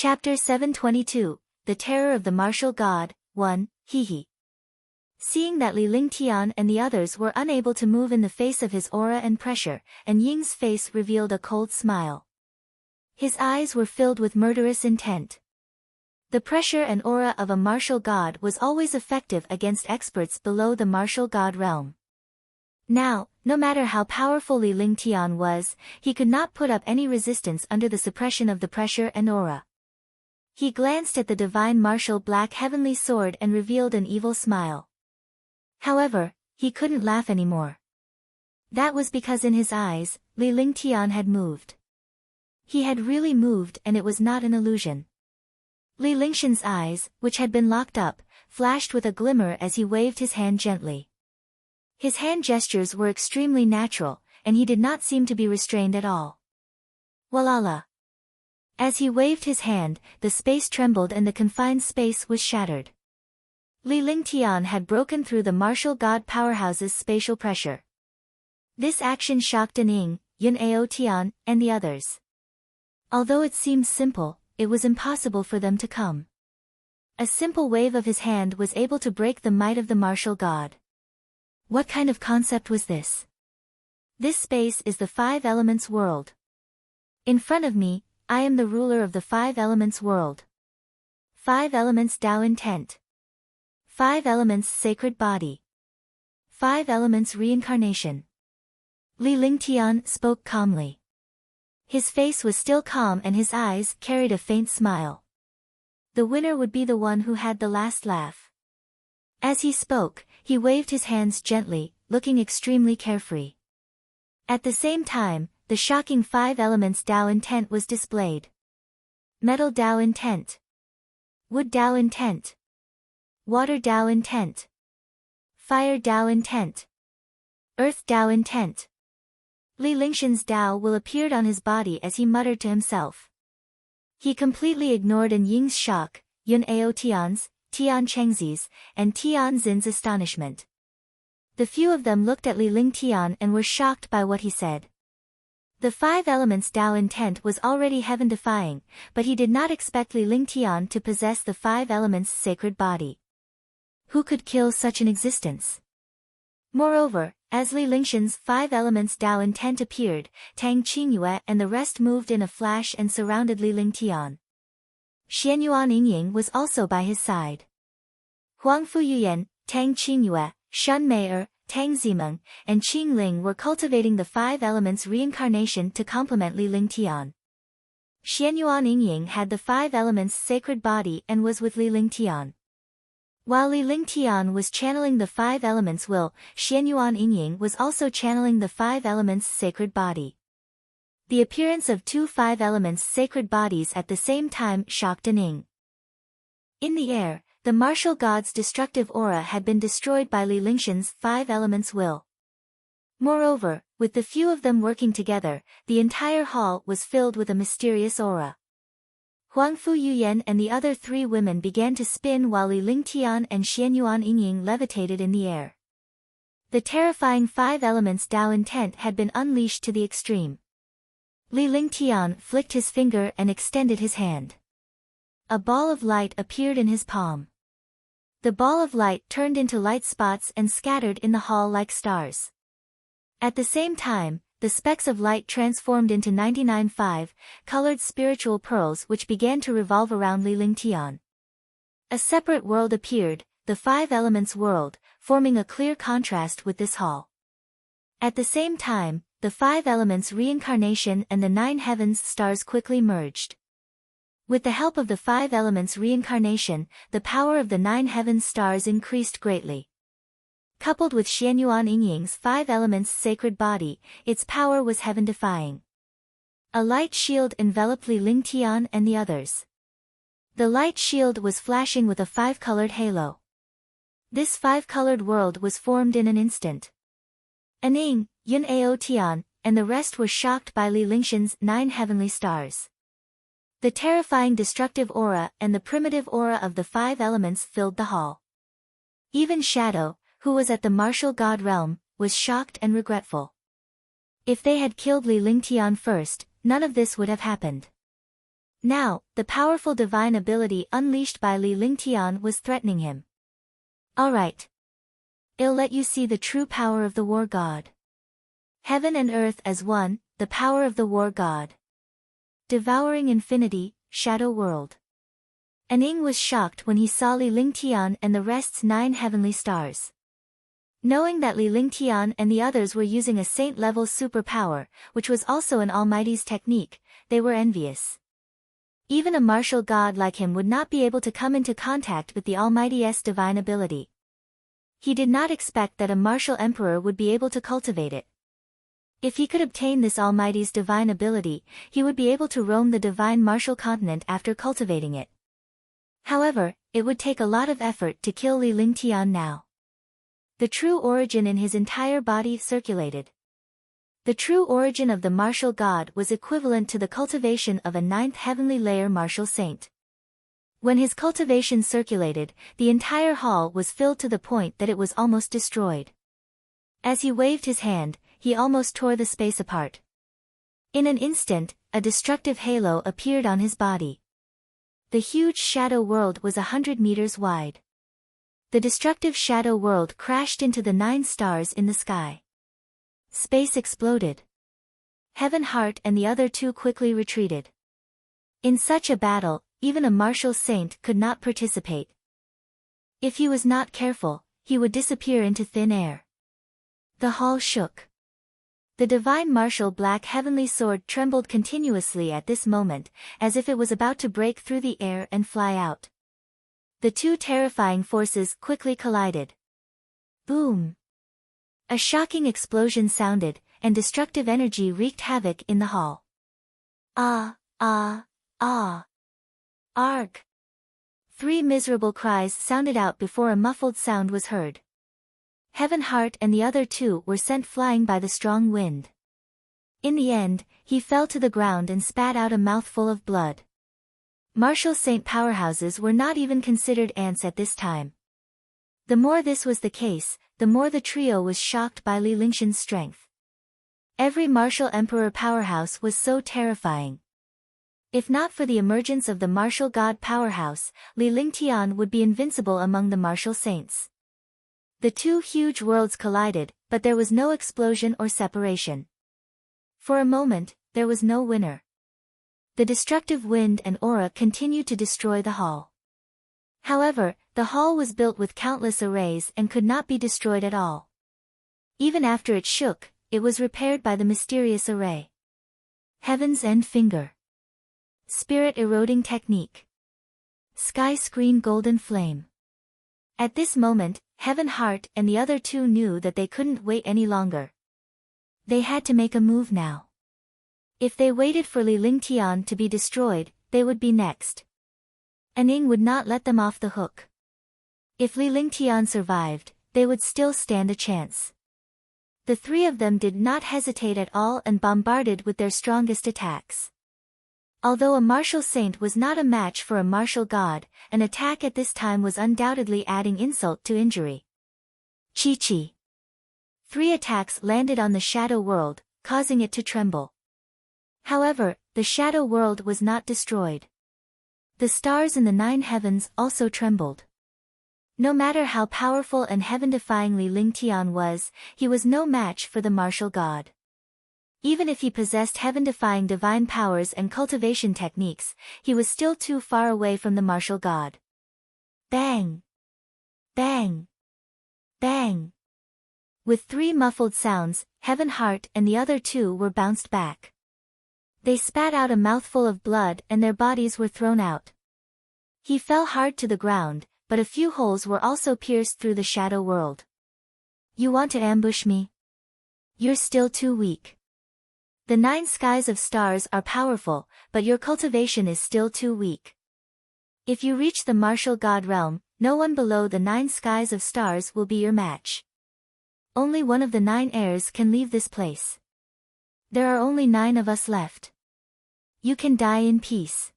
Chapter 722, The Terror of the Martial God, 1, Hehe. Seeing that Li Lingtian and the others were unable to move in the face of his aura and pressure, and Ying's face revealed a cold smile. His eyes were filled with murderous intent. The pressure and aura of a martial god was always effective against experts below the martial god realm. Now, no matter how powerful Li Lingtian was, he could not put up any resistance under the suppression of the pressure and aura. He glanced at the divine martial black heavenly sword and revealed an evil smile. However, he couldn't laugh anymore. That was because in his eyes, Li Lingtian had moved. He had really moved, and it was not an illusion. Li Lingshan's eyes, which had been locked up, flashed with a glimmer as he waved his hand gently. His hand gestures were extremely natural, and he did not seem to be restrained at all. Walala. As he waved his hand, the space trembled and the confined space was shattered. Li Lingtian had broken through the martial god powerhouse's spatial pressure. This action shocked Ning, Yun Ao Tian, and the others. Although it seemed simple, it was impossible for them to come. A simple wave of his hand was able to break the might of the martial god. What kind of concept was this? This space is the five elements world. In front of me, I am the ruler of the five elements world. Five elements Tao intent. Five elements sacred body. Five elements reincarnation. Li Lingtian spoke calmly. His face was still calm and his eyes carried a faint smile. The winner would be the one who had the last laugh. As he spoke, he waved his hands gently, looking extremely carefree. At the same time, the shocking five elements Tao intent was displayed. Metal Tao intent. Wood Tao intent. Water Tao intent. Fire Tao intent. Earth Tao intent. Li Lingshan's Tao will appeared on his body as he muttered to himself. He completely ignored An Ying's shock, Yun Ao Tian's, Tian Chengzi's, and Tian Xin's astonishment. The few of them looked at Li Lingtian and were shocked by what he said. The five elements Tao intent was already heaven-defying, but he did not expect Li Lingtian to possess the five elements' sacred body. Who could kill such an existence? Moreover, as Li Lingshan's five elements Tao intent appeared, Tang Qingyue and the rest moved in a flash and surrounded Li Lingtian. Xianyuan Yingying was also by his side. Huang Fuyuyan, Tang Qingyue, Shun Mei'er, Tang Zimeng, and Qing Ling were cultivating the five elements reincarnation to complement Li Lingtian. Xianyuan Yingying had the five elements sacred body and was with Li Lingtian. While Li Lingtian was channeling the five elements will, Xianyuan Yingying was also channeling the five elements sacred body. The appearance of two five elements sacred bodies at the same time shocked Ning. In the air, the martial god's destructive aura had been destroyed by Li Lingshan's five elements will. Moreover, with the few of them working together, the entire hall was filled with a mysterious aura. Huang Fuyuyan and the other three women began to spin while Li Lingtian and Xianyuan Yingying levitated in the air. The terrifying five elements Tao intent had been unleashed to the extreme. Li Lingtian flicked his finger and extended his hand. A ball of light appeared in his palm. The ball of light turned into light spots and scattered in the hall like stars. At the same time, the specks of light transformed into 99 colored spiritual pearls which began to revolve around Li Lingtian. A separate world appeared, the five elements world, forming a clear contrast with this hall. At the same time, the five elements reincarnation and the 9 heavens stars quickly merged. With the help of the five elements reincarnation, the power of the 9 heavens stars increased greatly. Coupled with Xianyuan Yingying's five elements sacred body, its power was heaven-defying. A light shield enveloped Li Lingtian and the others. The light shield was flashing with a five-colored halo. This five-colored world was formed in an instant. Ning, Yun Ao Tian, and the rest were shocked by Li Lingshan's 9 heavenly stars. The terrifying destructive aura and the primitive aura of the five elements filled the hall. Even Shadow, who was at the martial god realm, was shocked and regretful. If they had killed Li Lingtian first, none of this would have happened. Now, the powerful divine ability unleashed by Li Lingtian was threatening him. Alright. I'll let you see the true power of the war god. Heaven and earth as one, the power of the war god. Devouring infinity, shadow world. Aning was shocked when he saw Li Lingtian and the rest's 9 heavenly stars. Knowing that Li Lingtian and the others were using a saint-level superpower, which was also an almighty's technique, they were envious. Even a martial god like him would not be able to come into contact with the Almighty's divine ability. He did not expect that a martial emperor would be able to cultivate it. If he could obtain this Almighty's divine ability, he would be able to roam the divine martial continent after cultivating it. However, it would take a lot of effort to kill Li Lingtian now. The true origin in his entire body circulated. The true origin of the martial god was equivalent to the cultivation of a 9th heavenly layer martial saint. When his cultivation circulated, the entire hall was filled to the point that it was almost destroyed. As he waved his hand, he almost tore the space apart. In an instant, a destructive halo appeared on his body. The huge shadow world was 100 meters wide. The destructive shadow world crashed into the 9 stars in the sky. Space exploded. Heaven Heart and the other 2 quickly retreated. In such a battle, even a martial saint could not participate. If he was not careful, he would disappear into thin air. The hall shook. The divine martial black heavenly sword trembled continuously at this moment, as if it was about to break through the air and fly out. The 2 terrifying forces quickly collided. Boom! A shocking explosion sounded, and destructive energy wreaked havoc in the hall. Ah, ah, ah. Arg! 3 miserable cries sounded out before a muffled sound was heard. Heaven Heart and the other 2 were sent flying by the strong wind. In the end, he fell to the ground and spat out a mouthful of blood. Martial saint powerhouses were not even considered ants at this time. The more this was the case, the more the trio was shocked by Li Lingtian's strength. Every martial emperor powerhouse was so terrifying. If not for the emergence of the martial god powerhouse, Li Lingtian would be invincible among the martial saints. The 2 huge worlds collided, but there was no explosion or separation. For a moment, there was no winner. The destructive wind and aura continued to destroy the hall. However, the hall was built with countless arrays and could not be destroyed at all. Even after it shook, it was repaired by the mysterious array. Heaven's End Finger. Spirit Eroding Technique. Sky Screen Golden Flame. At this moment, Heaven Heart and the other 2 knew that they couldn't wait any longer. They had to make a move now. If they waited for Li Lingtian to be destroyed, they would be next. Aning would not let them off the hook. If Li Lingtian survived, they would still stand a chance. The 3 of them did not hesitate at all and bombarded with their strongest attacks. Although a martial saint was not a match for a martial god, an attack at this time was undoubtedly adding insult to injury. Chi-chi. 3 attacks landed on the shadow world, causing it to tremble. However, the shadow world was not destroyed. The stars in the 9 heavens also trembled. No matter how powerful and heaven-defying Li Lingtian was, he was no match for the martial god. Even if he possessed heaven-defying divine powers and cultivation techniques, he was still too far away from the martial god. Bang! Bang! Bang! With 3 muffled sounds, Heaven Heart and the other 2 were bounced back. They spat out a mouthful of blood and their bodies were thrown out. He fell hard to the ground, but a few holes were also pierced through the shadow world. You want to ambush me? You're still too weak. The 9 skies of stars are powerful, but your cultivation is still too weak. If you reach the martial god realm, no one below the 9 skies of stars will be your match. Only one of the 9 heirs can leave this place. There are only 9 of us left. You can die in peace.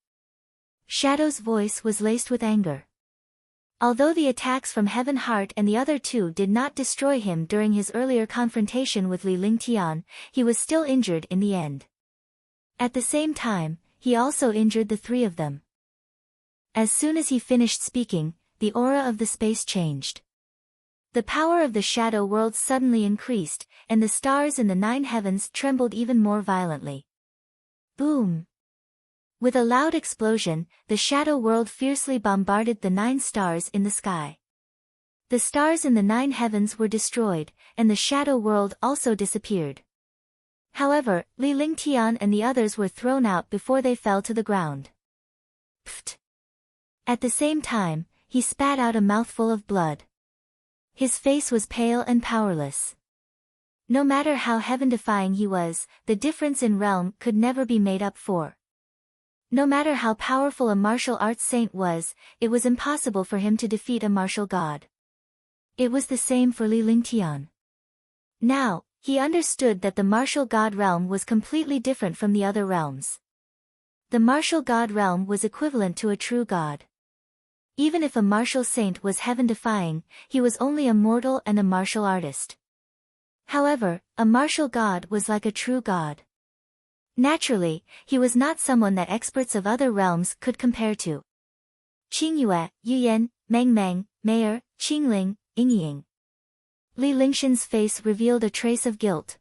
Shadow's voice was laced with anger. Although the attacks from Heaven Heart and the other 2 did not destroy him during his earlier confrontation with Li Lingtian, he was still injured in the end. At the same time, he also injured the three of them. As soon as he finished speaking, the aura of the space changed. The power of the shadow world suddenly increased, and the stars in the 9 heavens trembled even more violently. Boom! With a loud explosion, the shadow world fiercely bombarded the 9 stars in the sky. The stars in the 9 heavens were destroyed, and the shadow world also disappeared. However, Li Lingtian and the others were thrown out before they fell to the ground. Pfft! At the same time, he spat out a mouthful of blood. His face was pale and powerless. No matter how heaven-defying he was, the difference in realm could never be made up for. No matter how powerful a martial arts saint was, it was impossible for him to defeat a martial god. It was the same for Li Lingtian. Now, he understood that the martial god realm was completely different from the other realms. The martial god realm was equivalent to a true god. Even if a martial saint was heaven-defying, he was only a mortal and a martial artist. However, a martial god was like a true god. Naturally, he was not someone that experts of other realms could compare to. Qingyue, Yuyan, Meng Meng, Mayer, Qingling, Yingying. Li Lingshan's face revealed a trace of guilt.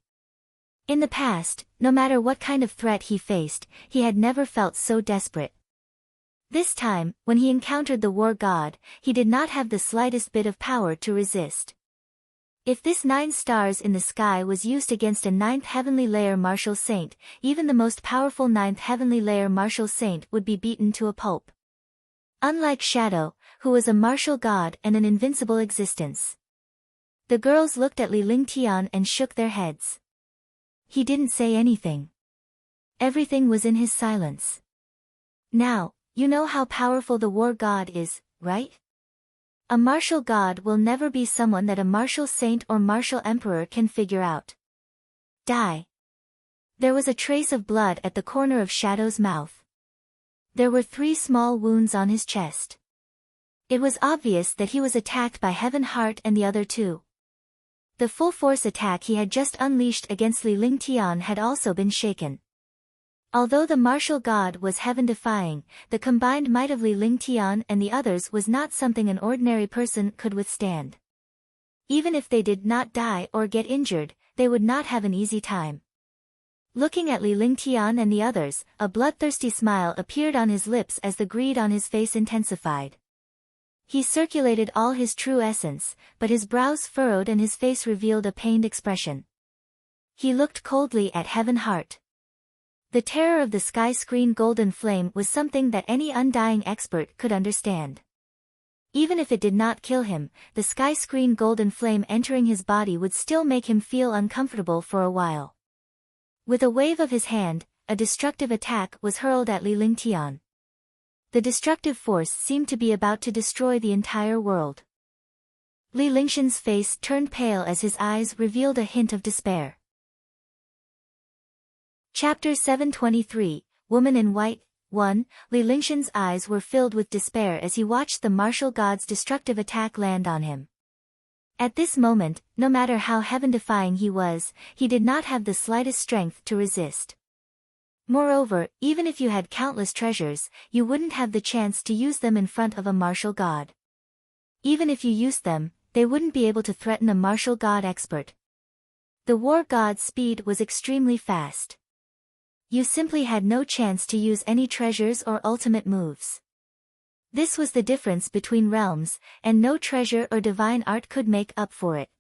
In the past, no matter what kind of threat he faced, he had never felt so desperate. This time, when he encountered the war god, he did not have the slightest bit of power to resist. If this 9 stars in the sky was used against a 9th heavenly layer martial saint, even the most powerful 9th heavenly layer martial saint would be beaten to a pulp. Unlike Shadow, who was a martial god and an invincible existence. The girls looked at Li Lingtian and shook their heads. He didn't say anything. Everything was in his silence. Now, you know how powerful the war god is, right? A martial god will never be someone that a martial saint or martial emperor can figure out. Die. There was a trace of blood at the corner of Shadow's mouth. There were 3 small wounds on his chest. It was obvious that he was attacked by Heaven Heart and the other 2. The full force attack he had just unleashed against Li Lingtian had also been shaken. Although the martial god was heaven-defying, the combined might of Li Lingtian and the others was not something an ordinary person could withstand. Even if they did not die or get injured, they would not have an easy time. Looking at Li Lingtian and the others, a bloodthirsty smile appeared on his lips as the greed on his face intensified. He circulated all his true essence, but his brows furrowed and his face revealed a pained expression. He looked coldly at Heaven Heart. The terror of the sky screen golden flame was something that any undying expert could understand. Even if it did not kill him, the sky screen golden flame entering his body would still make him feel uncomfortable for a while. With a wave of his hand, a destructive attack was hurled at Li Lingtian. The destructive force seemed to be about to destroy the entire world. Li Lingshan's face turned pale as his eyes revealed a hint of despair. Chapter 723, Woman in White. 1. Li Lingshan's eyes were filled with despair as he watched the martial god's destructive attack land on him. At this moment, no matter how heaven-defying he was, he did not have the slightest strength to resist. Moreover, even if you had countless treasures, you wouldn't have the chance to use them in front of a martial god. Even if you used them, they wouldn't be able to threaten a martial god expert. The war god's speed was extremely fast. You simply had no chance to use any treasures or ultimate moves. This was the difference between realms, and no treasure or divine art could make up for it.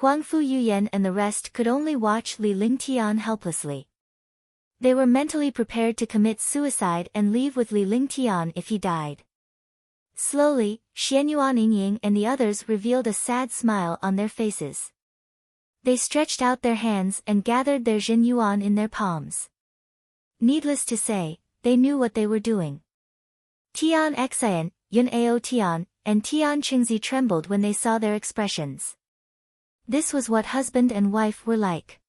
Huangfu Yuyan and the rest could only watch Li Lingtian helplessly. They were mentally prepared to commit suicide and leave with Li Lingtian if he died. Slowly, Xianyuan Yingying and the others revealed a sad smile on their faces. They stretched out their hands and gathered their Jinyuan in their palms. Needless to say, they knew what they were doing. Tian Xian, Yun Ao Tian, and Tian Qingzi trembled when they saw their expressions. This was what husband and wife were like.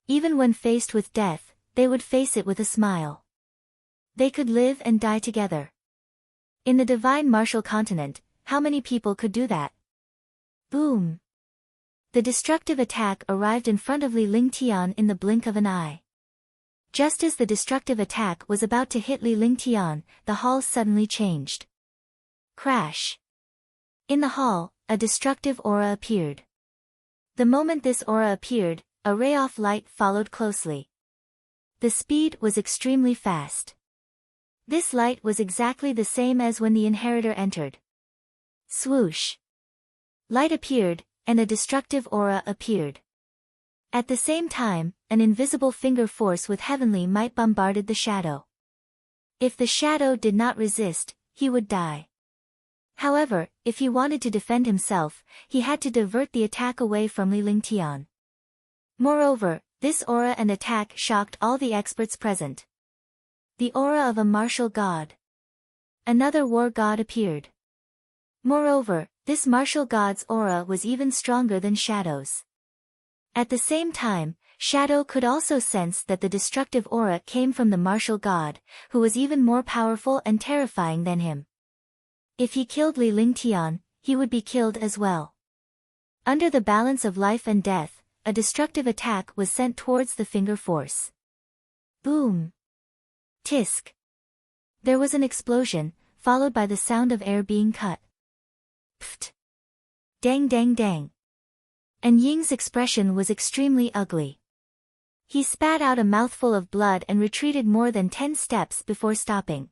Even when faced with death, they would face it with a smile. They could live and die together. In the divine martial continent, how many people could do that? Boom! The destructive attack arrived in front of Li Lingtian in the blink of an eye. Just as the destructive attack was about to hit Li Lingtian, the hall suddenly changed. Crash! In the hall, a destructive aura appeared. The moment this aura appeared, a ray of light followed closely. The speed was extremely fast. This light was exactly the same as when the inheritor entered. Swoosh! Light appeared, and a destructive aura appeared. At the same time, an invisible finger force with heavenly might bombarded the shadow. If the shadow did not resist, he would die. However, if he wanted to defend himself, he had to divert the attack away from Li Lingtian. Moreover, this aura and attack shocked all the experts present. The aura of a martial god. Another war god appeared. Moreover, this martial god's aura was even stronger than Shadow's. At the same time, Shadow could also sense that the destructive aura came from the martial god, who was even more powerful and terrifying than him. If he killed Li Lingtian, he would be killed as well. Under the balance of life and death, a destructive attack was sent towards the finger force. Boom! Tisk! There was an explosion, followed by the sound of air being cut. Pft! Dang dang dang! And Ying's expression was extremely ugly. He spat out a mouthful of blood and retreated more than 10 steps before stopping.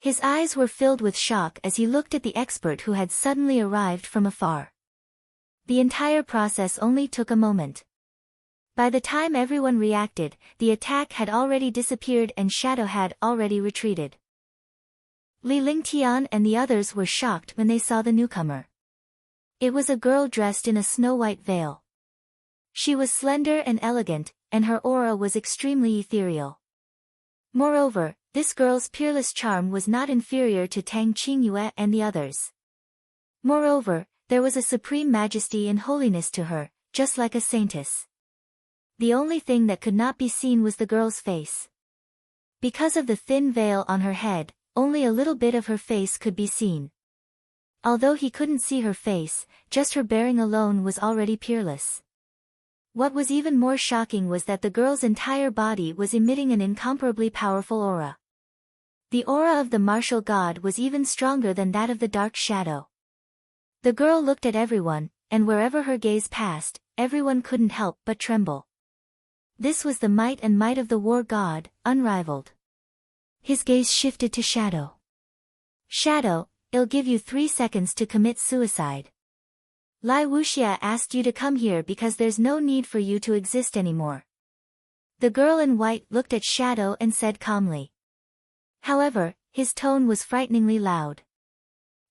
His eyes were filled with shock as he looked at the expert who had suddenly arrived from afar. The entire process only took a moment. By the time everyone reacted, the attack had already disappeared and Shadow had already retreated. Li Lingtian and the others were shocked when they saw the newcomer. It was a girl dressed in a snow-white veil. She was slender and elegant, and her aura was extremely ethereal. Moreover, this girl's peerless charm was not inferior to Tang Qingyue and the others. Moreover, there was a supreme majesty and holiness to her, just like a saintess. The only thing that could not be seen was the girl's face. Because of the thin veil on her head, only a little bit of her face could be seen. Although he couldn't see her face, just her bearing alone was already peerless. What was even more shocking was that the girl's entire body was emitting an incomparably powerful aura. The aura of the martial god was even stronger than that of the dark shadow. The girl looked at everyone, and wherever her gaze passed, everyone couldn't help but tremble. This was the might of the war god, unrivaled. His gaze shifted to Shadow. Shadow, I'll give you 3 seconds to commit suicide. Lai Wuxia asked you to come here because there's no need for you to exist anymore. The girl in white looked at Shadow and said calmly. However, his tone was frighteningly loud.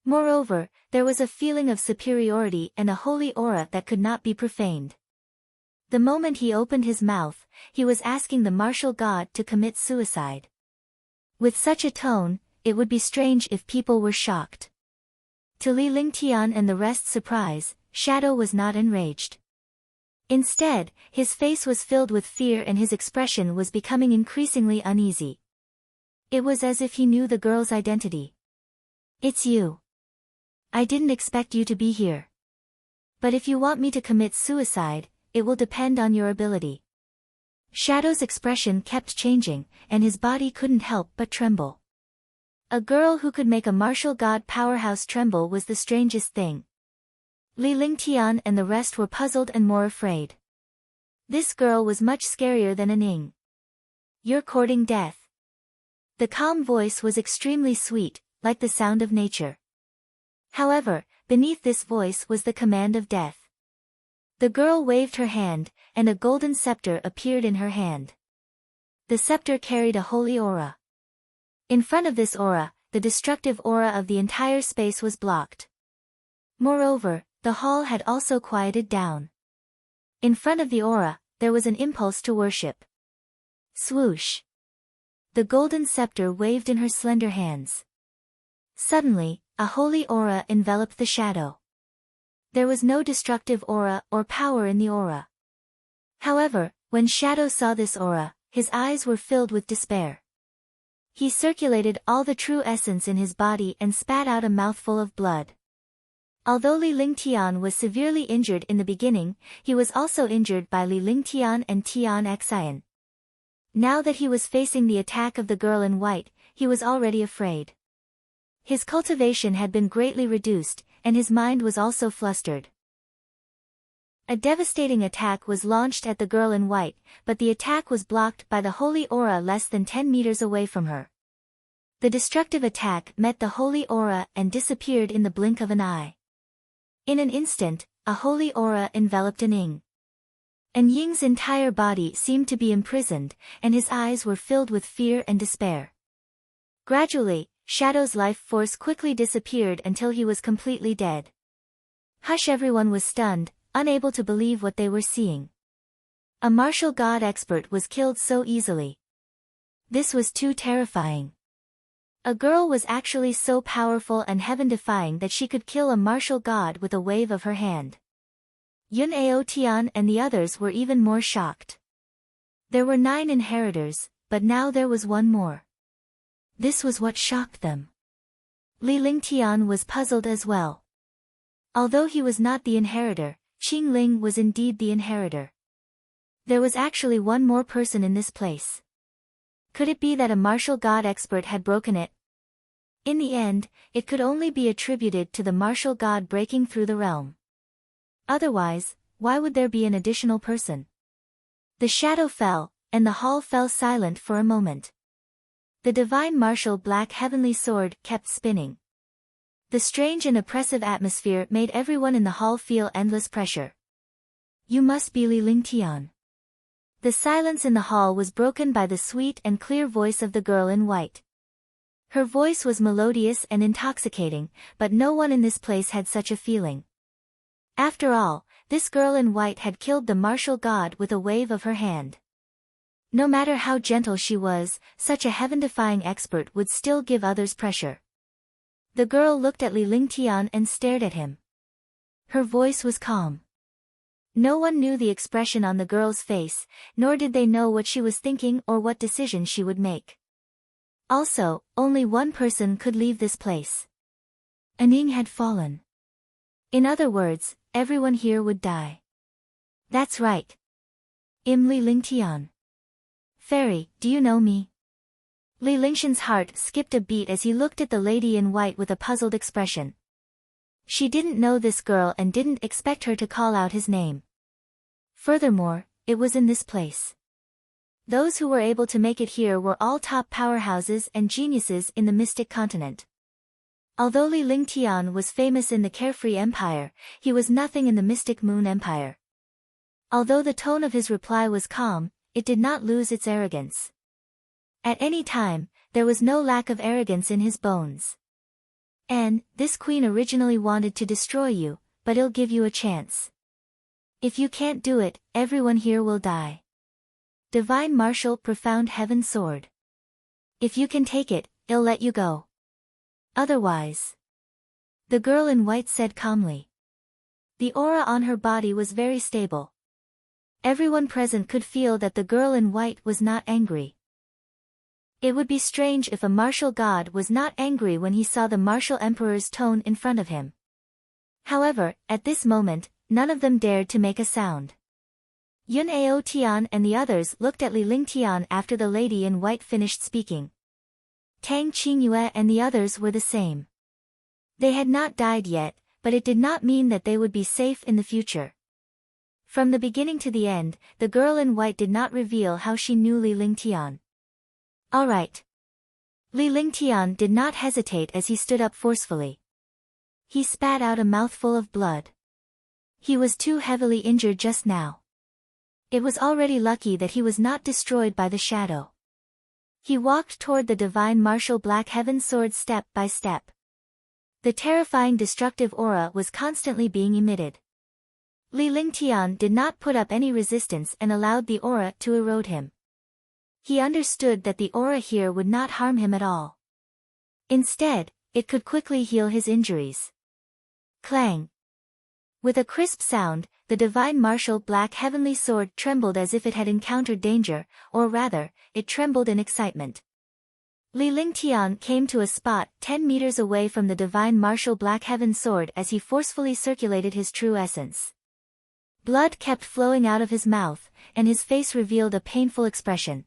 Moreover, there was a feeling of superiority and a holy aura that could not be profaned. The moment he opened his mouth, he was asking the martial god to commit suicide. With such a tone, it would be strange if people were shocked. To Li Lingtian and the rest's surprise, Shadow was not enraged. Instead, his face was filled with fear and his expression was becoming increasingly uneasy. It was as if he knew the girl's identity. It's you. I didn't expect you to be here. But if you want me to commit suicide, it will depend on your ability. Shadow's expression kept changing, and his body couldn't help but tremble. A girl who could make a martial god powerhouse tremble was the strangest thing. Li Lingtian and the rest were puzzled and more afraid. This girl was much scarier than Aning. You're courting death. The calm voice was extremely sweet, like the sound of nature. However, beneath this voice was the command of death. The girl waved her hand, and a golden scepter appeared in her hand. The scepter carried a holy aura. In front of this aura, the destructive aura of the entire space was blocked. Moreover, the hall had also quieted down. In front of the aura, there was an impulse to worship. Swoosh! The golden scepter waved in her slender hands. Suddenly, a holy aura enveloped the shadow. There was no destructive aura or power in the aura. However, when Shadow saw this aura, his eyes were filled with despair. He circulated all the true essence in his body and spat out a mouthful of blood. Although Li Lingtian was severely injured in the beginning, he was also injured by Li Lingtian and Tian Xian. Now that he was facing the attack of the girl in white, he was already afraid. His cultivation had been greatly reduced, and his mind was also flustered. A devastating attack was launched at the girl in white, but the attack was blocked by the holy aura less than 10 meters away from her. The destructive attack met the holy aura and disappeared in the blink of an eye. In an instant, a holy aura enveloped An Ying. An Ying's entire body seemed to be imprisoned, and his eyes were filled with fear and despair. Gradually, Shadow's life force quickly disappeared until he was completely dead. Hush! Everyone was stunned, unable to believe what they were seeing. A martial god expert was killed so easily. This was too terrifying. A girl was actually so powerful and heaven-defying that she could kill a martial god with a wave of her hand. Yun Ao Tian and the others were even more shocked. There were 9 inheritors, but now there was one more. This was what shocked them. Li Lingtian was puzzled as well. Although he was not the inheritor, Qing Ling was indeed the inheritor. There was actually one more person in this place. Could it be that a martial god expert had broken it? In the end, it could only be attributed to the martial god breaking through the realm. Otherwise, why would there be an additional person? The shadow fell, and the hall fell silent for a moment. The divine martial black heavenly sword kept spinning. The strange and oppressive atmosphere made everyone in the hall feel endless pressure. You must be Li Lingtian. The silence in the hall was broken by the sweet and clear voice of the girl in white. Her voice was melodious and intoxicating, but no one in this place had such a feeling. After all, this girl in white had killed the martial god with a wave of her hand. No matter how gentle she was, such a heaven-defying expert would still give others pressure. The girl looked at Li Lingtian and stared at him. Her voice was calm. No one knew the expression on the girl's face, nor did they know what she was thinking or what decision she would make. Also, only one person could leave this place. An Ying had fallen. In other words, everyone here would die. That's right. Li Lingtian. Fairy, do you know me? Li Lingshan's heart skipped a beat as he looked at the lady in white with a puzzled expression. She didn't know this girl and didn't expect her to call out his name. Furthermore, it was in this place. Those who were able to make it here were all top powerhouses and geniuses in the Mystic Continent. Although Li Lingtian was famous in the Carefree Empire, he was nothing in the Mystic Moon Empire. Although the tone of his reply was calm, it did not lose its arrogance. At any time, there was no lack of arrogance in his bones. And, this queen originally wanted to destroy you, but I'll give you a chance. If you can't do it, everyone here will die. Divine Martial Profound Heaven Sword. If you can take it, I'll let you go. Otherwise. The girl in white said calmly. The aura on her body was very stable. Everyone present could feel that the girl in white was not angry. It would be strange if a martial god was not angry when he saw the martial emperor's tone in front of him. However, at this moment, none of them dared to make a sound. Yun Ao Tian and the others looked at Li Lingtian after the lady in white finished speaking. Tang Qingyue and the others were the same. They had not died yet, but it did not mean that they would be safe in the future. From the beginning to the end, the girl in white did not reveal how she knew Li Lingtian. All right. Li Lingtian did not hesitate as he stood up forcefully. He spat out a mouthful of blood. He was too heavily injured just now. It was already lucky that he was not destroyed by the shadow. He walked toward the divine martial black heaven sword step by step. The terrifying destructive aura was constantly being emitted. Li Lingtian did not put up any resistance and allowed the aura to erode him. He understood that the aura here would not harm him at all. Instead, it could quickly heal his injuries. Clang! With a crisp sound, the divine martial black heavenly sword trembled as if it had encountered danger, or rather, it trembled in excitement. Li Lingtian came to a spot 10 meters away from the divine martial black heaven sword as he forcefully circulated his true essence. Blood kept flowing out of his mouth, and his face revealed a painful expression.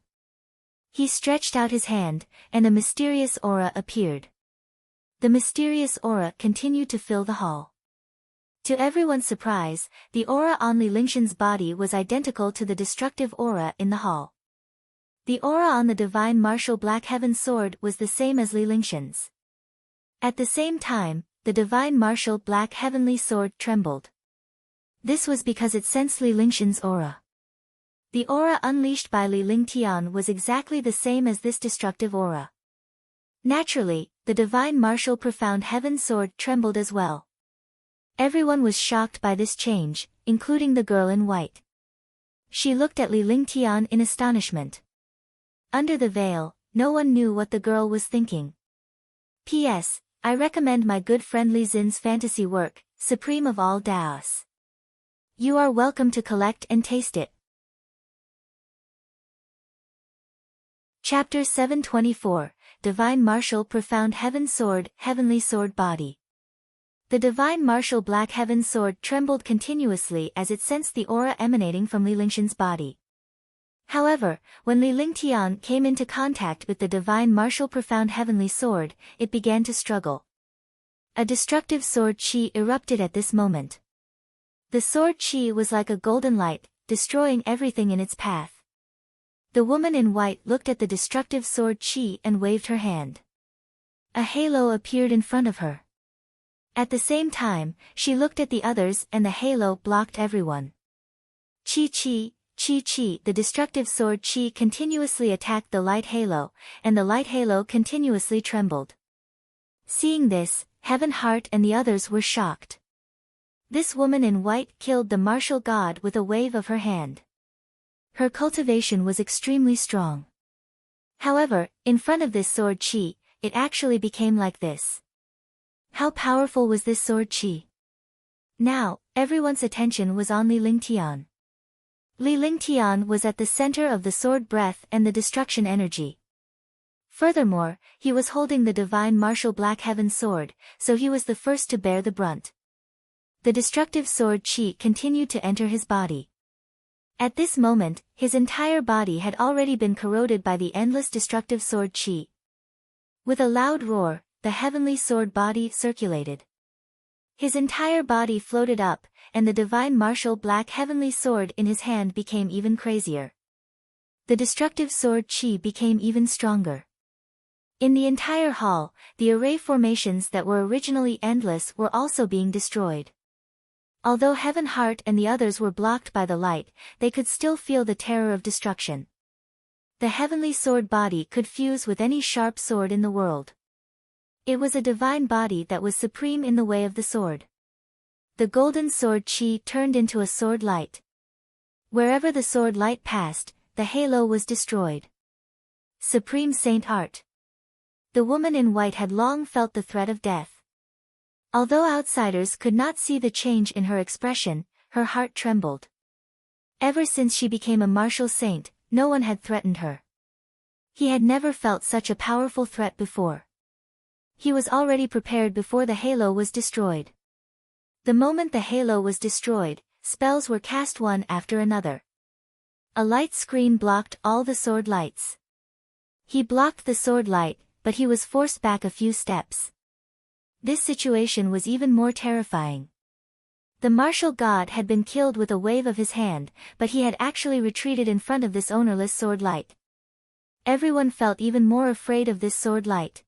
He stretched out his hand, and a mysterious aura appeared. The mysterious aura continued to fill the hall. To everyone's surprise, the aura on Li Lingxian's body was identical to the destructive aura in the hall. The aura on the divine martial Black Heaven sword was the same as Li Lingxian's. At the same time, the divine martial Black Heavenly sword trembled. This was because it sensed Li Lingxian's aura. The aura unleashed by Li Lingtian was exactly the same as this destructive aura. Naturally, the divine martial profound heaven sword trembled as well. Everyone was shocked by this change, including the girl in white. She looked at Li Lingtian in astonishment. Under the veil, no one knew what the girl was thinking. P.S. I recommend my good friend Li Xin's fantasy work, Supreme of All Daos. You are welcome to collect and taste it. Chapter 724, Divine Martial Profound Heaven Sword, Heavenly Sword Body. The divine martial Black Heaven sword trembled continuously as it sensed the aura emanating from Li Lingxian's body. However, when Li Lingtian came into contact with the divine martial profound heavenly sword, it began to struggle. A destructive sword chi erupted at this moment. The sword chi was like a golden light, destroying everything in its path. The woman in white looked at the destructive sword chi and waved her hand. A halo appeared in front of her. At the same time, she looked at the others and the halo blocked everyone. Chi chi, chi chi, the destructive sword chi continuously attacked the light halo, and the light halo continuously trembled. Seeing this, Heaven Heart and the others were shocked. This woman in white killed the martial god with a wave of her hand. Her cultivation was extremely strong. However, in front of this sword chi, it actually became like this. How powerful was this sword chi? Now, everyone's attention was on Li Lingtian. Li Lingtian was at the center of the sword breath and the destruction energy. Furthermore, he was holding the divine martial Black Heaven sword, so he was the first to bear the brunt. The destructive sword chi continued to enter his body. At this moment, his entire body had already been corroded by the endless destructive sword chi. With a loud roar, the heavenly sword body circulated. His entire body floated up, and the divine martial Black Heavenly sword in his hand became even crazier. The destructive sword chi became even stronger. In the entire hall, the array formations that were originally endless were also being destroyed. Although Heaven Heart and the others were blocked by the light, they could still feel the terror of destruction. The heavenly sword body could fuse with any sharp sword in the world. It was a divine body that was supreme in the way of the sword. The golden sword chi turned into a sword light. Wherever the sword light passed, the halo was destroyed. Supreme Saint Art. The woman in white had long felt the threat of death. Although outsiders could not see the change in her expression, her heart trembled. Ever since she became a martial saint, no one had threatened her. He had never felt such a powerful threat before. He was already prepared before the halo was destroyed. The moment the halo was destroyed, spells were cast one after another. A light screen blocked all the sword lights. He blocked the sword light, but he was forced back a few steps. This situation was even more terrifying. The martial god had been killed with a wave of his hand, but he had actually retreated in front of this ownerless sword light. Everyone felt even more afraid of this sword light.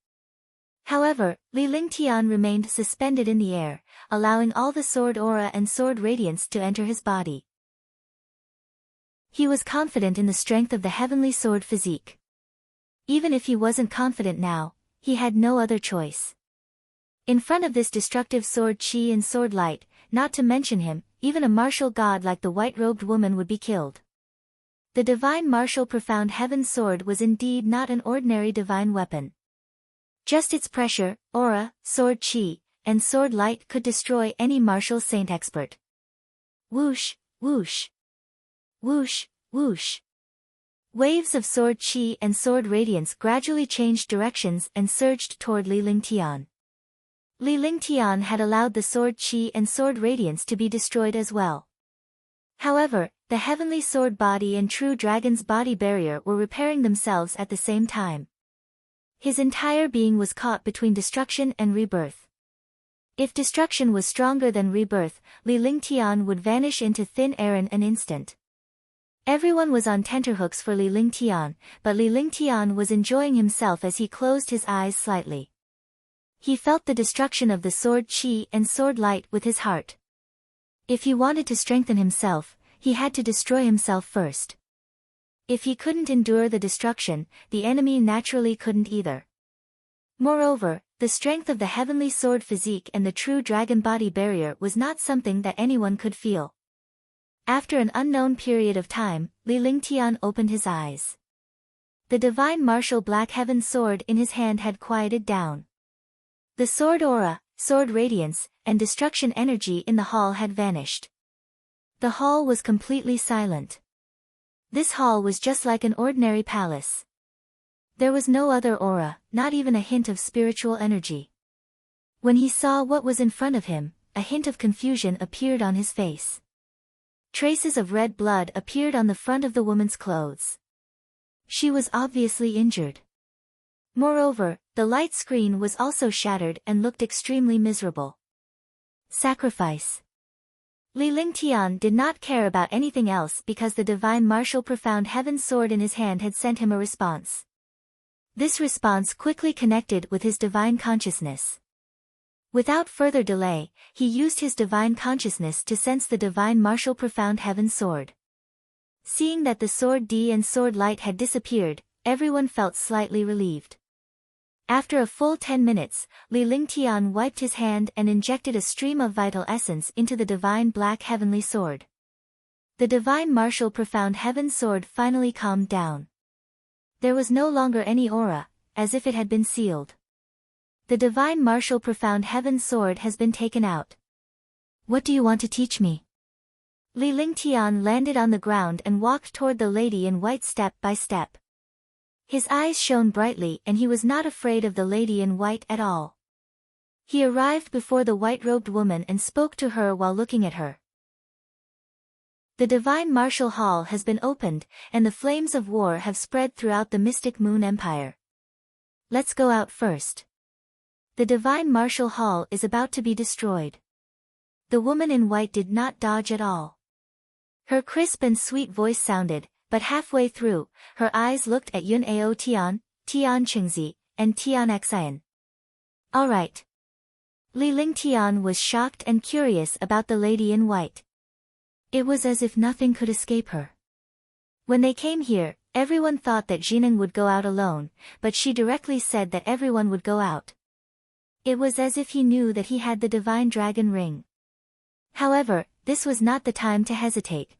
However, Li Lingtian remained suspended in the air, allowing all the sword aura and sword radiance to enter his body. He was confident in the strength of the heavenly sword physique. Even if he wasn't confident now, he had no other choice. In front of this destructive sword chi and sword light, not to mention him, even a martial god like the white-robed woman would be killed. The divine martial profound heaven sword was indeed not an ordinary divine weapon. Just its pressure, aura, sword chi, and sword light could destroy any martial saint expert. Whoosh, whoosh. Whoosh, whoosh. Waves of sword chi and sword radiance gradually changed directions and surged toward Li Lingtian. Li Lingtian had allowed the sword chi and sword radiance to be destroyed as well. However, the heavenly sword body and true dragon's body barrier were repairing themselves at the same time. His entire being was caught between destruction and rebirth. If destruction was stronger than rebirth, Li Lingtian would vanish into thin air in an instant. Everyone was on tenterhooks for Li Lingtian, but Li Lingtian was enjoying himself as he closed his eyes slightly. He felt the destruction of the sword chi and sword light with his heart. If he wanted to strengthen himself, he had to destroy himself first. If he couldn't endure the destruction, the enemy naturally couldn't either. Moreover, the strength of the heavenly sword physique and the true dragon body barrier was not something that anyone could feel. After an unknown period of time, Li Lingtian opened his eyes. The divine martial black heaven sword in his hand had quieted down. The sword aura, sword radiance, and destruction energy in the hall had vanished. The hall was completely silent. This hall was just like an ordinary palace. There was no other aura, not even a hint of spiritual energy. When he saw what was in front of him, a hint of confusion appeared on his face. Traces of red blood appeared on the front of the woman's clothes. She was obviously injured. Moreover, the light screen was also shattered and looked extremely miserable. Sacrifice. Li Lingtian did not care about anything else because the divine martial profound heaven sword in his hand had sent him a response. This response quickly connected with his divine consciousness. Without further delay, he used his divine consciousness to sense the divine martial profound heaven sword. Seeing that the sword D and sword light had disappeared, everyone felt slightly relieved. After a full 10 minutes, Li Lingtian wiped his hand and injected a stream of vital essence into the divine black heavenly sword. The divine martial profound heaven sword finally calmed down. There was no longer any aura, as if it had been sealed. The divine martial profound heaven sword has been taken out. What do you want to teach me? Li Lingtian landed on the ground and walked toward the lady in white step by step. His eyes shone brightly and he was not afraid of the lady in white at all. He arrived before the white-robed woman and spoke to her while looking at her. The divine martial hall has been opened, and the flames of war have spread throughout the mystic moon empire. Let's go out first. The divine martial hall is about to be destroyed. The woman in white did not dodge at all. Her crisp and sweet voice sounded, but halfway through, her eyes looked at Yun Ao Tian, Tian Qingzi, and Tian Xian. All right. Li Lingtian was shocked and curious about the lady in white. It was as if nothing could escape her. When they came here, everyone thought that Jining would go out alone, but she directly said that everyone would go out. It was as if he knew that he had the divine dragon ring. However, this was not the time to hesitate.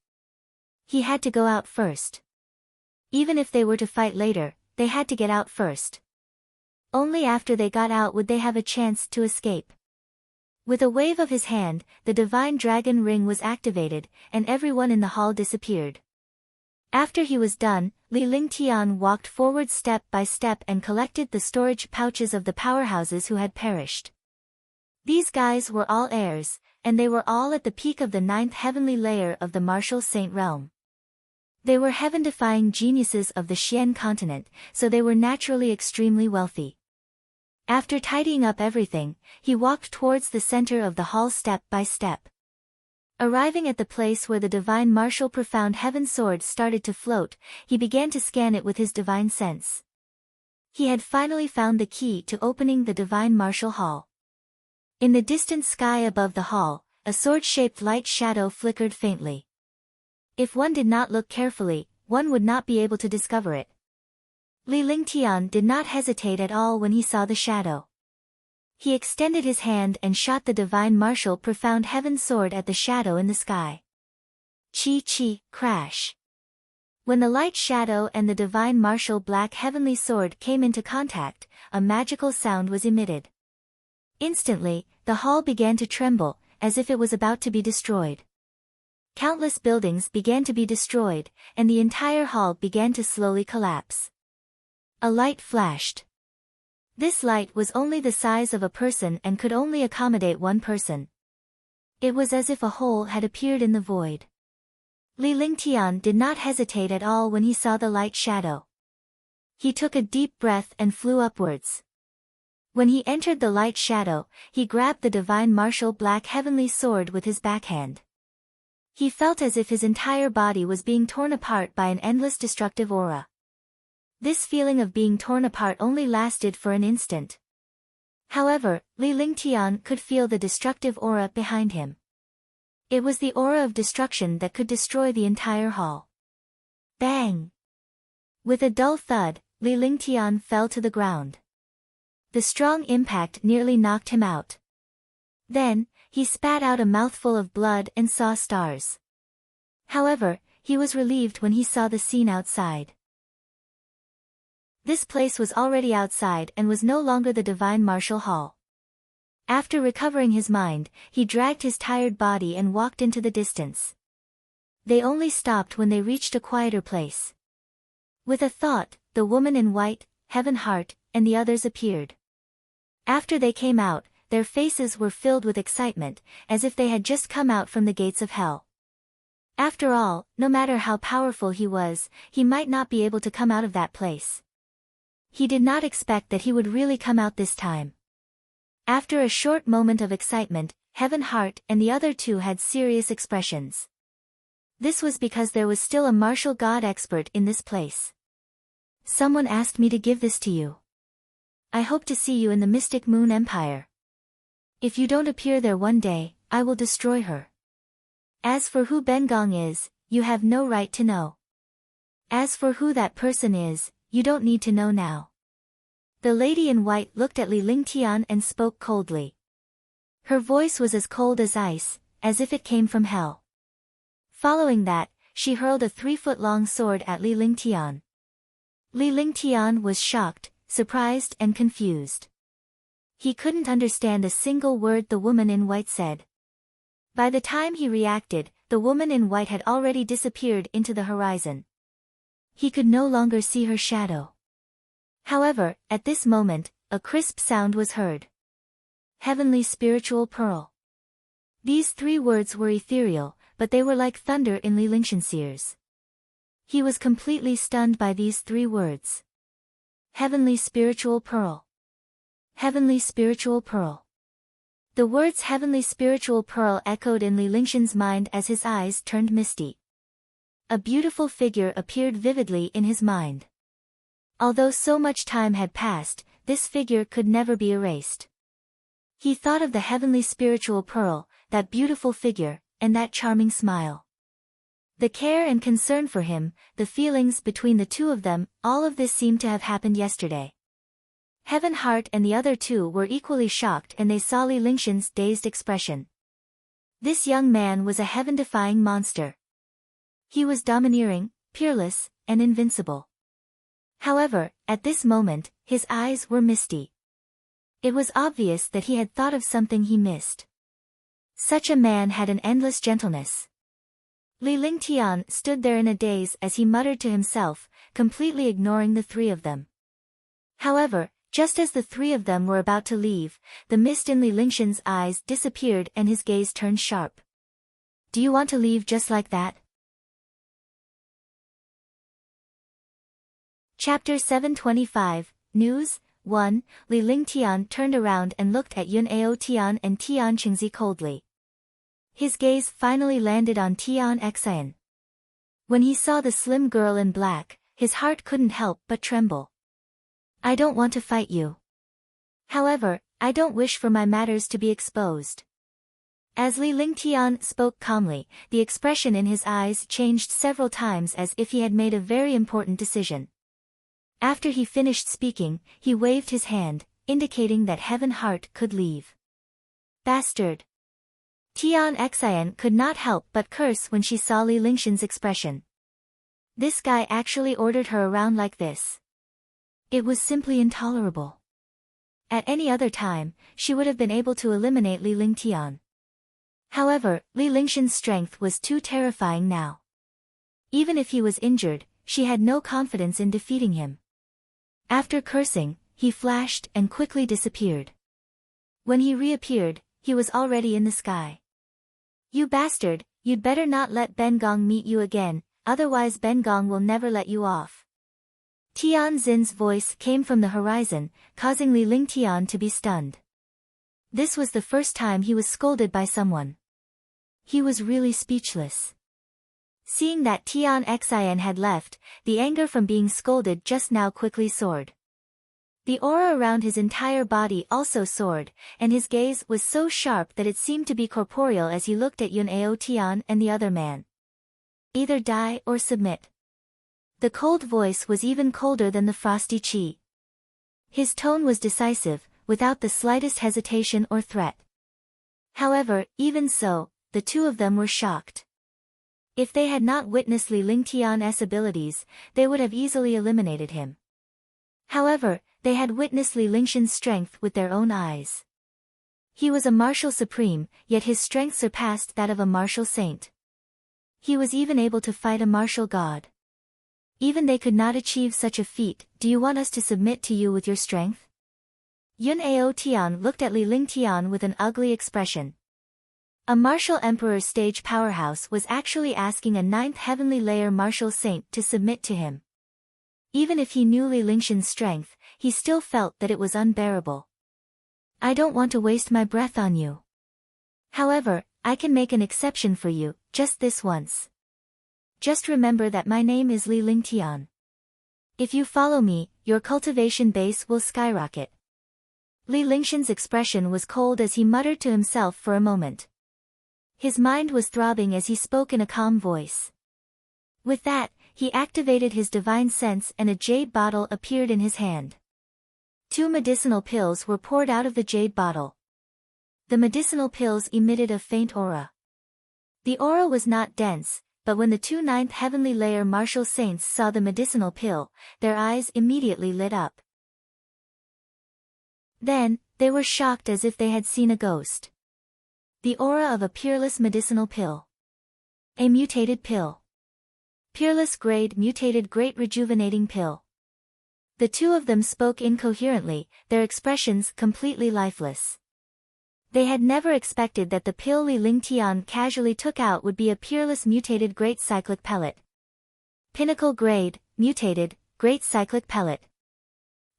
He had to go out first. Even if they were to fight later, they had to get out first. Only after they got out would they have a chance to escape. With a wave of his hand, the divine dragon ring was activated, and everyone in the hall disappeared. After he was done, Li Lingtian walked forward step by step and collected the storage pouches of the powerhouses who had perished. These guys were all heirs, and they were all at the peak of the 9th heavenly layer of the martial saint realm. They were heaven-defying geniuses of the Xian continent, so they were naturally extremely wealthy. After tidying up everything, he walked towards the center of the hall step by step. Arriving at the place where the divine martial profound heaven sword started to float, he began to scan it with his divine sense. He had finally found the key to opening the divine martial hall. In the distant sky above the hall, a sword-shaped light shadow flickered faintly. If one did not look carefully, one would not be able to discover it. Li Lingtian did not hesitate at all when he saw the shadow. He extended his hand and shot the divine martial profound heaven sword at the shadow in the sky. Chi, crash. When the light shadow and the divine martial black heavenly sword came into contact, a magical sound was emitted. Instantly, the hall began to tremble, as if it was about to be destroyed. Countless buildings began to be destroyed, and the entire hall began to slowly collapse. A light flashed. This light was only the size of a person and could only accommodate one person. It was as if a hole had appeared in the void. Li Lingtian did not hesitate at all when he saw the light shadow. He took a deep breath and flew upwards. When he entered the light shadow, he grabbed the divine martial black heavenly sword with his backhand. He felt as if his entire body was being torn apart by an endless destructive aura. This feeling of being torn apart only lasted for an instant. However, Li Lingtian could feel the destructive aura behind him. It was the aura of destruction that could destroy the entire hall. Bang! With a dull thud, Li Lingtian fell to the ground. The strong impact nearly knocked him out. Then, he spat out a mouthful of blood and saw stars. However, he was relieved when he saw the scene outside. This place was already outside and was no longer the divine martial hall. After recovering his mind, he dragged his tired body and walked into the distance. They only stopped when they reached a quieter place. With a thought, the woman in white, Heaven Heart, and the others appeared. After they came out, their faces were filled with excitement, as if they had just come out from the gates of hell. After all, no matter how powerful he was, he might not be able to come out of that place. He did not expect that he would really come out this time. After a short moment of excitement, Heaven Heart and the other two had serious expressions. This was because there was still a martial god expert in this place. Someone asked me to give this to you. I hope to see you in the Mystic Moon Empire. If you don't appear there one day, I will destroy her. As for who Bengong is, you have no right to know. As for who that person is, you don't need to know now. The lady in white looked at Li Lingtian and spoke coldly. Her voice was as cold as ice, as if it came from hell. Following that, she hurled a 3-foot-long sword at Li Lingtian. Li Lingtian was shocked, surprised and confused. He couldn't understand a single word the woman in white said. By the time he reacted, the woman in white had already disappeared into the horizon. He could no longer see her shadow. However, at this moment, a crisp sound was heard. Heavenly Spiritual Pearl. These 3 words were ethereal, but they were like thunder in Li Lingtian's ears. He was completely stunned by these 3 words. Heavenly Spiritual Pearl. Heavenly Spiritual Pearl. The words Heavenly Spiritual Pearl echoed in Li Lingtian's mind as his eyes turned misty. A beautiful figure appeared vividly in his mind. Although so much time had passed, this figure could never be erased. He thought of the Heavenly Spiritual Pearl, that beautiful figure, and that charming smile. The care and concern for him, the feelings between the two of them, all of this seemed to have happened yesterday. Heaven Heart and the other two were equally shocked and they saw Li Lingtian's dazed expression. This young man was a heaven-defying monster. He was domineering, peerless, and invincible. However, at this moment, his eyes were misty. It was obvious that he had thought of something he missed. Such a man had an endless gentleness. Li Lingtian stood there in a daze as he muttered to himself, completely ignoring the 3 of them. However, just as the 3 of them were about to leave, the mist in Li Lingtian's eyes disappeared and his gaze turned sharp. Do you want to leave just like that? Chapter 725, News, 1, Li Lingtian turned around and looked at Yun Ao Tian and Tian Qingzi coldly. His gaze finally landed on Tian Xian. When he saw the slim girl in black, his heart couldn't help but tremble. I don't want to fight you. However, I don't wish for my matters to be exposed. As Li Lingtian spoke calmly, the expression in his eyes changed several times as if he had made a very important decision. After he finished speaking, he waved his hand, indicating that Heaven Heart could leave. Bastard! Tian Xian could not help but curse when she saw Li Lingtian's expression. This guy actually ordered her around like this. It was simply intolerable. At any other time, she would have been able to eliminate Li Lingtian. However, Li Lingtian's strength was too terrifying now. Even if he was injured, she had no confidence in defeating him. After cursing, he flashed and quickly disappeared. When he reappeared, he was already in the sky. You bastard, You'd better not let Ben Gong meet you again, otherwise Ben Gong will never let you off. Tian Xin's voice came from the horizon, causing Li Lingtian to be stunned. This was the first time he was scolded by someone. He was really speechless. Seeing that Tian Xin had left, the anger from being scolded just now quickly soared. The aura around his entire body also soared, and his gaze was so sharp that it seemed to be corporeal as he looked at Yun Ao Tian and the other man. Either die or submit. The cold voice was even colder than the frosty qi. His tone was decisive, without the slightest hesitation or threat. However, even so, the two of them were shocked. If they had not witnessed Li Lingtian's abilities, they would have easily eliminated him. However, they had witnessed Li Lingtian's strength with their own eyes. He was a martial supreme, yet his strength surpassed that of a martial saint. He was even able to fight a martial god. Even they could not achieve such a feat. Do you want us to submit to you with your strength? Yun Ao Tian looked at Li Lingtian with an ugly expression. A martial emperor stage powerhouse was actually asking a 9th heavenly layer martial saint to submit to him. Even if he knew Li Lingtian's strength, he still felt that it was unbearable. I don't want to waste my breath on you. However, I can make an exception for you, just this once. Just remember that my name is Li Lingtian. If you follow me, your cultivation base will skyrocket. Li Lingtian's expression was cold as he muttered to himself for a moment. His mind was throbbing as he spoke in a calm voice. With that, he activated his divine sense and a jade bottle appeared in his hand. 2 medicinal pills were poured out of the jade bottle. The medicinal pills emitted a faint aura. The aura was not dense, but when the 2 9th heavenly layer martial saints saw the medicinal pill, their eyes immediately lit up. Then, they were shocked as if they had seen a ghost. The aura of a peerless medicinal pill. A mutated pill. Peerless grade mutated great rejuvenating pill. The two of them spoke incoherently, their expressions completely lifeless. They had never expected that the pill Li Lingtian casually took out would be a peerless mutated great cyclic pellet. Pinnacle grade, mutated, great cyclic pellet.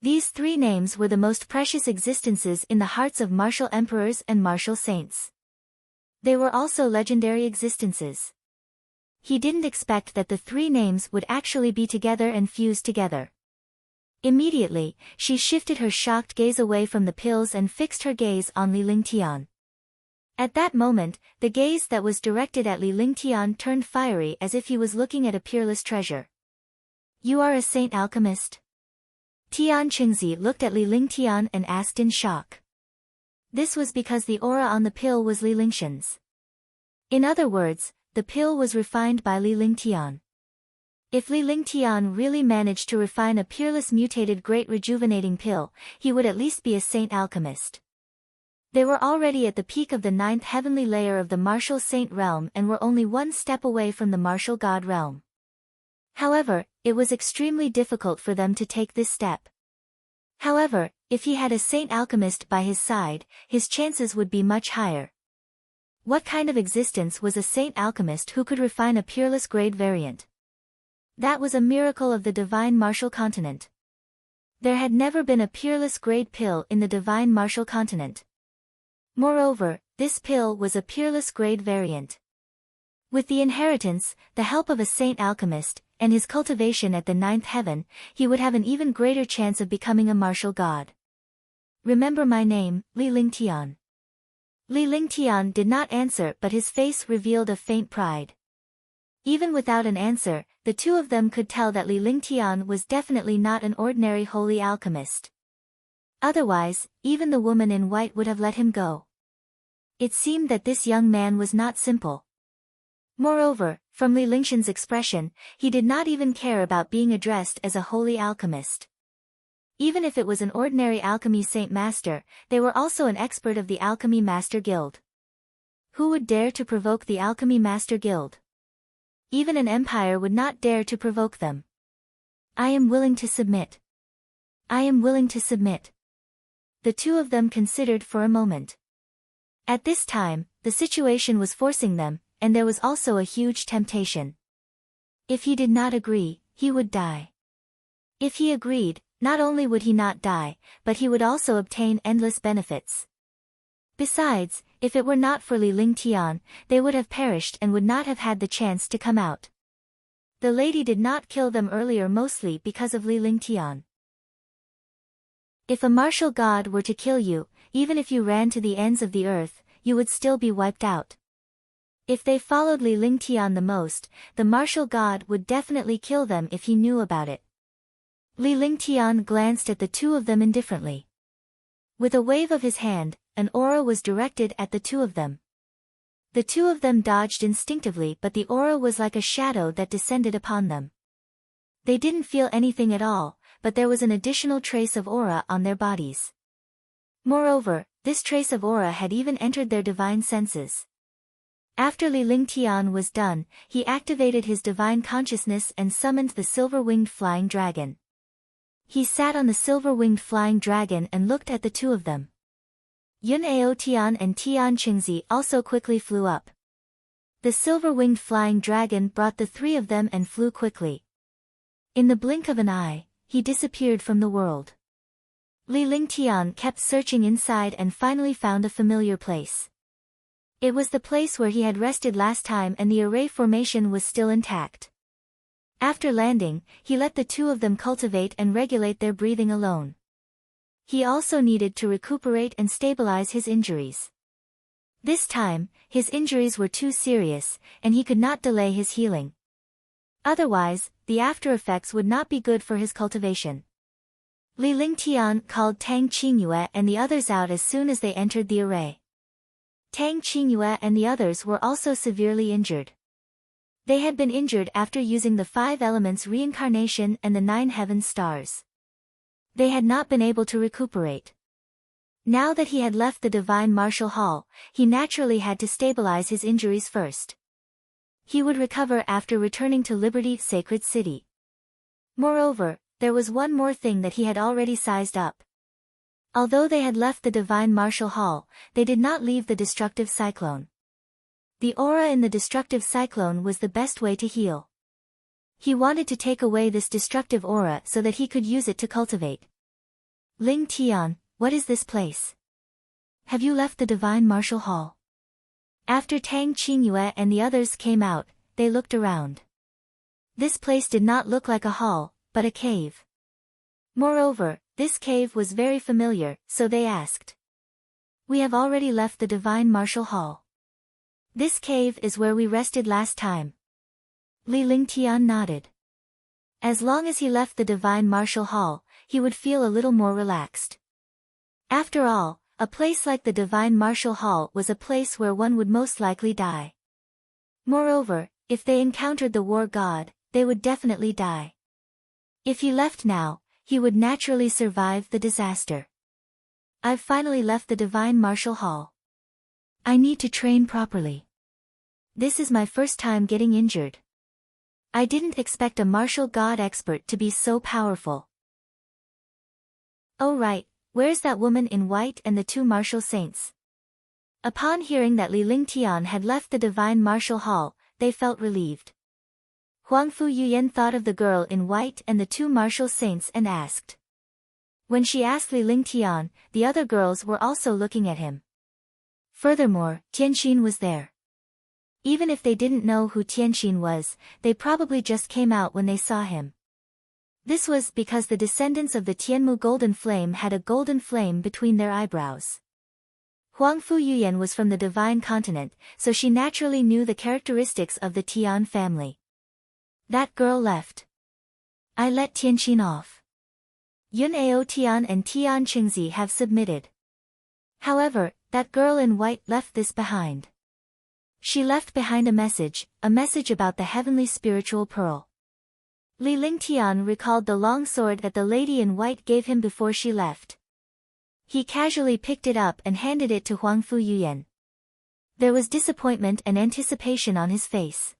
These 3 names were the most precious existences in the hearts of martial emperors and martial saints. They were also legendary existences. He didn't expect that the 3 names would actually be together and fuse together. Immediately, she shifted her shocked gaze away from the pills and fixed her gaze on Li Lingtian. At that moment, the gaze that was directed at Li Lingtian turned fiery as if he was looking at a peerless treasure. You are a saint alchemist? Tian Qingzi looked at Li Lingtian and asked in shock. This was because the aura on the pill was Li Lingtian's. In other words, the pill was refined by Li Lingtian. If Li Lingtian really managed to refine a peerless mutated great rejuvenating pill, he would at least be a saint alchemist. They were already at the peak of the 9th heavenly layer of the martial saint realm and were only 1 step away from the martial god realm. However, it was extremely difficult for them to take this step. However, if he had a saint alchemist by his side, his chances would be much higher. What kind of existence was a saint alchemist who could refine a peerless grade variant? That was a miracle of the divine martial continent. There had never been a peerless grade pill in the divine martial continent. Moreover, this pill was a peerless grade variant. With the inheritance, the help of a saint alchemist, and his cultivation at the 9th heaven, he would have an even greater chance of becoming a martial god. Remember my name, Li Lingtian. Li Lingtian did not answer, but his face revealed a faint pride. Even without an answer, the two of them could tell that Li Lingtian was definitely not an ordinary holy alchemist. Otherwise, even the woman in white would have let him go. It seemed that this young man was not simple. Moreover, from Li Lingtian's expression, he did not even care about being addressed as a holy alchemist. Even if it was an ordinary alchemy saint master, they were also an expert of the Alchemy Master Guild. Who would dare to provoke the Alchemy Master Guild? Even an empire would not dare to provoke them. I am willing to submit. I am willing to submit. The two of them considered for a moment. At this time, the situation was forcing them, and there was also a huge temptation. If he did not agree, he would die. If he agreed, not only would he not die, but he would also obtain endless benefits. Besides, if it were not for Li Lingtian, they would have perished and would not have had the chance to come out. The lady did not kill them earlier mostly because of Li Lingtian. If a martial god were to kill you, even if you ran to the ends of the earth, you would still be wiped out. If they followed Li Lingtian the most, the martial god would definitely kill them if he knew about it. Li Lingtian glanced at the two of them indifferently. With a wave of his hand, an aura was directed at the two of them. The two of them dodged instinctively, but the aura was like a shadow that descended upon them. They didn't feel anything at all, but there was an additional trace of aura on their bodies. Moreover, this trace of aura had even entered their divine senses. After Li Lingtian was done, he activated his divine consciousness and summoned the silver-winged flying dragon. He sat on the silver-winged flying dragon and looked at the two of them. Yun Ao Tian and Tian Qingzi also quickly flew up. The silver-winged flying dragon brought the three of them and flew quickly. In the blink of an eye, he disappeared from the world. Li Lingtian kept searching inside and finally found a familiar place. It was the place where he had rested last time and the array formation was still intact. After landing, he let the two of them cultivate and regulate their breathing alone. He also needed to recuperate and stabilize his injuries. This time, his injuries were too serious, and he could not delay his healing. Otherwise, the after effects would not be good for his cultivation. Li Lingtian called Tang Qingyue and the others out as soon as they entered the array. Tang Qingyue and the others were also severely injured. They had been injured after using the 5 elements reincarnation and the 9 heaven stars. They had not been able to recuperate. Now that he had left the divine martial hall, he naturally had to stabilize his injuries first. He would recover after returning to Liberty Sacred City. Moreover, there was one more thing that he had already sized up. Although they had left the divine martial hall, they did not leave the destructive cyclone. The aura in the destructive cyclone was the best way to heal. He wanted to take away this destructive aura so that he could use it to cultivate. Ling Tian, what is this place? Have you left the divine martial hall? After Tang Qingyue and the others came out, they looked around. This place did not look like a hall, but a cave. Moreover, this cave was very familiar, so they asked. We have already left the divine martial hall. This cave is where we rested last time. Li Lingtian nodded. As long as he left the divine martial hall, he would feel a little more relaxed. After all, a place like the divine martial hall was a place where one would most likely die. Moreover, if they encountered the war god, they would definitely die. If he left now, he would naturally survive the disaster. I've finally left the divine martial hall. I need to train properly. This is my first time getting injured. I didn't expect a martial god expert to be so powerful. Oh right, where's that woman in white and the 2 martial saints? Upon hearing that Li Lingtian had left the divine martial hall, they felt relieved. Huangfu Yuyan thought of the girl in white and the 2 martial saints and asked. When she asked Li Lingtian, the other girls were also looking at him. Furthermore, Tianxin was there. Even if they didn't know who Tianxin was, they probably just came out when they saw him. This was because the descendants of the Tianmu golden flame had a golden flame between their eyebrows. Huangfu Yuyan was from the divine continent, so she naturally knew the characteristics of the Tian family. That girl left. I let Tianxin off. Yun Ao Tian and Tian Qingzi have submitted. However, that girl in white left this behind. She left behind a message about the heavenly spiritual pearl. Li Lingtian recalled the long sword that the lady in white gave him before she left. He casually picked it up and handed it to Huangfu Yuyan. There was disappointment and anticipation on his face.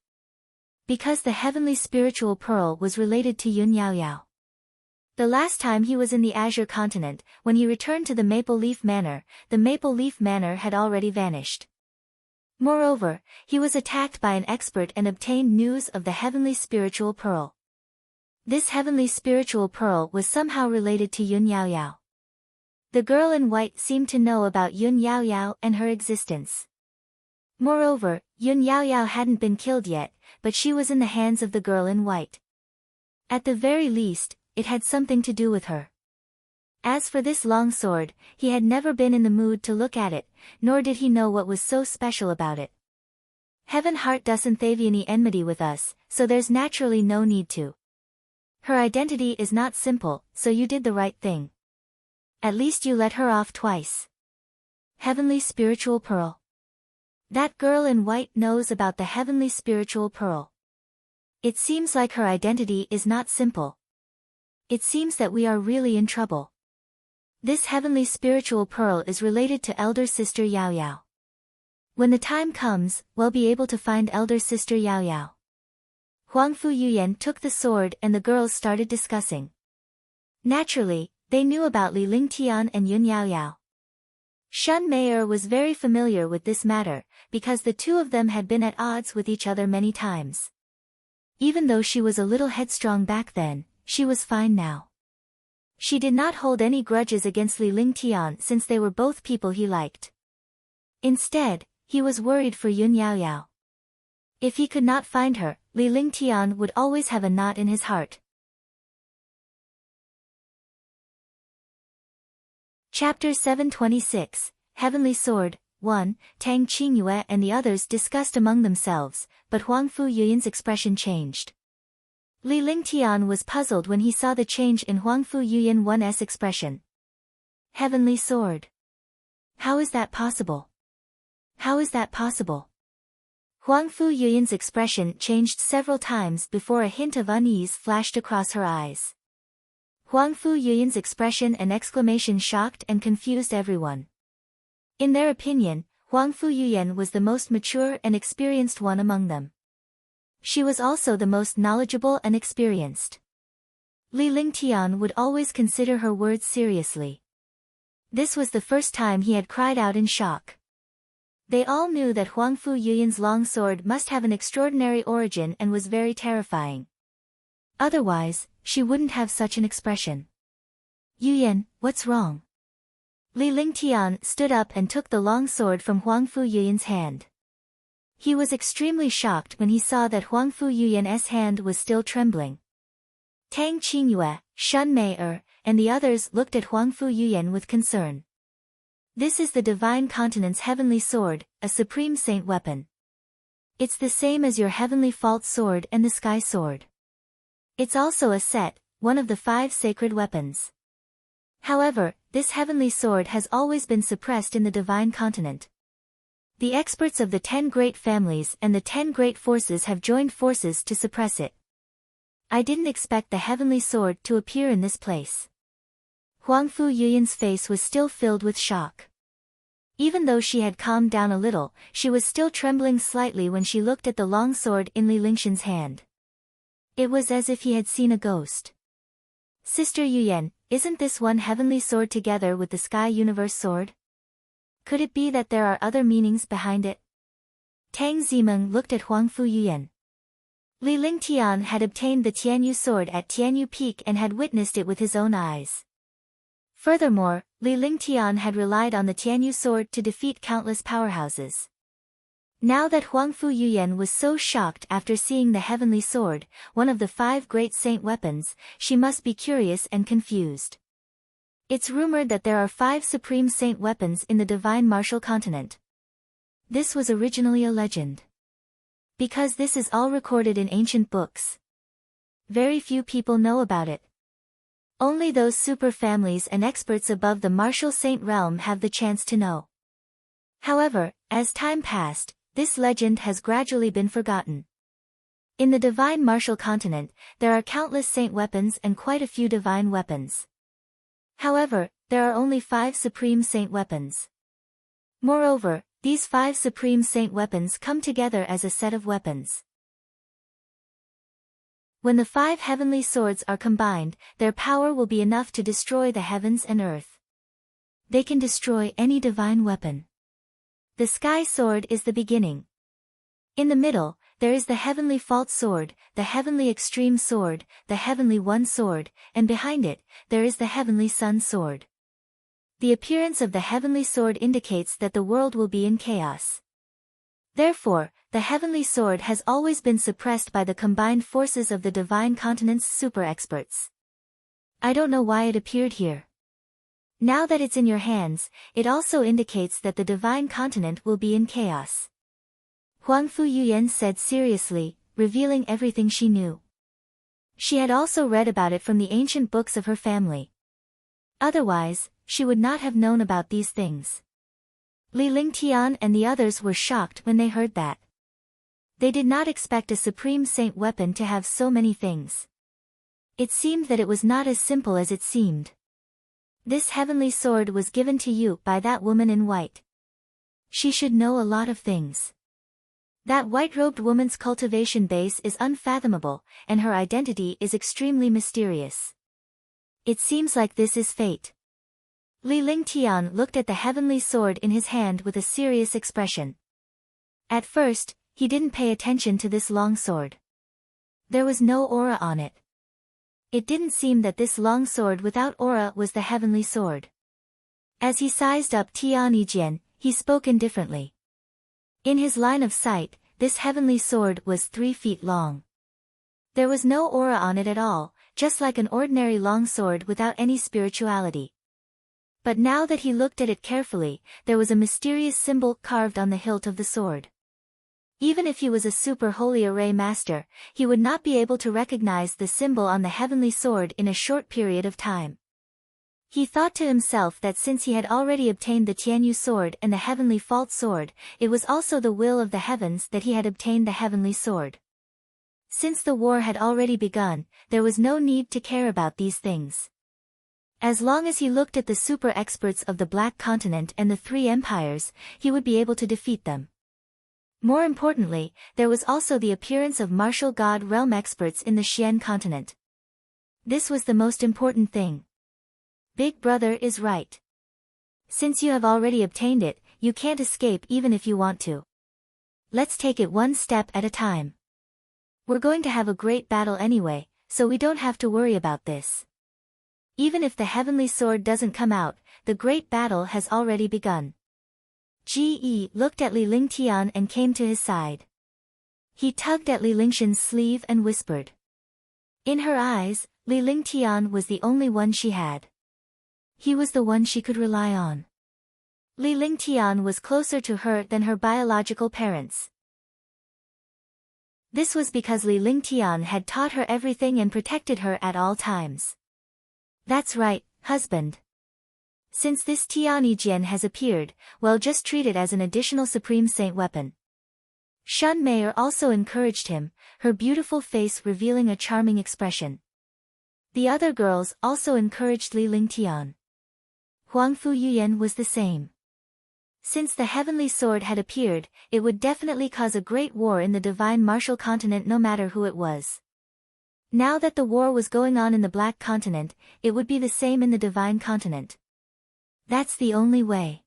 Because the heavenly spiritual pearl was related to Yun Yaoyao. The last time he was in the Azure continent, when he returned to the Maple Leaf Manor, the Maple Leaf Manor had already vanished. Moreover, he was attacked by an expert and obtained news of the heavenly spiritual pearl. This heavenly spiritual pearl was somehow related to Yun Yao Yao. The girl in white seemed to know about Yun Yao Yao and her existence. Moreover, Yun Yao Yao hadn't been killed yet, but she was in the hands of the girl in white. At the very least, it had something to do with her. As for this long sword, he had never been in the mood to look at it, nor did he know what was so special about it. Heaven heart doesn't have any enmity with us, so there's naturally no need to. Her identity is not simple, so you did the right thing. At least you let her off twice. Heavenly spiritual pearl. That girl in white knows about the heavenly spiritual pearl. It seems like her identity is not simple. It seems that we are really in trouble. This heavenly spiritual pearl is related to elder sister Yao Yao. When the time comes, we'll be able to find elder sister Yao Yao. Huangfu Yuyan took the sword and the girls started discussing. Naturally, they knew about Li Lingtian and Yun Yao Yao. Shun Mei'er was very familiar with this matter, because the two of them had been at odds with each other many times. Even though she was a little headstrong back then, she was fine now. She did not hold any grudges against Li Lingtian since they were both people he liked. Instead, he was worried for Yun Yao Yao. If he could not find her, Li Lingtian would always have a knot in his heart. Chapter 726, Heavenly Sword. 1. Tang Qingyue and the others discussed among themselves, but Huangfu Yuyan's expression changed. Li Lingtian was puzzled when he saw the change in Huangfu Yuyan 1's expression. Heavenly Sword. How is that possible? How is that possible? Huangfu Yuyan's expression changed several times before a hint of unease flashed across her eyes. Huangfu Yuyan's expression and exclamation shocked and confused everyone. In their opinion, Huangfu Yuyan was the most mature and experienced one among them. She was also the most knowledgeable and experienced. Li Lingtian would always consider her words seriously. This was the first time he had cried out in shock. They all knew that Huangfu Yuyan's long sword must have an extraordinary origin and was very terrifying. Otherwise, she wouldn't have such an expression. Yuyan, what's wrong? Li Lingtian stood up and took the long sword from Huangfu Yuyan's hand. He was extremely shocked when he saw that Huangfu Yuyan's hand was still trembling. Tang Qingyue, Shun Mei'er, and the others looked at Huangfu Yuyan with concern. This is the Divine Continent's heavenly sword, a supreme saint weapon. It's the same as your heavenly fault sword and the sky sword. It's also a set, one of the 5 sacred weapons. However, this heavenly sword has always been suppressed in the Divine Continent. The experts of the 10 great families and the 10 great forces have joined forces to suppress it. I didn't expect the heavenly sword to appear in this place. Huangfu Yuyan's face was still filled with shock. Even though she had calmed down a little, she was still trembling slightly when she looked at the long sword in Li Lingtian's hand. It was as if he had seen a ghost. Sister Yuyan, isn't this one heavenly sword together with the sky universe sword? Could it be that there are other meanings behind it? Tang Zimeng looked at Huangfu Yuyan. Li Lingtian had obtained the Tianyu sword at Tianyu Peak and had witnessed it with his own eyes. Furthermore, Li Lingtian had relied on the Tianyu sword to defeat countless powerhouses. Now that Huangfu Yuyan was so shocked after seeing the heavenly sword, one of the 5 great saint weapons, she must be curious and confused. It's rumored that there are 5 supreme saint weapons in the divine martial continent. This was originally a legend. Because this is all recorded in ancient books. Very few people know about it. Only those super families and experts above the martial saint realm have the chance to know. However, as time passed, this legend has gradually been forgotten. In the divine martial continent, there are countless saint weapons and quite a few divine weapons. However, there are only 5 supreme saint weapons. Moreover, these 5 supreme saint weapons come together as a set of weapons. When the 5 heavenly swords are combined, their power will be enough to destroy the heavens and earth. They can destroy any divine weapon. The sky sword is the beginning. In the middle, there is the heavenly fault sword, the heavenly extreme sword, the heavenly one sword, and behind it, there is the heavenly sun sword. The appearance of the heavenly sword indicates that the world will be in chaos. Therefore, the heavenly sword has always been suppressed by the combined forces of the divine continent's super experts. I don't know why it appeared here. Now that it's in your hands, it also indicates that the divine continent will be in chaos. Huang Fu Yuyan said seriously, revealing everything she knew. She had also read about it from the ancient books of her family. Otherwise, she would not have known about these things. Li Lingtian and the others were shocked when they heard that. They did not expect a supreme saint weapon to have so many things. It seemed that it was not as simple as it seemed. This heavenly sword was given to you by that woman in white. She should know a lot of things. That white-robed woman's cultivation base is unfathomable, and her identity is extremely mysterious. It seems like this is fate. Li Lingtian looked at the heavenly sword in his hand with a serious expression. At first, he didn't pay attention to this long sword. There was no aura on it. It didn't seem that this long sword without aura was the heavenly sword. As he sized up Tian Yijian, he spoke indifferently. In his line of sight, this heavenly sword was 3 feet long. There was no aura on it at all, just like an ordinary long sword without any spirituality. But now that he looked at it carefully, there was a mysterious symbol carved on the hilt of the sword. Even if he was a super holy array master, he would not be able to recognize the symbol on the heavenly sword in a short period of time. He thought to himself that since he had already obtained the Tianyu sword and the heavenly fault sword, it was also the will of the heavens that he had obtained the heavenly sword. Since the war had already begun, there was no need to care about these things. As long as he looked at the super experts of the Black Continent and the 3 empires, he would be able to defeat them. More importantly, there was also the appearance of martial god realm experts in the Xian continent. This was the most important thing. Big Brother is right. Since you have already obtained it, you can't escape even if you want to. Let's take it one step at a time. We're going to have a great battle anyway, so we don't have to worry about this. Even if the heavenly sword doesn't come out, the great battle has already begun. Ji looked at Li Lingtian and came to his side. He tugged at Li Lingshan's sleeve and whispered. In her eyes, Li Lingtian was the only one she had. He was the one she could rely on. Li Lingtian was closer to her than her biological parents. This was because Li Lingtian had taught her everything and protected her at all times. That's right, husband. Since this Tian Yijian has appeared, well, just treat it as an additional supreme saint weapon. Shun Meier also encouraged him, her beautiful face revealing a charming expression. The other girls also encouraged Li Lingtian. Huang Fu Yuyan was the same. Since the heavenly sword had appeared, it would definitely cause a great war in the divine martial continent no matter who it was. Now that the war was going on in the Black Continent, it would be the same in the divine continent. That's the only way.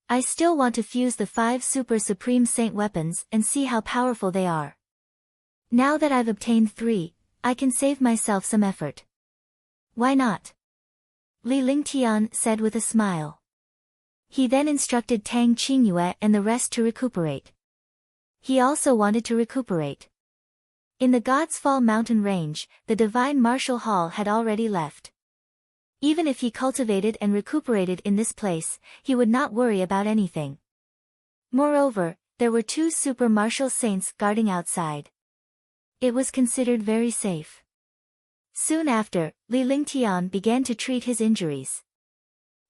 I still want to fuse the 5 super supreme saint weapons and see how powerful they are. Now that I've obtained 3, I can save myself some effort. Why not? Li Lingtian said with a smile. He then instructed Tang Qingyue and the rest to recuperate. He also wanted to recuperate. In the God's Fall mountain range, the divine martial hall had already left. Even if he cultivated and recuperated in this place, he would not worry about anything. Moreover, there were 2 super martial saints guarding outside. It was considered very safe. Soon after, Li Lingtian began to treat his injuries.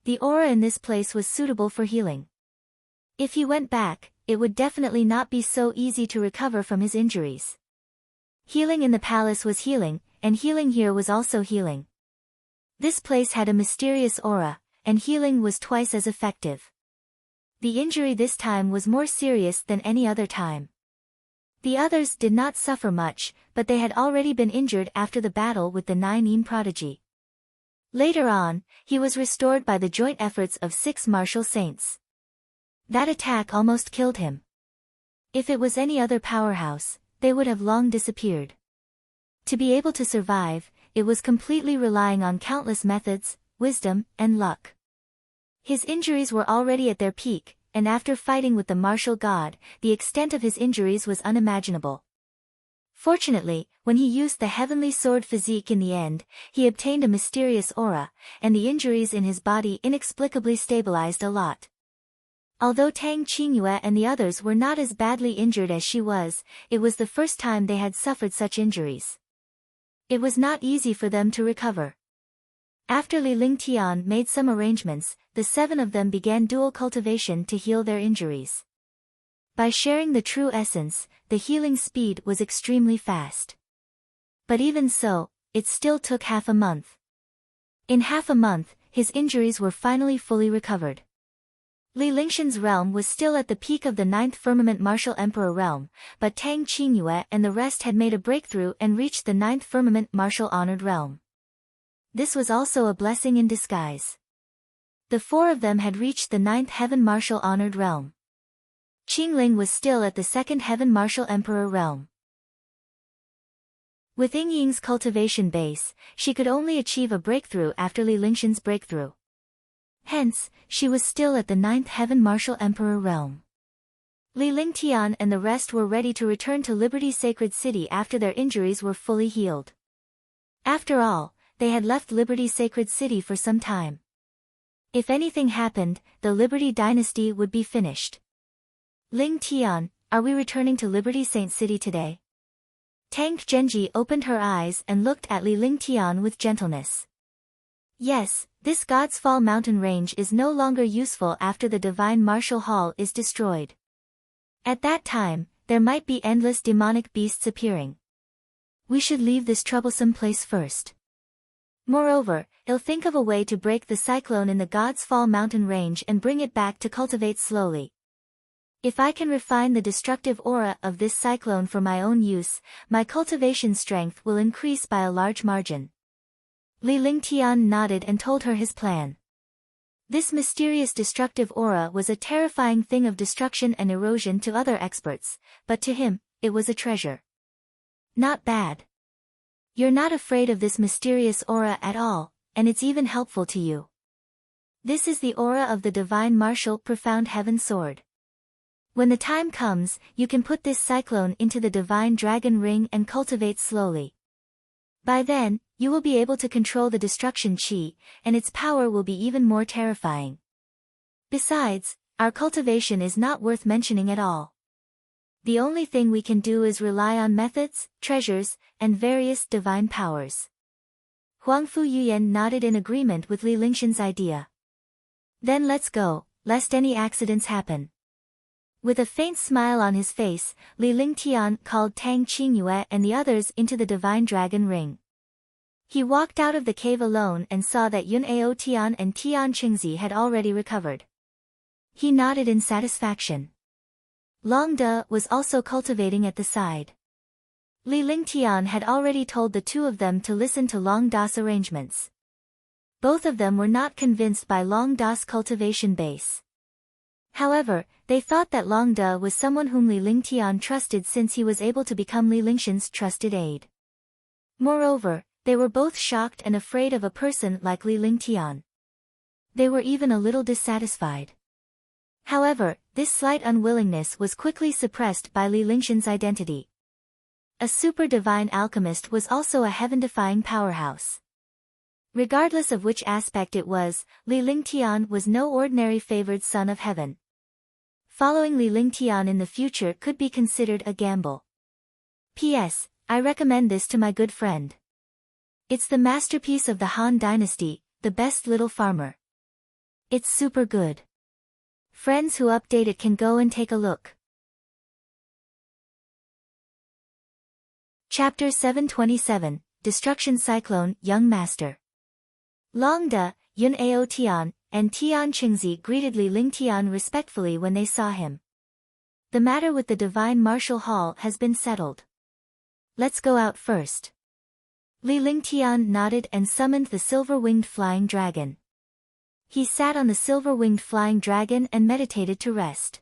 The aura in this place was suitable for healing. If he went back, it would definitely not be so easy to recover from his injuries. Healing in the palace was healing, and healing here was also healing. This place had a mysterious aura, and healing was twice as effective. The injury this time was more serious than any other time. The others did not suffer much, but they had already been injured after the battle with the 9 prodigy. Later on, he was restored by the joint efforts of 6 martial saints. That attack almost killed him. If it was any other powerhouse, they would have long disappeared. To be able to survive, it was completely relying on countless methods, wisdom, and luck. His injuries were already at their peak, and after fighting with the martial god, the extent of his injuries was unimaginable. Fortunately, when he used the heavenly sword physique in the end, he obtained a mysterious aura, and the injuries in his body inexplicably stabilized a lot. Although Tang Qingyue and the others were not as badly injured as she was, it was the first time they had suffered such injuries. It was not easy for them to recover. After Li Lingtian made some arrangements, the 7 of them began dual cultivation to heal their injuries. By sharing the true essence, the healing speed was extremely fast. But even so, it still took half a month. In half a month, his injuries were finally fully recovered. Li Lingshan's realm was still at the peak of the 9th firmament martial emperor realm, but Tang Qingyue and the rest had made a breakthrough and reached the 9th firmament martial honored realm. This was also a blessing in disguise. The 4 of them had reached the 9th heaven martial honored realm. Qingling was still at the 2nd heaven martial emperor realm. With Ying Ying's cultivation base, she could only achieve a breakthrough after Li Lingshan's breakthrough. Hence, she was still at the 9th heaven martial emperor realm. Li Lingtian and the rest were ready to return to Liberty Sacred City after their injuries were fully healed. After all, they had left Liberty Sacred City for some time. If anything happened, the Liberty dynasty would be finished. Ling Tian, are we returning to Liberty Saint City today? Tang Genji opened her eyes and looked at Li Lingtian with gentleness. Yes, this God's Fall mountain range is no longer useful after the Divine Martial Hall is destroyed. At that time, there might be endless demonic beasts appearing. We should leave this troublesome place first. Moreover, I'll think of a way to break the cyclone in the God's Fall mountain range and bring it back to cultivate slowly. If I can refine the destructive aura of this cyclone for my own use, my cultivation strength will increase by a large margin. Li Lingtian nodded and told her his plan. This mysterious destructive aura was a terrifying thing of destruction and erosion to other experts, but to him, it was a treasure. Not bad. You're not afraid of this mysterious aura at all, and it's even helpful to you. This is the aura of the Divine Martial Profound Heaven Sword. When the time comes, you can put this cyclone into the Divine Dragon Ring and cultivate slowly. By then, you will be able to control the destruction chi, and its power will be even more terrifying. Besides, our cultivation is not worth mentioning at all. The only thing we can do is rely on methods, treasures, and various divine powers. Huangfu Yuyan nodded in agreement with Li Lingshan's idea. Then let's go, lest any accidents happen. With a faint smile on his face, Li Lingtian called Tang Qingyue and the others into the Divine Dragon Ring. He walked out of the cave alone and saw that Yun Ao Tian and Tian Qingzi had already recovered. He nodded in satisfaction. Long De was also cultivating at the side. Li Lingtian had already told the 2 of them to listen to Long Da's arrangements. Both of them were not convinced by Long Da's cultivation base. However, they thought that Long De was someone whom Li Lingtian trusted since he was able to become Li Lingshan's trusted aide. Moreover, they were both shocked and afraid of a person like Li Lingtian. They were even a little dissatisfied. However, this slight unwillingness was quickly suppressed by Li Lingshan's identity. A super divine alchemist was also a heaven-defying powerhouse. Regardless of which aspect it was, Li Lingtian was no ordinary favored son of heaven. Following Li Lingtian in the future could be considered a gamble. P.S. I recommend this to my good friend. It's the masterpiece of the Han Dynasty, The Best Little Farmer. It's super good. Friends who update it can go and take a look. Chapter 727, Destruction Cyclone, Young Master. Long De, Yun Ao Tian, and Tian Qingzi greeted Li Lingtian respectfully when they saw him. The matter with the Divine Martial Hall has been settled. Let's go out first. Li Lingtian nodded and summoned the silver-winged flying dragon. He sat on the silver-winged flying dragon and meditated to rest.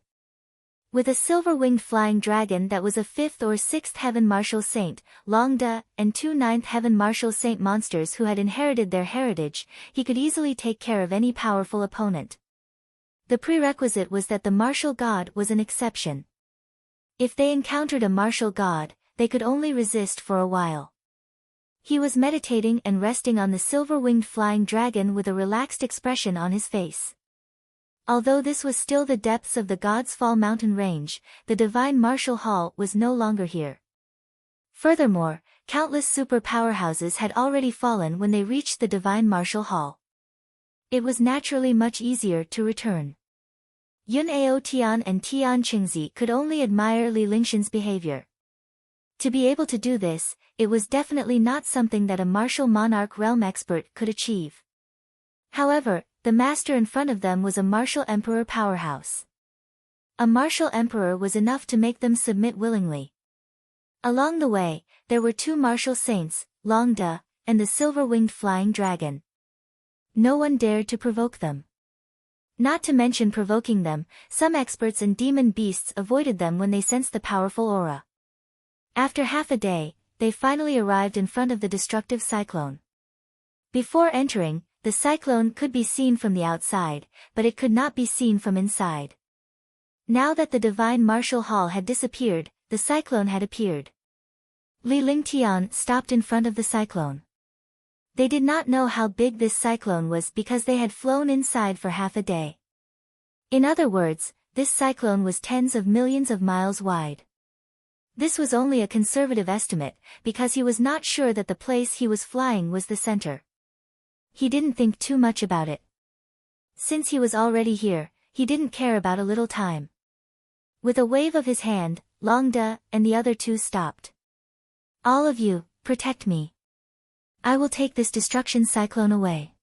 With a silver-winged flying dragon that was a 5th or 6th heaven martial saint, Longda, and 2 9th heaven martial saint monsters who had inherited their heritage, he could easily take care of any powerful opponent. The prerequisite was that the martial god was an exception. If they encountered a martial god, they could only resist for a while. He was meditating and resting on the silver-winged flying dragon with a relaxed expression on his face. Although this was still the depths of the God's Fall mountain range, the divine martial hall was no longer here. Furthermore, countless super powerhouses had already fallen when they reached the divine martial hall. It was naturally much easier to return. Yun Ao Tian and Tian Qingzi could only admire Li Lingshan's behavior. To be able to do this, it was definitely not something that a martial monarch realm expert could achieve. However, the master in front of them was a martial emperor powerhouse. A martial emperor was enough to make them submit willingly. Along the way, there were 2 martial saints, Longda, and the silver-winged flying dragon. No one dared to provoke them. Not to mention provoking them, some experts and demon beasts avoided them when they sensed the powerful aura. After half a day, they finally arrived in front of the destructive cyclone. Before entering, the cyclone could be seen from the outside, but it could not be seen from inside. Now that the divine martial hall had disappeared, the cyclone had appeared. Li Lingtian stopped in front of the cyclone. They did not know how big this cyclone was because they had flown inside for half a day. In other words, this cyclone was tens of millions of miles wide. This was only a conservative estimate, because he was not sure that the place he was flying was the center. He didn't think too much about it. Since he was already here, he didn't care about a little time. With a wave of his hand, Longda and the other 2 stopped. All of you, protect me. I will take this destruction cyclone away.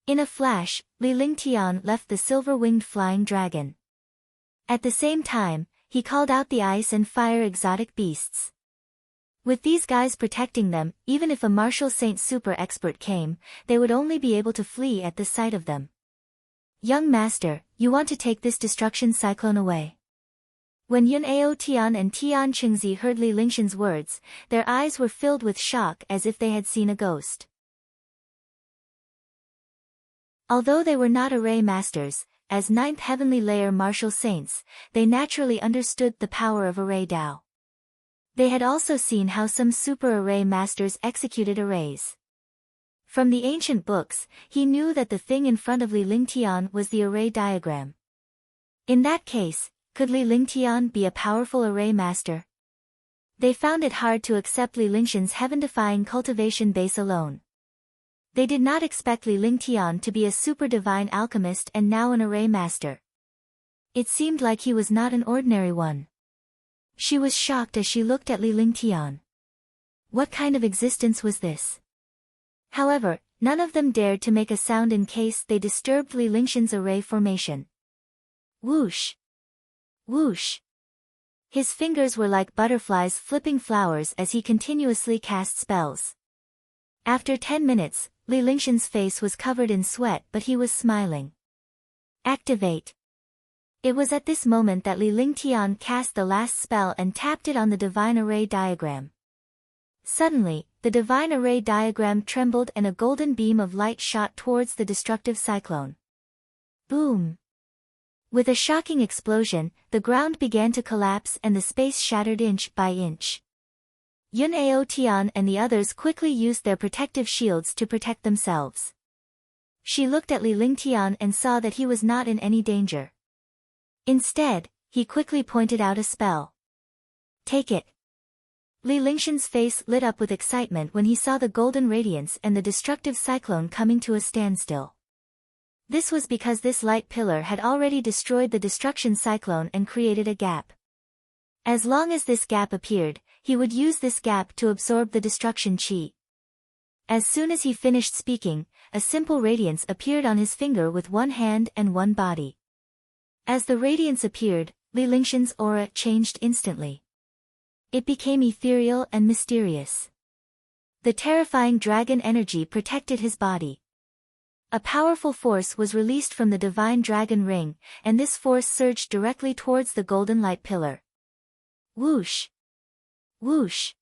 In a flash, Li Lingtian left the silver-winged flying dragon. At the same time, he called out the ice and fire exotic beasts. With these guys protecting them, even if a martial saint super expert came, they would only be able to flee at the sight of them. Young master, you want to take this destruction cyclone away? When Yun Ao Tian and Tian Qingzi heard Li Lingshan's words, their eyes were filled with shock as if they had seen a ghost. Although they were not array masters, as 9th heavenly layer martial saints, they naturally understood the power of array Dao. They had also seen how some super array masters executed arrays. From the ancient books, he knew that the thing in front of Li Lingtian was the array diagram. In that case, could Li Lingtian be a powerful array master? They found it hard to accept Li Lingshan's heaven-defying cultivation base alone. They did not expect Li Lingtian to be a super divine alchemist and now an array master. It seemed like he was not an ordinary one. She was shocked as she looked at Li Lingtian. What kind of existence was this? However, none of them dared to make a sound in case they disturbed Li Lingshan's array formation. Whoosh! Whoosh! His fingers were like butterflies flipping flowers as he continuously cast spells. After 10 minutes, Li Lingshan's face was covered in sweat but he was smiling. Activate! It was at this moment that Li Lingtian cast the last spell and tapped it on the divine array diagram. Suddenly, the divine array diagram trembled and a golden beam of light shot towards the destructive cyclone. Boom! With a shocking explosion, the ground began to collapse and the space shattered inch by inch. Yun Ao Tian and the others quickly used their protective shields to protect themselves. She looked at Li Lingtian and saw that he was not in any danger. Instead, he quickly pointed out a spell. Take it. Li Lingshan's face lit up with excitement when he saw the golden radiance and the destructive cyclone coming to a standstill. This was because this light pillar had already destroyed the destruction cyclone and created a gap. As long as this gap appeared, he would use this gap to absorb the destruction chi. As soon as he finished speaking, a simple radiance appeared on his finger with one hand and one body. As the radiance appeared, Li Lingshan's aura changed instantly. It became ethereal and mysterious. The terrifying dragon energy protected his body. A powerful force was released from the divine dragon ring, and this force surged directly towards the golden light pillar. Whoosh! Whoosh!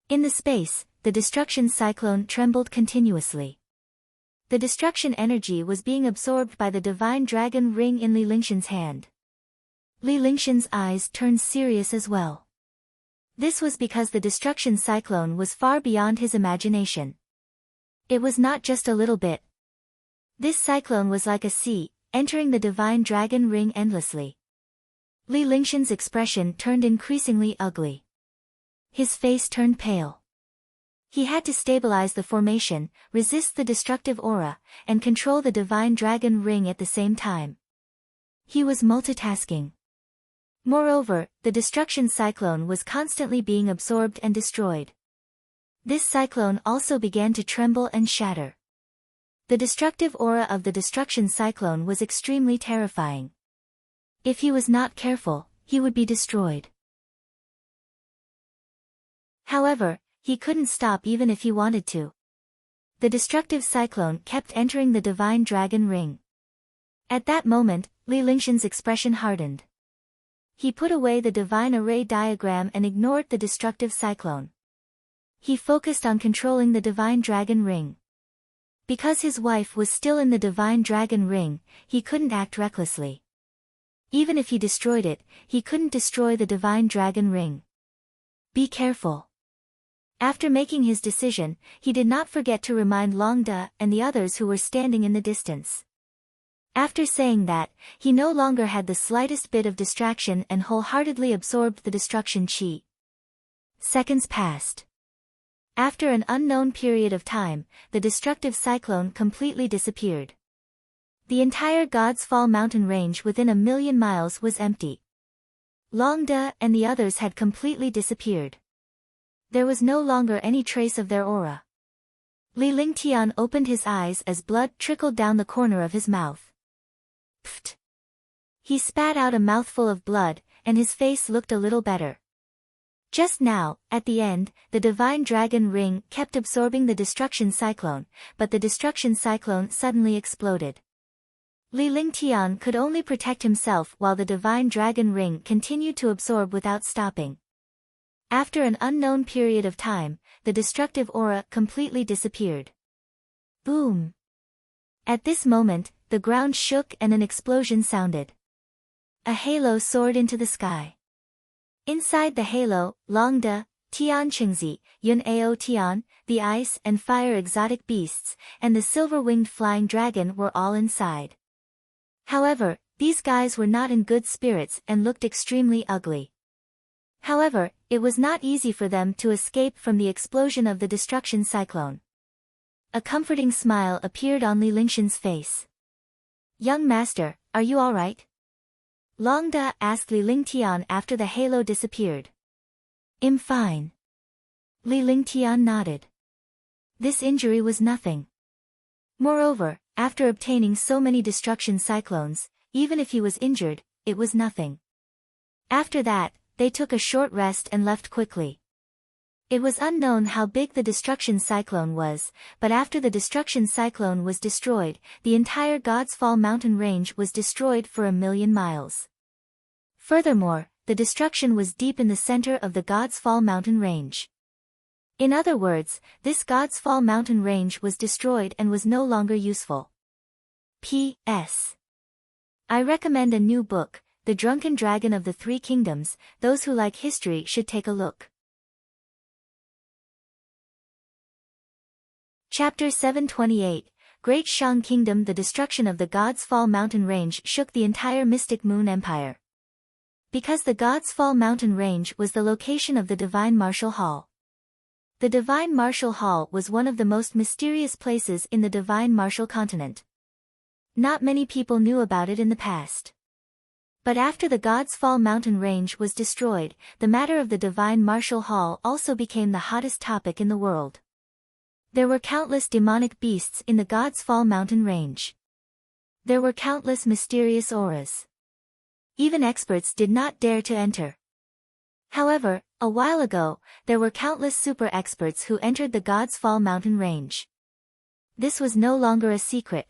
In the space, the destruction cyclone trembled continuously. The destruction energy was being absorbed by the divine dragon ring in Li Lingshan's hand. Li Lingshan's eyes turned serious as well. This was because the destruction cyclone was far beyond his imagination. It was not just a little bit. This cyclone was like a sea, entering the divine dragon ring endlessly. Li Lingshan's expression turned increasingly ugly. His face turned pale. He had to stabilize the formation, resist the destructive aura, and control the divine dragon ring at the same time. He was multitasking. Moreover, the destruction cyclone was constantly being absorbed and destroyed. This cyclone also began to tremble and shatter. The destructive aura of the destruction cyclone was extremely terrifying. If he was not careful, he would be destroyed. However, he couldn't stop even if he wanted to. The destructive cyclone kept entering the divine dragon ring. At that moment, Li Lingshan's expression hardened. He put away the divine array diagram and ignored the destructive cyclone. He focused on controlling the divine dragon ring. Because his wife was still in the divine dragon ring, he couldn't act recklessly. Even if he destroyed it, he couldn't destroy the divine dragon ring. Be careful. After making his decision, he did not forget to remind Long De and the others who were standing in the distance. After saying that, he no longer had the slightest bit of distraction and wholeheartedly absorbed the destruction chi. Seconds passed. After an unknown period of time, the destructive cyclone completely disappeared. The entire God's Fall mountain range within 1,000,000 miles was empty. Long De and the others had completely disappeared. There was no longer any trace of their aura. Li Lingtian opened his eyes as blood trickled down the corner of his mouth. Pfft! He spat out a mouthful of blood, and his face looked a little better. Just now, at the end, the divine dragon ring kept absorbing the destruction cyclone, but the destruction cyclone suddenly exploded. Li Lingtian could only protect himself while the divine dragon ring continued to absorb without stopping. After an unknown period of time, the destructive aura completely disappeared. Boom! At this moment, the ground shook and an explosion sounded. A halo soared into the sky. Inside the halo, Long De, Tian Qingzi, Yun Ao Tian, the ice and fire exotic beasts, and the silver-winged flying dragon were all inside. However, these guys were not in good spirits and looked extremely ugly. However, it was not easy for them to escape from the explosion of the destruction cyclone. A comforting smile appeared on Li Lingshan's face. "Young master, are you all right?" Long De asked Li Lingtian after the halo disappeared. "I'm fine." Li Lingtian nodded. This injury was nothing. Moreover, after obtaining so many destruction cyclones, even if he was injured, it was nothing. After that, they took a short rest and left quickly. It was unknown how big the destruction cyclone was, but after the destruction cyclone was destroyed, the entire God's Fall mountain range was destroyed for 1,000,000 miles. Furthermore, the destruction was deep in the center of the God's Fall mountain range. In other words, this God's Fall mountain range was destroyed and was no longer useful. P.S. I recommend a new book, The Drunken Dragon of the Three Kingdoms. Those who like history should take a look. Chapter 728, Great Shang Kingdom. The destruction of the God's Fall mountain range shook the entire Mystic Moon Empire. Because the God's Fall mountain range was the location of the Divine Martial Hall. The Divine Martial Hall was one of the most mysterious places in the Divine Martial Continent. Not many people knew about it in the past. But after the God's Fall mountain range was destroyed, the matter of the Divine Martial Hall also became the hottest topic in the world. There were countless demonic beasts in the God's Fall mountain range. There were countless mysterious auras. Even experts did not dare to enter. However, a while ago, there were countless super experts who entered the God's Fall mountain range. This was no longer a secret.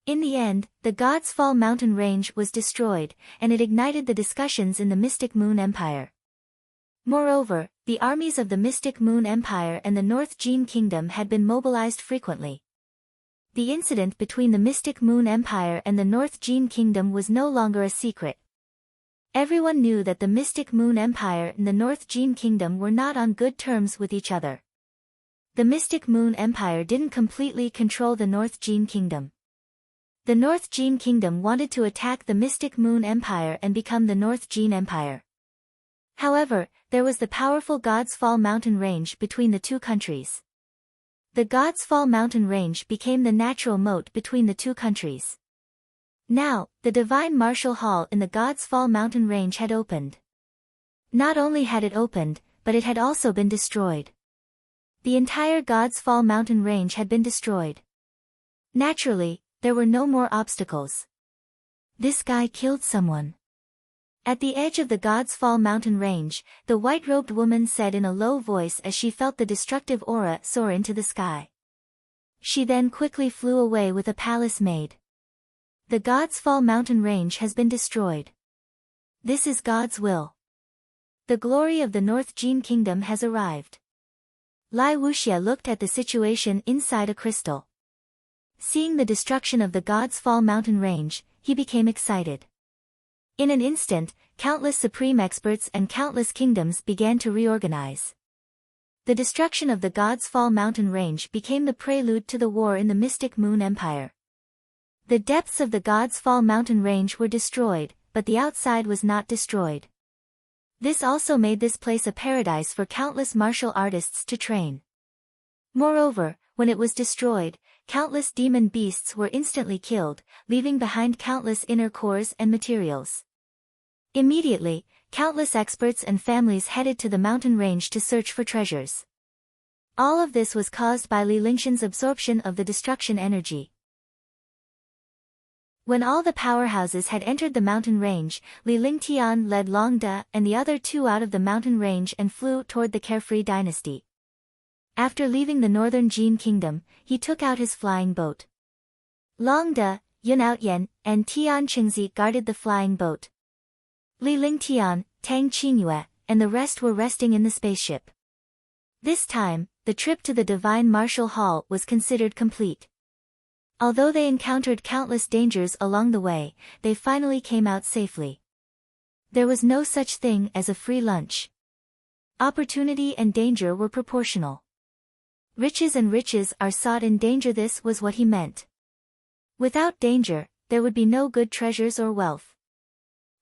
In the end, the God's Fall mountain range was destroyed, and it ignited the discussions in the Mystic Moon Empire. Moreover, the armies of the Mystic Moon Empire and the North Jin Kingdom had been mobilized frequently. The incident between the Mystic Moon Empire and the North Jin Kingdom was no longer a secret. Everyone knew that the Mystic Moon Empire and the North Jin Kingdom were not on good terms with each other. The Mystic Moon Empire didn't completely control the North Jin Kingdom. The North Jin Kingdom wanted to attack the Mystic Moon Empire and become the North Jin Empire. However, there was the powerful God's Fall mountain range between the two countries. The God's Fall mountain range became the natural moat between the two countries. Now, the Divine Martial Hall in the God's Fall mountain range had opened. Not only had it opened, but it had also been destroyed. The entire God's Fall mountain range had been destroyed. Naturally, there were no more obstacles. This guy killed someone. At the edge of the God's Fall mountain range, the white-robed woman said in a low voice as she felt the destructive aura soar into the sky. She then quickly flew away with a palace maid. The God's Fall mountain range has been destroyed. This is God's will. The glory of the North Jin Kingdom has arrived. Lai Wuxia looked at the situation inside a crystal. Seeing the destruction of the God's Fall mountain range, he became excited. In an instant, countless supreme experts and countless kingdoms began to reorganize. The destruction of the God's Fall mountain range became the prelude to the war in the Mystic Moon Empire. The depths of the God's Fall mountain range were destroyed, but the outside was not destroyed. This also made this place a paradise for countless martial artists to train. Moreover, when it was destroyed, countless demon beasts were instantly killed, leaving behind countless inner cores and materials. Immediately, countless experts and families headed to the mountain range to search for treasures. All of this was caused by Li Lingxian's absorption of the destruction energy. When all the powerhouses had entered the mountain range, Li Lingtian led Long De and the other two out of the mountain range and flew toward the Carefree Dynasty. After leaving the northern Jin Kingdom, he took out his flying boat. Long De, Yun Outyen, and Tian Qingzi guarded the flying boat. Li Lingtian, Tang Qingyue, and the rest were resting in the spaceship. This time, the trip to the Divine Martial Hall was considered complete. Although they encountered countless dangers along the way, they finally came out safely. There was no such thing as a free lunch. Opportunity and danger were proportional. Riches and riches are sought in danger. This was what he meant. Without danger, there would be no good treasures or wealth.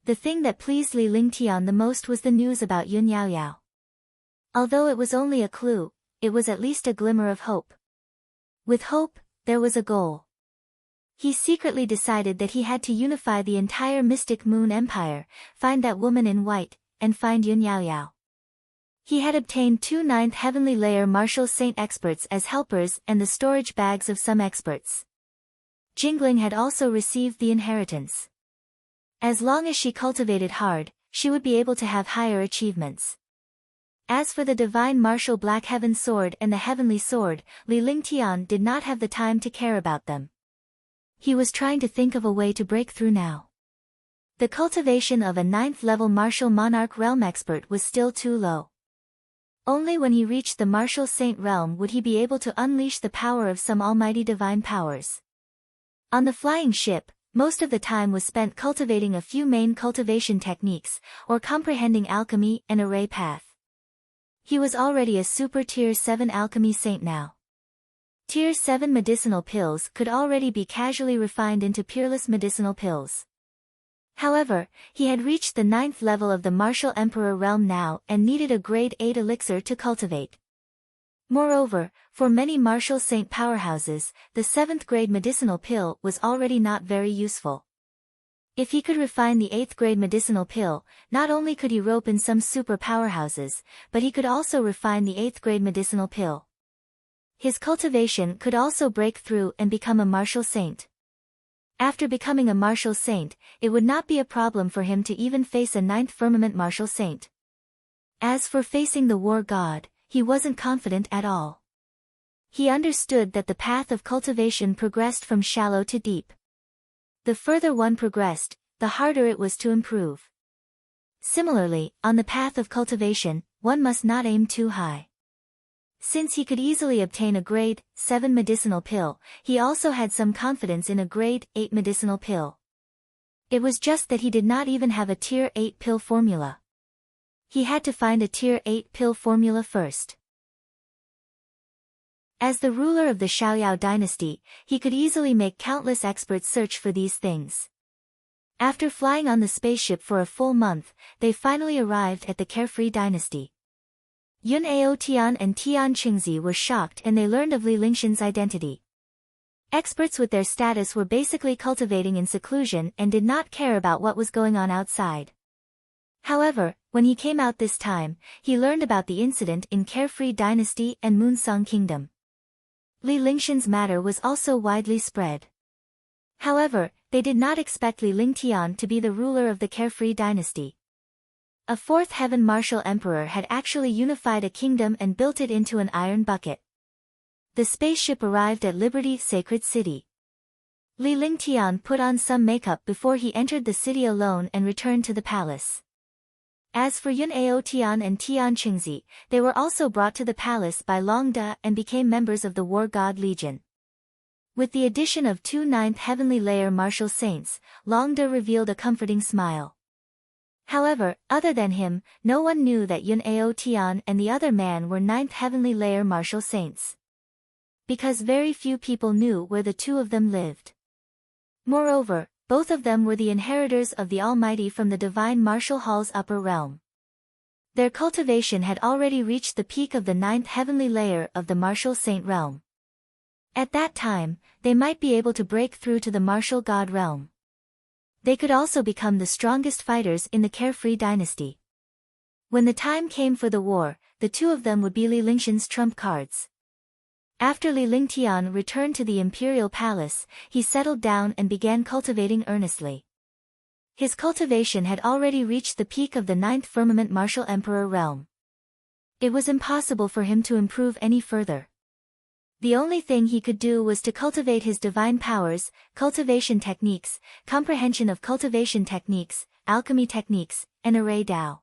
The thing that pleased Li Lingtian the most was the news about Yun Yaoyao. Although it was only a clue, it was at least a glimmer of hope. With hope, there was a goal. He secretly decided that he had to unify the entire Mystic Moon Empire, find that woman in white, and find Yun Yaoyao. He had obtained 2 9th Heavenly Layer Martial Saint experts as helpers and the storage bags of some experts. Jingling had also received the inheritance. As long as she cultivated hard, she would be able to have higher achievements. As for the Divine Martial Black Heaven Sword and the Heavenly Sword, Li Lingtian did not have the time to care about them. He was trying to think of a way to break through now. The cultivation of a 9th level Martial Monarch Realm expert was still too low. Only when he reached the Martial Saint Realm would he be able to unleash the power of some almighty divine powers. On the flying ship, most of the time was spent cultivating a few main cultivation techniques, or comprehending alchemy and array path. He was already a super Tier 7 alchemy saint now. Tier 7 medicinal pills could already be casually refined into peerless medicinal pills. However, he had reached the 9th level of the Martial Emperor realm now and needed a grade 8 elixir to cultivate. Moreover, for many martial saint powerhouses, the 7th grade medicinal pill was already not very useful. If he could refine the 8th grade medicinal pill, not only could he rope in some super powerhouses, but he could also refine the 8th grade medicinal pill. His cultivation could also break through and become a martial saint. After becoming a martial saint, it would not be a problem for him to even face a 9th firmament martial saint. As for facing the war god, he wasn't confident at all. he understood that the path of cultivation progressed from shallow to deep. The further one progressed, the harder it was to improve. Similarly, on the path of cultivation, one must not aim too high. Since he could easily obtain a grade 7 medicinal pill, he also had some confidence in a grade 8 medicinal pill. It was just that he did not even have a tier 8 pill formula. He had to find a tier 8 pill formula first. As the ruler of the Xiaoyao dynasty, he could easily make countless experts search for these things. After flying on the spaceship for a full month, they finally arrived at the Carefree dynasty. Yun Ao Tian and Tian Qingzi were shocked and they learned of Li Lingxian's identity. Experts with their status were basically cultivating in seclusion and did not care about what was going on outside. However, when he came out this time, he learned about the incident in Carefree dynasty and Moonsong kingdom. Li Lingxian's matter was also widely spread. However, they did not expect Li Lingtian to be the ruler of the Carefree dynasty. A fourth heaven martial emperor had actually unified a kingdom and built it into an iron bucket. The spaceship arrived at Liberty Sacred City. Li Lingtian put on some makeup before he entered the city alone and returned to the palace. As for Yun Ao Tian and Tian Qingzi, they were also brought to the palace by Long De and became members of the War God Legion. With the addition of 2 ninth heavenly layer martial saints, Long De revealed a comforting smile. However, other than him, no one knew that Yun Ao Tian and the other man were 9th heavenly layer martial saints. Because very few people knew where the two of them lived. Moreover, both of them were the inheritors of the Almighty from the divine martial hall's upper realm. Their cultivation had already reached the peak of the 9th heavenly layer of the martial saint realm. At that time, they might be able to break through to the martial god realm. They could also become the strongest fighters in the Carefree dynasty. When the time came for the war, the two of them would be Li Lingxian's trump cards. After Li Lingtian returned to the imperial palace, he settled down and began cultivating earnestly. His cultivation had already reached the peak of the 9th firmament martial emperor realm. It was impossible for him to improve any further. The only thing he could do was to cultivate his divine powers, cultivation techniques, comprehension of cultivation techniques, alchemy techniques, and array Dao.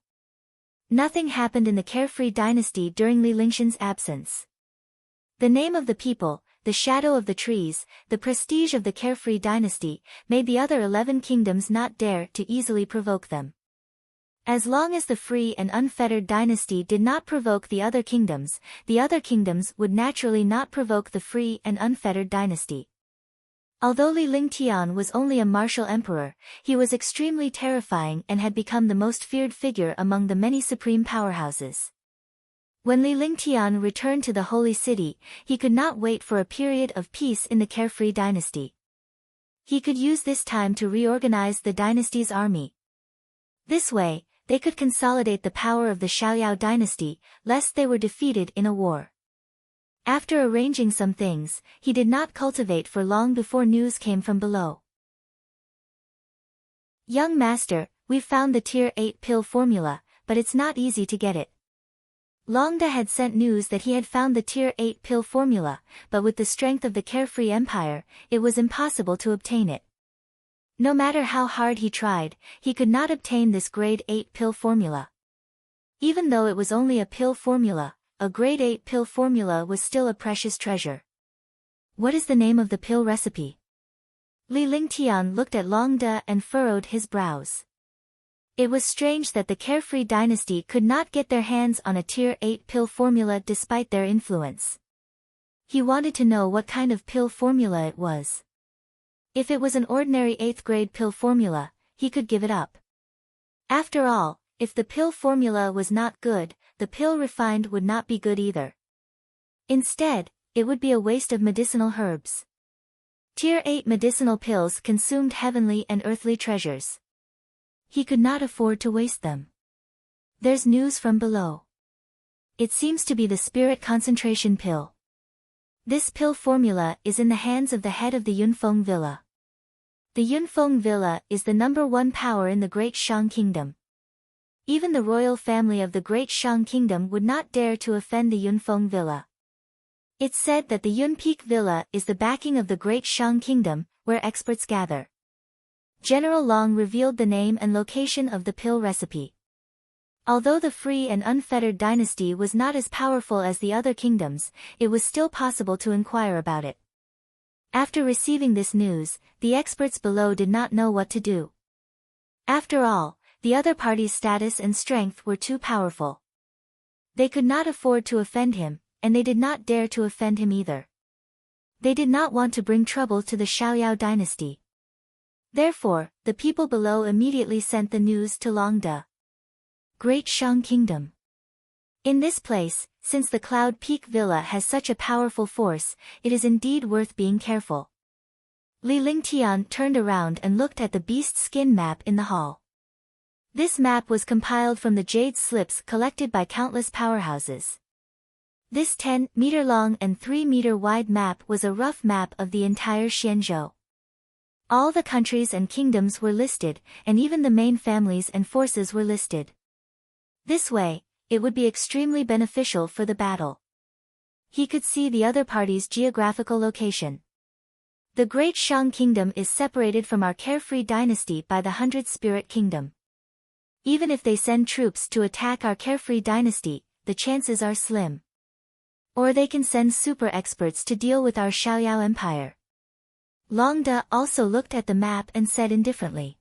Nothing happened in the Carefree dynasty during Li Lingxian's absence. The name of the people, the shadow of the trees, the prestige of the Carefree dynasty, made the other 11 kingdoms not dare to easily provoke them. As long as the free and unfettered dynasty did not provoke the other kingdoms would naturally not provoke the free and unfettered dynasty. Although Li Lingtian was only a martial emperor, he was extremely terrifying and had become the most feared figure among the many supreme powerhouses. When Li Lingtian returned to the Holy City, he could not wait for a period of peace in the Carefree dynasty. He could use this time to reorganize the dynasty's army. This way, they could consolidate the power of the Xiaoyao dynasty, lest they were defeated in a war. After arranging some things, he did not cultivate for long before news came from below. Young master, we've found the tier 8 pill formula, but it's not easy to get it. Long De had sent news that he had found the tier 8 pill formula, but with the strength of the Carefree Empire, it was impossible to obtain it. No matter how hard he tried, he could not obtain this grade 8 pill formula. Even though it was only a pill formula, a grade 8 pill formula was still a precious treasure. What is the name of the pill recipe? Li Lingtian looked at Long De and furrowed his brows. It was strange that the Carefree dynasty could not get their hands on a tier 8 pill formula despite their influence. He wanted to know what kind of pill formula it was. If it was an ordinary 8th grade pill formula, he could give it up. After all, if the pill formula was not good, the pill refined would not be good either. Instead, it would be a waste of medicinal herbs. Tier 8 medicinal pills consumed heavenly and earthly treasures. He could not afford to waste them. There's news from below. It seems to be the spirit concentration pill. This pill formula is in the hands of the head of the Yunfeng Villa. The Yunfeng Villa is the #1 power in the Great Shang Kingdom. Even the royal family of the Great Shang Kingdom would not dare to offend the Yunfeng Villa. It's said that the Yun Peak Villa is the backing of the Great Shang Kingdom, where experts gather. General Long revealed the name and location of the pill recipe. Although the free and unfettered dynasty was not as powerful as the other kingdoms, it was still possible to inquire about it. After receiving this news, the experts below did not know what to do. After all, the other party's status and strength were too powerful. They could not afford to offend him, and they did not dare to offend him either. They did not want to bring trouble to the Xiaoyao dynasty. Therefore, the people below immediately sent the news to Longda. Great Shang Kingdom. In this place, since the Cloud Peak Villa has such a powerful force, it is indeed worth being careful. Li Lingtian turned around and looked at the beast skin map in the hall. This map was compiled from the jade slips collected by countless powerhouses. This 10-meter long and 3-meter wide map was a rough map of the entire Xianzhou. All the countries and kingdoms were listed, and even the main families and forces were listed. This way, it would be extremely beneficial for the battle. He could see the other party's geographical location. The Great Shang Kingdom is separated from our carefree dynasty by the 100 Spirit Kingdom. Even if they send troops to attack our carefree dynasty, the chances are slim. Or they can send super experts to deal with our Xiaoyao Empire. Longda also looked at the map and said indifferently.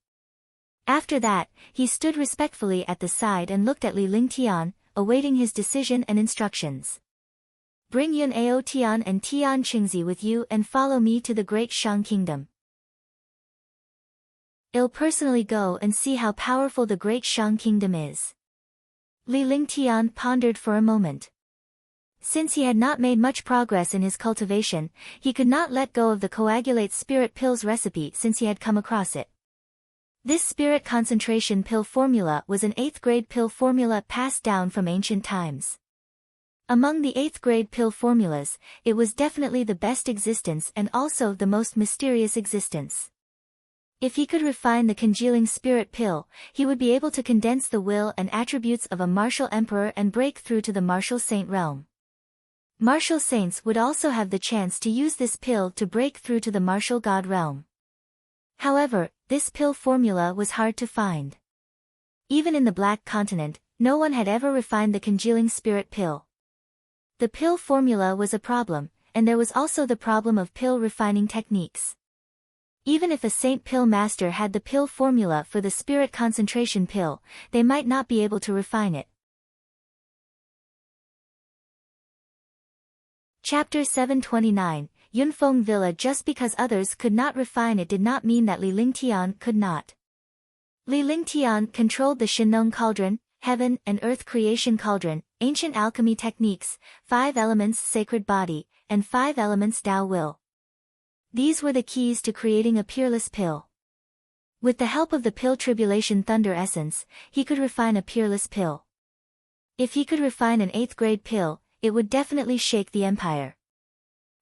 After that, he stood respectfully at the side and looked at Li Lingtian, awaiting his decision and instructions. Bring Yun Ao Tian and Tian Qingzi with you and follow me to the Great Shang Kingdom. I'll personally go and see how powerful the Great Shang Kingdom is. Li Lingtian pondered for a moment. Since he had not made much progress in his cultivation, he could not let go of the coagulate spirit pills recipe since he had come across it. This spirit concentration pill formula was an 8th grade pill formula passed down from ancient times. Among the 8th grade pill formulas, it was definitely the best existence and also the most mysterious existence. If he could refine the congealing spirit pill, he would be able to condense the will and attributes of a martial emperor and break through to the martial saint realm. Martial saints would also have the chance to use this pill to break through to the martial god realm. However, this pill formula was hard to find. Even in the Black Continent, no one had ever refined the congealing spirit pill. The pill formula was a problem, and there was also the problem of pill refining techniques. Even if a saint pill master had the pill formula for the spirit concentration pill, they might not be able to refine it. Chapter 729, Yunfeng Villa. Just because others could not refine it did not mean that Li Lingtian could not. Li Lingtian controlled the Shinong Cauldron, Heaven and Earth Creation Cauldron, ancient alchemy techniques, 5 elements sacred body, and 5 elements Tao will. These were the keys to creating a peerless pill. With the help of the pill tribulation thunder essence, he could refine a peerless pill. If he could refine an 8th grade pill, it would definitely shake the empire.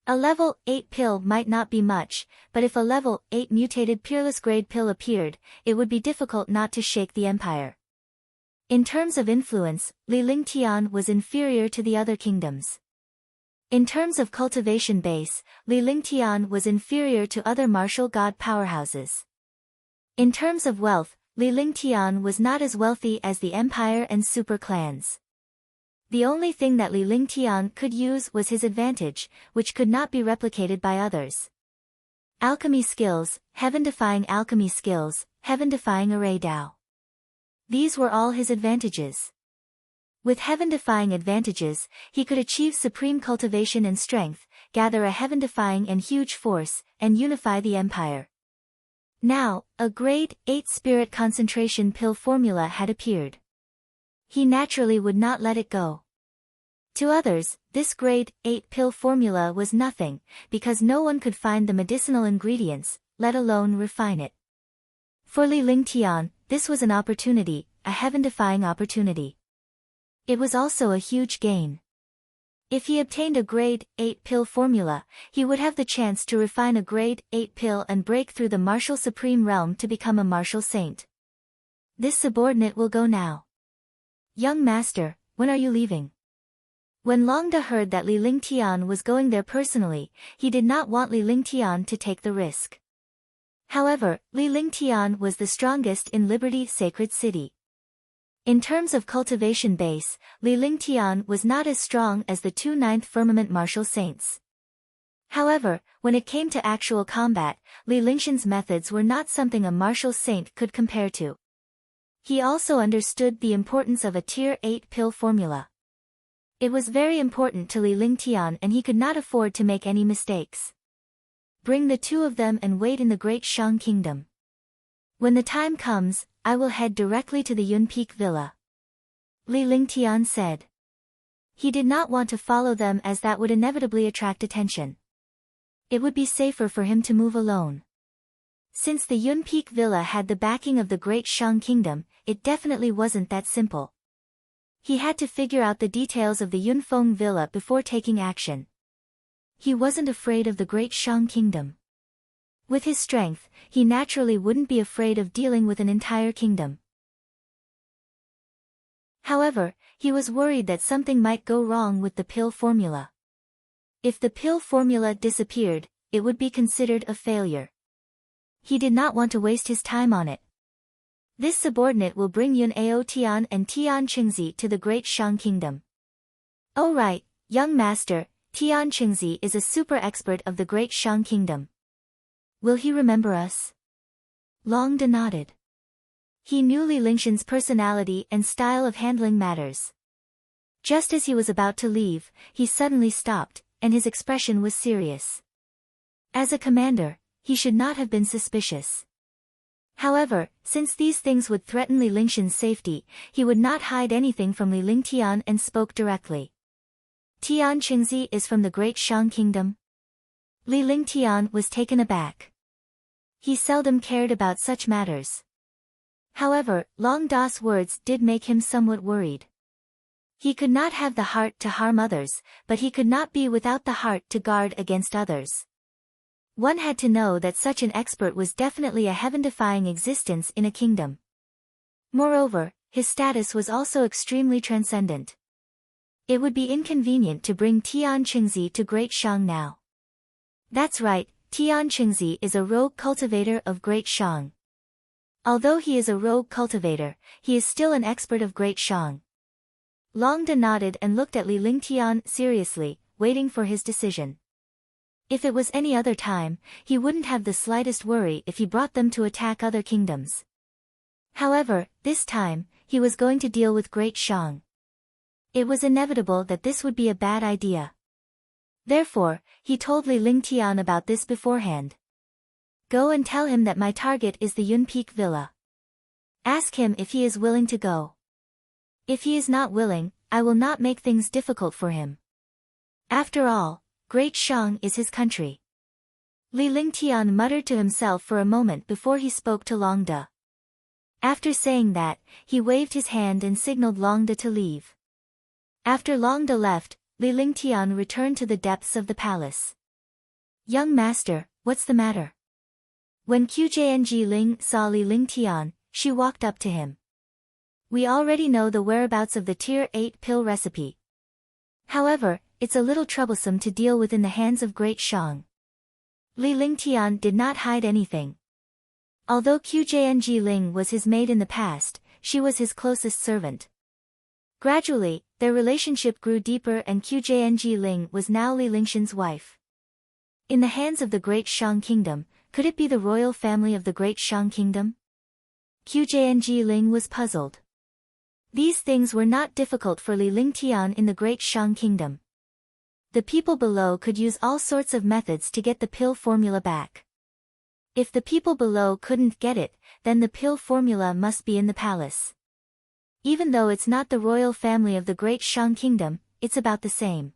A level 8 pill might not be much, but if a level 8 mutated peerless grade pill appeared, it would be difficult not to shake the empire. In terms of influence, Li Lingtian was inferior to the other kingdoms. In terms of cultivation base, Li Lingtian was inferior to other martial god powerhouses. In terms of wealth, Li Lingtian was not as wealthy as the empire and super clans. The only thing that Li Lingtian could use was his advantage, which could not be replicated by others. Alchemy skills, heaven-defying alchemy skills, heaven-defying array Tao. These were all his advantages. With heaven-defying advantages, he could achieve supreme cultivation and strength, gather a heaven-defying and huge force, and unify the empire. Now, a grade 8 spirit concentration pill formula had appeared. He naturally would not let it go. To others, this grade 8 pill formula was nothing, because no one could find the medicinal ingredients, let alone refine it. For Li Lingtian, this was an opportunity, a heaven-defying opportunity. It was also a huge gain. If he obtained a grade 8 pill formula, he would have the chance to refine a grade 8 pill and break through the martial supreme realm to become a martial saint. This subordinate will go now. Young master, when are you leaving? When Longda heard that Li Lingtian was going there personally, he did not want Li Lingtian to take the risk. However, Li Lingtian was the strongest in Liberty Sacred City. In terms of cultivation base, Li Lingtian was not as strong as the two Ninth Firmament Martial Saints. However, when it came to actual combat, Li Lingshan's methods were not something a martial saint could compare to. He also understood the importance of a Tier 8 pill formula. It was very important to Li Lingtian and he could not afford to make any mistakes. Bring the two of them and wait in the Great Shang Kingdom. When the time comes, I will head directly to the Yun Peak Villa. Li Lingtian said. He did not want to follow them as that would inevitably attract attention. It would be safer for him to move alone. Since the Yun Peak Villa had the backing of the Great Shang Kingdom, it definitely wasn't that simple. He had to figure out the details of the Yunfeng Villa before taking action. He wasn't afraid of the Great Shang Kingdom. With his strength, he naturally wouldn't be afraid of dealing with an entire kingdom. However, he was worried that something might go wrong with the pill formula. If the pill formula disappeared, it would be considered a failure. He did not want to waste his time on it. This subordinate will bring Yun Ao Tian and Tian Qingzi to the Great Shang Kingdom. Oh right, young master, Tian Qingzi is a super expert of the Great Shang Kingdom. Will he remember us? Longda nodded. He knew Li Lingshan's personality and style of handling matters. Just as he was about to leave, he suddenly stopped, and his expression was serious. As a commander, he should not have been suspicious. However, since these things would threaten Li Lingshan's safety, he would not hide anything from Li Lingtian and spoke directly. Tian Qingzi is from the Great Shang Kingdom? Li Lingtian was taken aback. He seldom cared about such matters. However, Long Da's words did make him somewhat worried. He could not have the heart to harm others, but he could not be without the heart to guard against others. One had to know that such an expert was definitely a heaven-defying existence in a kingdom. Moreover, his status was also extremely transcendent. It would be inconvenient to bring Tian Qingzi to Great Shang now. That's right, Tian Qingzi is a rogue cultivator of Great Shang. Although he is a rogue cultivator, he is still an expert of Great Shang. Longda nodded and looked at Li Lingtian seriously, waiting for his decision. If it was any other time, he wouldn't have the slightest worry if he brought them to attack other kingdoms. However, this time, he was going to deal with Great Shang. It was inevitable that this would be a bad idea. Therefore, he told Li Lingtian about this beforehand. Go and tell him that my target is the Yun Peak Villa. Ask him if he is willing to go. If he is not willing, I will not make things difficult for him. After all, Great Shang is his country. Li Lingtian muttered to himself for a moment before he spoke to Longda. After saying that, he waved his hand and signaled Longda to leave. After Longda left, Li Lingtian returned to the depths of the palace. Young master, what's the matter? When Qjianji Ling saw Li Lingtian, she walked up to him. We already know the whereabouts of the Tier 8 pill recipe. However, it's a little troublesome to deal with in the hands of Great Shang. Li Lingtian did not hide anything. Although Qjianji Ling was his maid in the past, she was his closest servant. Gradually, their relationship grew deeper and Qjianji Ling was now Li Lingshan's wife. In the hands of the Great Shang Kingdom, could it be the royal family of the Great Shang Kingdom? Qjianji Ling was puzzled. These things were not difficult for Li Lingtian in the Great Shang Kingdom. The people below could use all sorts of methods to get the pill formula back. If the people below couldn't get it, then the pill formula must be in the palace. Even though it's not the royal family of the Great Shang Kingdom, it's about the same.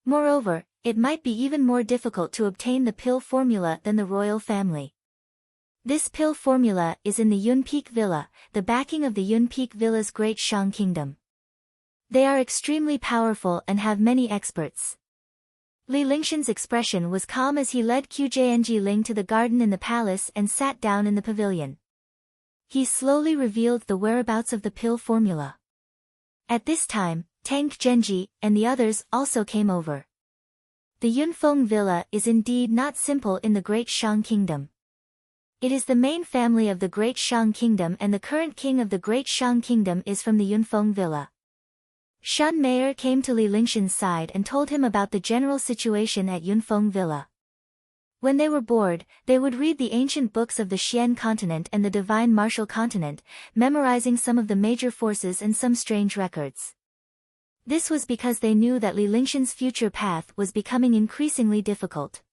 Moreover, it might be even more difficult to obtain the pill formula than the royal family. This pill formula is in the Yun Peak Villa, the backing of the Yun Peak Villa's Great Shang Kingdom. They are extremely powerful and have many experts. Li Lingshan's expression was calm as he led Qjianji Ling to the garden in the palace and sat down in the pavilion. He slowly revealed the whereabouts of the pill formula. At this time, Tang Genji and the others also came over. The Yunfeng villa is indeed not simple in the Great Shang Kingdom. It is the main family of the Great Shang Kingdom, and the current king of the Great Shang Kingdom is from the Yunfeng villa. Shen Meier came to Li Lingshan's side and told him about the general situation at Yunfeng villa. When they were bored, they would read the ancient books of the Xian continent and the divine martial continent, memorizing some of the major forces and some strange records. This was because they knew that Li Lingshan's future path was becoming increasingly difficult.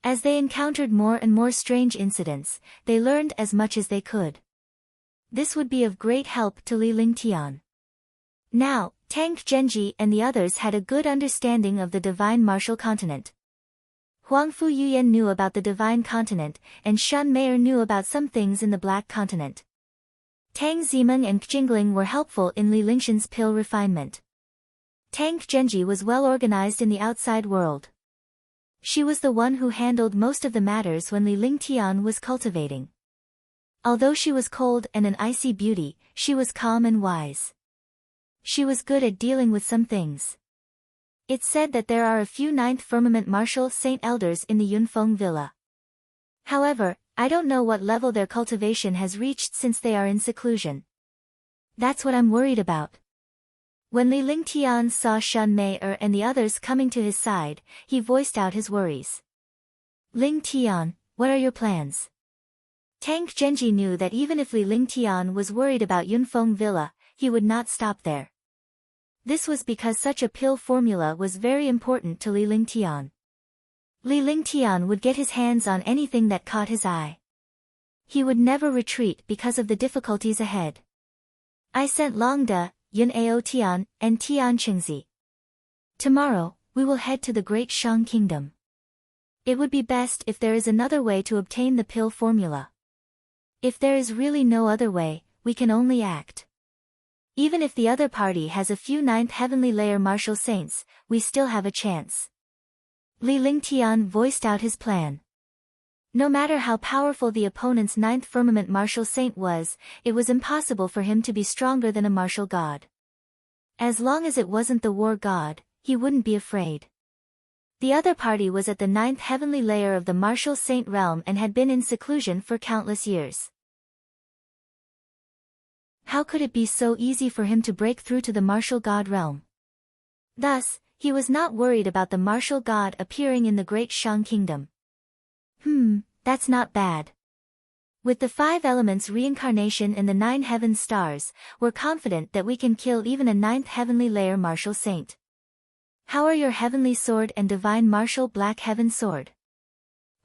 As they encountered more and more strange incidents, they learned as much as they could. This would be of great help to Li Lingtian. Now, Tang Genji and the others had a good understanding of the divine martial continent. Huangfu Yuyan knew about the divine continent, and Shen Meier knew about some things in the black continent. Tang Zimeng and Jingling were helpful in Li Lingshan's pill refinement. Tang Genji was well organized in the outside world. She was the one who handled most of the matters when Li Lingtian was cultivating. Although she was cold and an icy beauty, she was calm and wise. She was good at dealing with some things. It's said that there are a few ninth firmament martial saint elders in the Yunfeng villa. However, I don't know what level their cultivation has reached since they are in seclusion. That's what I'm worried about. When Li Lingtian saw Shen Meier and the others coming to his side, he voiced out his worries. Lingtian, what are your plans? Tang Genji knew that even if Li Lingtian was worried about Yunfeng villa, he would not stop there. This was because such a pill formula was very important to Li Lingtian. Li Lingtian would get his hands on anything that caught his eye. He would never retreat because of the difficulties ahead. I sent Long De, Yun Ao Tian, and Tian Qingzi. Tomorrow, we will head to the Great Shang Kingdom. It would be best if there is another way to obtain the pill formula. If there is really no other way, we can only act. Even if the other party has a few ninth heavenly layer martial saints, we still have a chance. Li Lingtian voiced out his plan. No matter how powerful the opponent's ninth firmament martial saint was, it was impossible for him to be stronger than a martial god. As long as it wasn't the war god, he wouldn't be afraid. The other party was at the ninth heavenly layer of the martial saint realm and had been in seclusion for countless years. How could it be so easy for him to break through to the martial god realm? Thus, he was not worried about the martial god appearing in the Great Shang Kingdom. That's not bad. With the 5 elements reincarnation and the 9 heaven stars, we're confident that we can kill even a 9th heavenly layer martial saint. How are your heavenly sword and divine martial black heaven sword?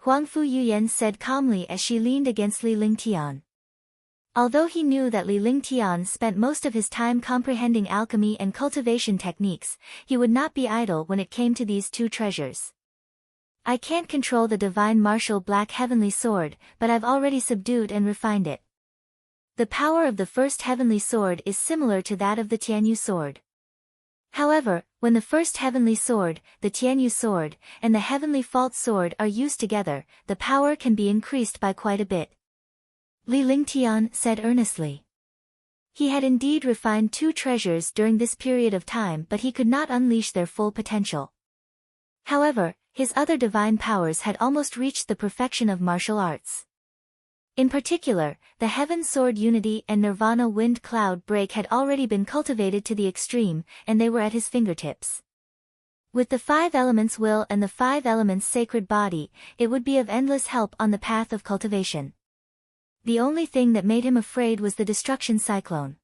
Huangfu Yuyan said calmly as she leaned against Li Lingtian. Although he knew that Li Lingtian spent most of his time comprehending alchemy and cultivation techniques, he would not be idle when it came to these 2 treasures. I can't control the divine martial black heavenly sword, but I've already subdued and refined it. The power of the first heavenly sword is similar to that of the Tianyu sword. However, when the first heavenly sword, the Tianyu sword, and the heavenly fault sword are used together, the power can be increased by quite a bit. Li Lingtian said earnestly. He had indeed refined 2 treasures during this period of time, but he could not unleash their full potential. However, his other divine powers had almost reached the perfection of martial arts. In particular, the Heaven Sword Unity and Nirvana Wind Cloud Break had already been cultivated to the extreme, and they were at his fingertips. With the 5 elements will and the 5 elements sacred body, it would be of endless help on the path of cultivation. The only thing that made him afraid was the destruction cyclone.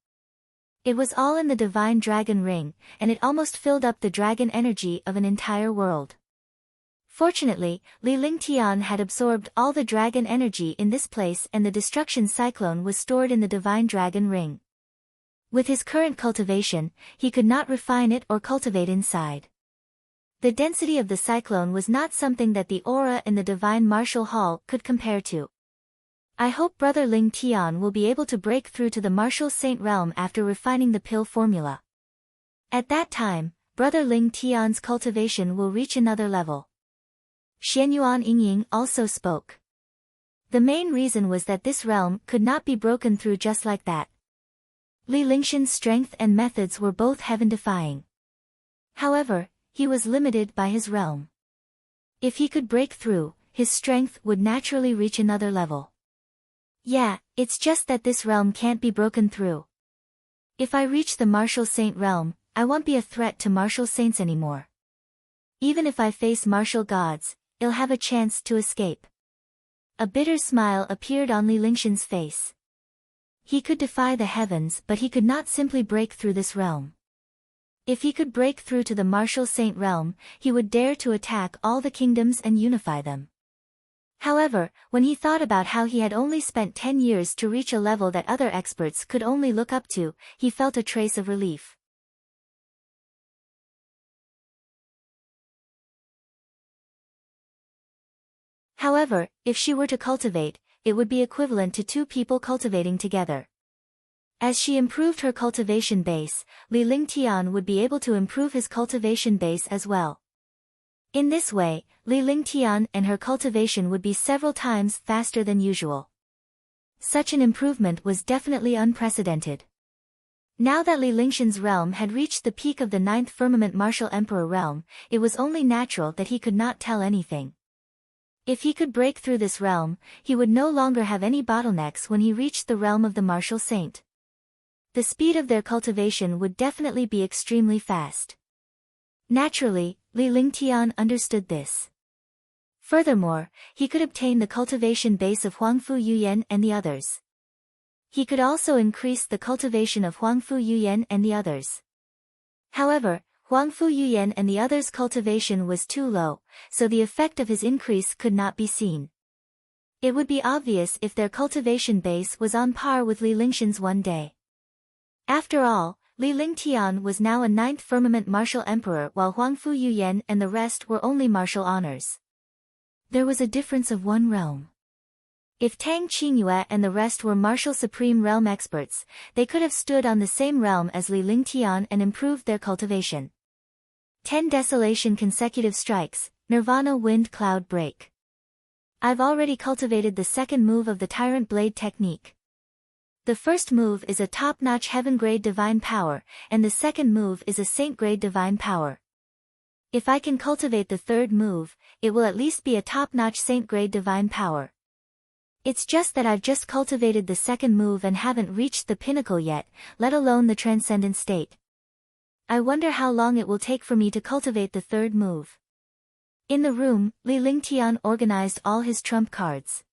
It was all in the divine dragon ring, and it almost filled up the dragon energy of an entire world. Fortunately, Li Lingtian had absorbed all the dragon energy in this place, and the destruction cyclone was stored in the divine dragon ring. With his current cultivation, he could not refine it or cultivate inside. The density of the cyclone was not something that the aura in the divine martial hall could compare to. I hope Brother Lingtian will be able to break through to the martial saint realm after refining the pill formula. At that time, Brother Lingtian's cultivation will reach another level. Xianyuan Yingying also spoke. The main reason was that this realm could not be broken through just like that. Li Lingxian's strength and methods were both heaven-defying. However, he was limited by his realm. If he could break through, his strength would naturally reach another level. Yeah, it's just that this realm can't be broken through. If I reach the martial saint realm, I won't be a threat to martial saints anymore. Even if I face martial gods, I'll have a chance to escape. A bitter smile appeared on Li Lingxian's face. He could defy the heavens, but he could not simply break through this realm. If he could break through to the martial saint realm, he would dare to attack all the kingdoms and unify them. However, when he thought about how he had only spent 10 years to reach a level that other experts could only look up to, he felt a trace of relief. However, if she were to cultivate, it would be equivalent to two people cultivating together. As she improved her cultivation base, Li Lingtian would be able to improve his cultivation base as well. In this way, Li Lingtian and her cultivation would be several times faster than usual. Such an improvement was definitely unprecedented. Now that Li Lingxian's realm had reached the peak of the 9th firmament martial emperor realm, it was only natural that he could not tell anything. If he could break through this realm, he would no longer have any bottlenecks when he reached the realm of the martial saint. The speed of their cultivation would definitely be extremely fast. Naturally, Li Lingtian understood this. Furthermore, he could obtain the cultivation base of Huangfu Yuyan and the others. He could also increase the cultivation of Huangfu Yuyan and the others. However, Huangfu Yuyan and the others' cultivation was too low, so the effect of his increase could not be seen. It would be obvious if their cultivation base was on par with Li Lingxian's one day. After all, Li Lingtian was now a 9th firmament martial emperor while Huangfu Yuyan and the rest were only martial honors. There was a difference of one realm. If Tang Qingyue and the rest were martial supreme realm experts, they could have stood on the same realm as Li Lingtian and improved their cultivation. 10 Desolation consecutive strikes, Nirvana Wind Cloud Break. I've already cultivated the second move of the Tyrant Blade technique. The first move is a top-notch heaven-grade divine power, and the second move is a saint-grade divine power. If I can cultivate the third move, it will at least be a top-notch saint-grade divine power. It's just that I've just cultivated the second move and haven't reached the pinnacle yet, let alone the transcendent state. I wonder how long it will take for me to cultivate the third move. In the room, Li Lingtian organized all his trump cards.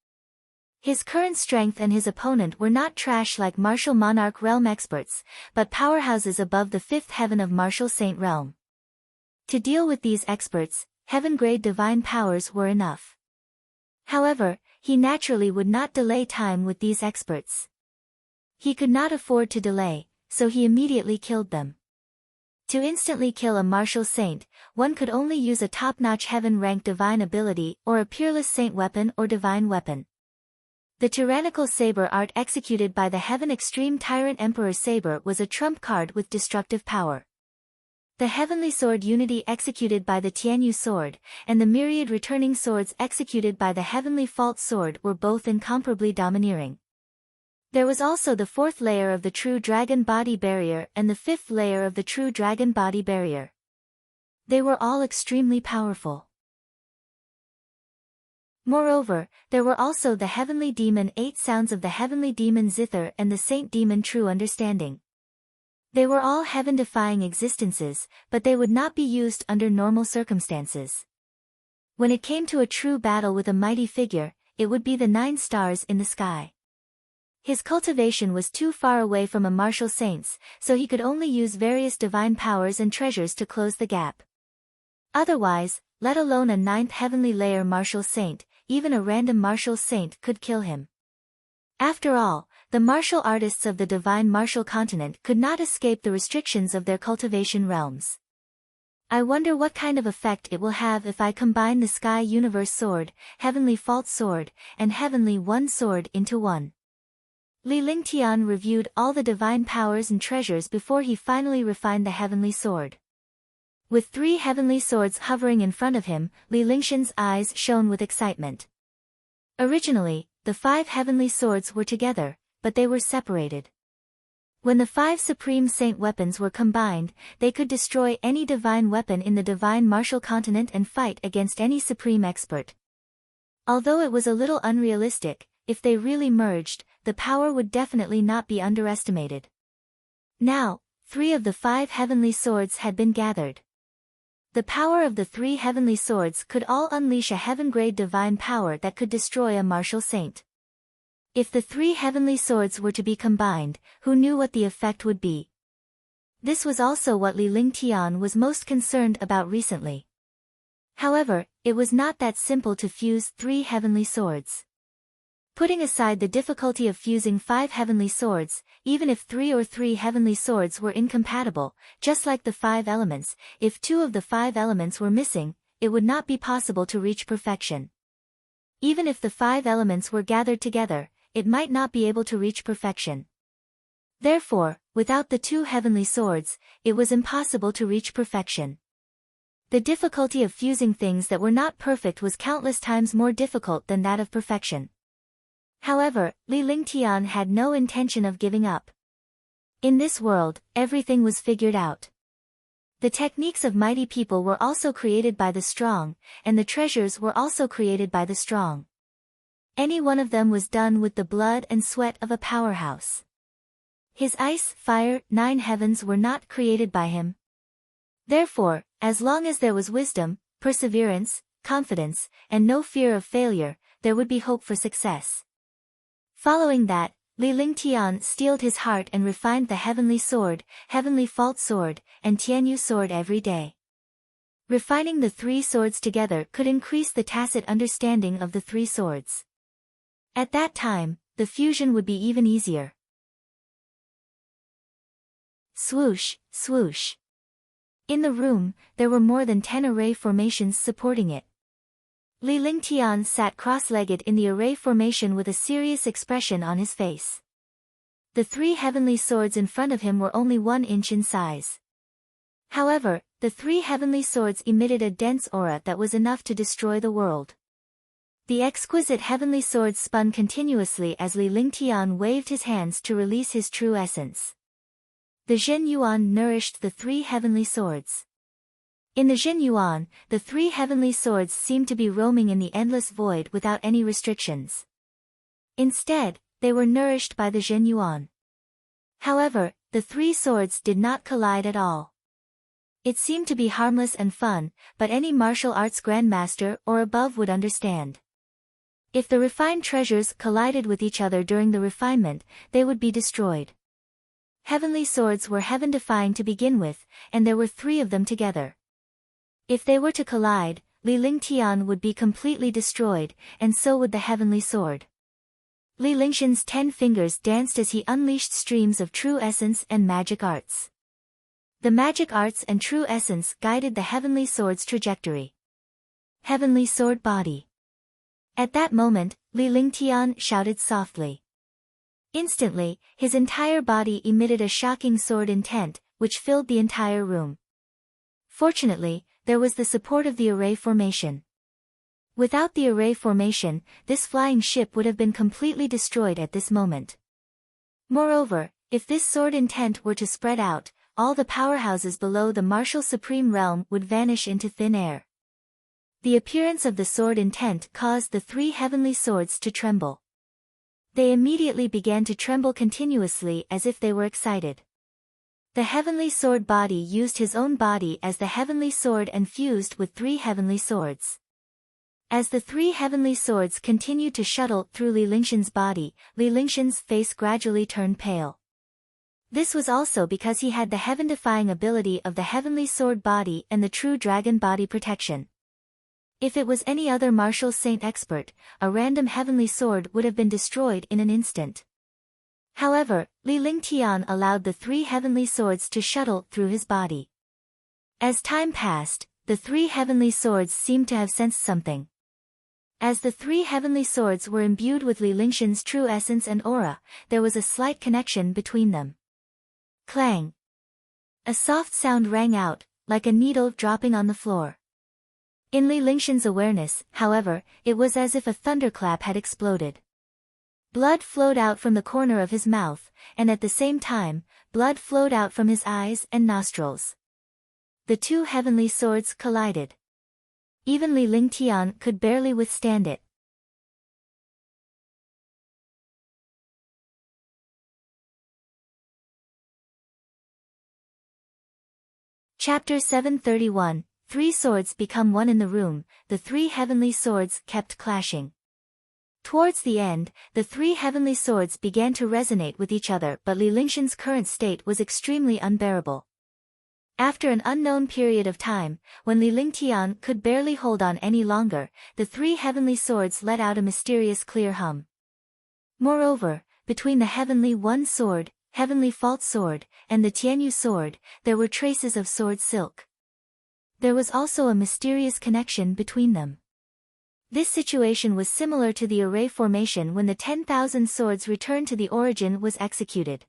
His current strength and his opponent were not trash like martial monarch realm experts, but powerhouses above the 5th heaven of martial saint realm. To deal with these experts, heaven-grade divine powers were enough. However, he naturally would not delay time with these experts. He could not afford to delay, so he immediately killed them. To instantly kill a martial saint, one could only use a top-notch heaven-ranked divine ability or a peerless saint weapon or divine weapon. The tyrannical saber art executed by the Heaven Extreme Tyrant Emperor Saber was a trump card with destructive power. The Heavenly Sword Unity executed by the Tianyu Sword, and the myriad returning swords executed by the Heavenly Fault Sword were both incomparably domineering. There was also the 4th layer of the True Dragon Body Barrier and the 5th layer of the True Dragon Body Barrier. They were all extremely powerful. Moreover, there were also the Heavenly Demon 8 Sounds of the Heavenly Demon Zither and the Saint Demon True Understanding. They were all heaven-defying existences, but they would not be used under normal circumstances. When it came to a true battle with a mighty figure, it would be the 9 stars in the sky. His cultivation was too far away from a martial saint's, so he could only use various divine powers and treasures to close the gap. Otherwise, let alone a 9th heavenly layer martial saint, even a random martial saint could kill him. After all, the martial artists of the divine martial continent could not escape the restrictions of their cultivation realms. I wonder what kind of effect it will have if I combine the Sky Universe Sword, Heavenly Fault Sword, and Heavenly One Sword into one. Li Lingtian reviewed all the divine powers and treasures before he finally refined the Heavenly Sword. With 3 heavenly swords hovering in front of him, Li Lingxian's eyes shone with excitement. Originally, the 5 heavenly swords were together, but they were separated. When the 5 Supreme Saint weapons were combined, they could destroy any divine weapon in the divine martial continent and fight against any supreme expert. Although it was a little unrealistic, if they really merged, the power would definitely not be underestimated. Now, 3 of the 5 heavenly swords had been gathered. The power of the 3 heavenly swords could all unleash a heaven-grade divine power that could destroy a martial saint. If the 3 heavenly swords were to be combined, who knew what the effect would be? This was also what Li Lingtian was most concerned about recently. However, it was not that simple to fuse 3 heavenly swords. Putting aside the difficulty of fusing 5 heavenly swords, even if 3 heavenly swords were incompatible, just like the 5 elements, if 2 of the 5 elements were missing, it would not be possible to reach perfection. Even if the 5 elements were gathered together, it might not be able to reach perfection. Therefore, without the 2 heavenly swords, it was impossible to reach perfection. The difficulty of fusing things that were not perfect was countless times more difficult than that of perfection. However, Li Lingtian had no intention of giving up. In this world, everything was figured out. The techniques of mighty people were also created by the strong, and the treasures were also created by the strong. Any one of them was done with the blood and sweat of a powerhouse. His ice, fire, 9 heavens were not created by him. Therefore, as long as there was wisdom, perseverance, confidence, and no fear of failure, there would be hope for success. Following that, Li Lingtian steeled his heart and refined the heavenly sword, heavenly fault sword, and Tianyu sword every day. Refining the 3 swords together could increase the tacit understanding of the 3 swords. At that time, the fusion would be even easier. Swoosh, swoosh. In the room, there were more than 10 array formations supporting it. Li Lingtian sat cross-legged in the array formation with a serious expression on his face. The 3 heavenly swords in front of him were only 1 inch in size. However, the 3 heavenly swords emitted a dense aura that was enough to destroy the world. The exquisite heavenly swords spun continuously as Li Lingtian waved his hands to release his true essence. The Zhen Yuan nourished the 3 heavenly swords. In the Zhen Yuan, the 3 heavenly swords seemed to be roaming in the endless void without any restrictions. Instead, they were nourished by the Zhen Yuan. However, the 3 swords did not collide at all. It seemed to be harmless and fun, but any martial arts grandmaster or above would understand. If the refined treasures collided with each other during the refinement, they would be destroyed. Heavenly swords were heaven-defying to begin with, and there were 3 of them together. If they were to collide, Li Lingtian would be completely destroyed, and so would the heavenly sword. Li Lingshan's 10 fingers danced as he unleashed streams of true essence and magic arts. The magic arts and true essence guided the heavenly sword's trajectory. Heavenly sword body. At that moment, Li Lingtian shouted softly. Instantly, his entire body emitted a shocking sword intent, which filled the entire room. Fortunately, there was the support of the array formation. Without the array formation, this flying ship would have been completely destroyed at this moment. Moreover, if this sword intent were to spread out, all the powerhouses below the martial supreme realm would vanish into thin air. The appearance of the sword intent caused the 3 heavenly swords to tremble. They immediately began to tremble continuously as if they were excited. The heavenly sword body used his own body as the heavenly sword and fused with 3 heavenly swords. As the 3 heavenly swords continued to shuttle through Li Lingshan's body, Li Lingshan's face gradually turned pale. This was also because he had the heaven-defying ability of the heavenly sword body and the true dragon body protection. If it was any other martial saint expert, a random heavenly sword would have been destroyed in an instant. However, Li Lingtian allowed the 3 heavenly swords to shuttle through his body. As time passed, the 3 heavenly swords seemed to have sensed something. As the 3 heavenly swords were imbued with Li Lingshan's true essence and aura, there was a slight connection between them. Clang! A soft sound rang out, like a needle dropping on the floor. In Li Lingshan's awareness, however, it was as if a thunderclap had exploded. Blood flowed out from the corner of his mouth, and at the same time, blood flowed out from his eyes and nostrils. The two heavenly swords collided. Even Li Lingtian could barely withstand it. Chapter 731, Three swords become one in the room. The three heavenly swords kept clashing. Towards the end, the three heavenly swords began to resonate with each other, but Li Lingxian's current state was extremely unbearable. After an unknown period of time, when Li Lingtian could barely hold on any longer, the three heavenly swords let out a mysterious clear hum. Moreover, between the heavenly one sword, heavenly fault sword, and the Tianyu sword, there were traces of sword silk. There was also a mysterious connection between them. This situation was similar to the array formation when the 10,000 swords returned to the origin was executed.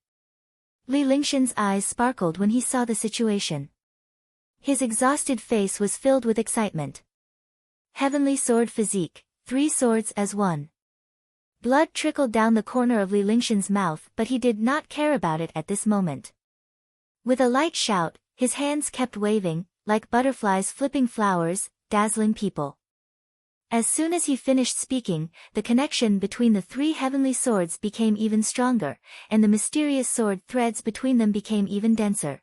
Li Lingxian's eyes sparkled when he saw the situation. His exhausted face was filled with excitement. Heavenly sword physique, three swords as one. Blood trickled down the corner of Li Lingxian's mouth, but he did not care about it at this moment. With a light shout, his hands kept waving, like butterflies flipping flowers, dazzling people. As soon as he finished speaking, the connection between the three heavenly swords became even stronger, and the mysterious sword threads between them became even denser.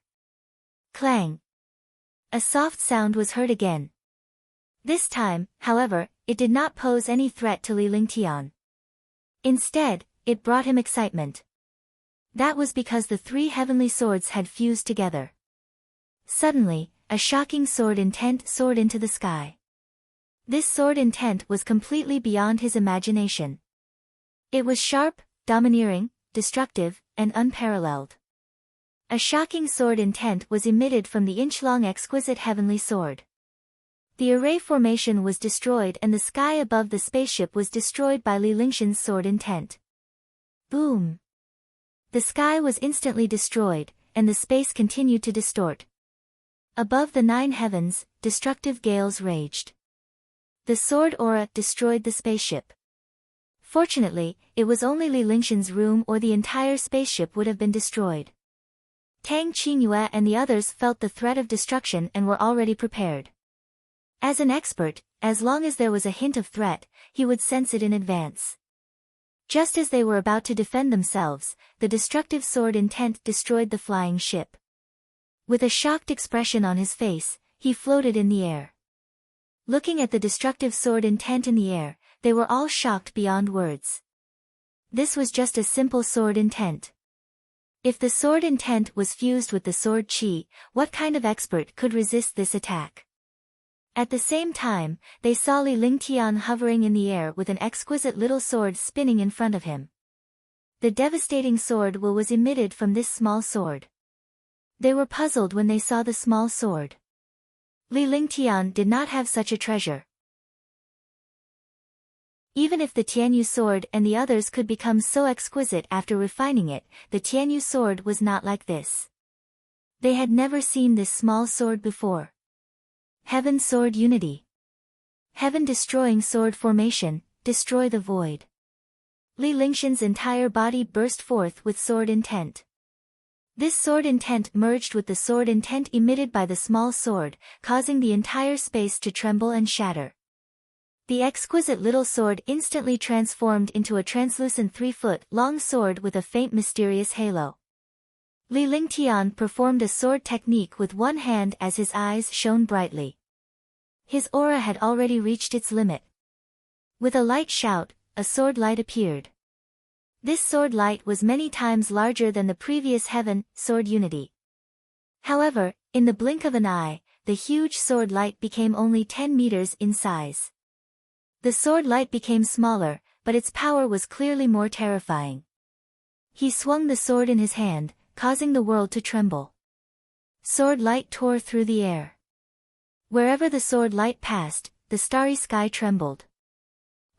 Clang! A soft sound was heard again. This time, however, it did not pose any threat to Li Lingtian. Instead, it brought him excitement. That was because the three heavenly swords had fused together. Suddenly, a shocking sword intent soared into the sky. This sword intent was completely beyond his imagination. It was sharp, domineering, destructive, and unparalleled. A shocking sword intent was emitted from the inch-long exquisite heavenly sword. The array formation was destroyed and the sky above the spaceship was destroyed by Li Lingxian's sword intent. Boom! The sky was instantly destroyed, and the space continued to distort. Above the 9 heavens, destructive gales raged. The sword aura destroyed the spaceship. Fortunately, it was only Li Lingxian's room or the entire spaceship would have been destroyed. Tang Qingyue and the others felt the threat of destruction and were already prepared. As an expert, as long as there was a hint of threat, he would sense it in advance. Just as they were about to defend themselves, the destructive sword intent destroyed the flying ship. With a shocked expression on his face, he floated in the air. Looking at the destructive sword intent in the air, they were all shocked beyond words. This was just a simple sword intent. If the sword intent was fused with the sword qi, what kind of expert could resist this attack? At the same time, they saw Li Lingtian hovering in the air with an exquisite little sword spinning in front of him. The devastating sword will was emitted from this small sword. They were puzzled when they saw the small sword. Li Lingtian did not have such a treasure. Even if the Tianyu sword and the others could become so exquisite after refining it, the Tianyu sword was not like this. They had never seen this small sword before. Heaven sword unity. Heaven destroying sword formation, destroy the void. Li Lingxian's entire body burst forth with sword intent. This sword intent merged with the sword intent emitted by the small sword, causing the entire space to tremble and shatter. The exquisite little sword instantly transformed into a translucent 3-foot-long sword with a faint mysterious halo. Li Lingtian performed a sword technique with one hand as his eyes shone brightly. His aura had already reached its limit. With a light shout, a sword light appeared. This sword light was many times larger than the previous heaven sword unity. However, in the blink of an eye, the huge sword light became only 10 meters in size. The sword light became smaller, but its power was clearly more terrifying. He swung the sword in his hand, causing the world to tremble. Sword light tore through the air. Wherever the sword light passed, the starry sky trembled.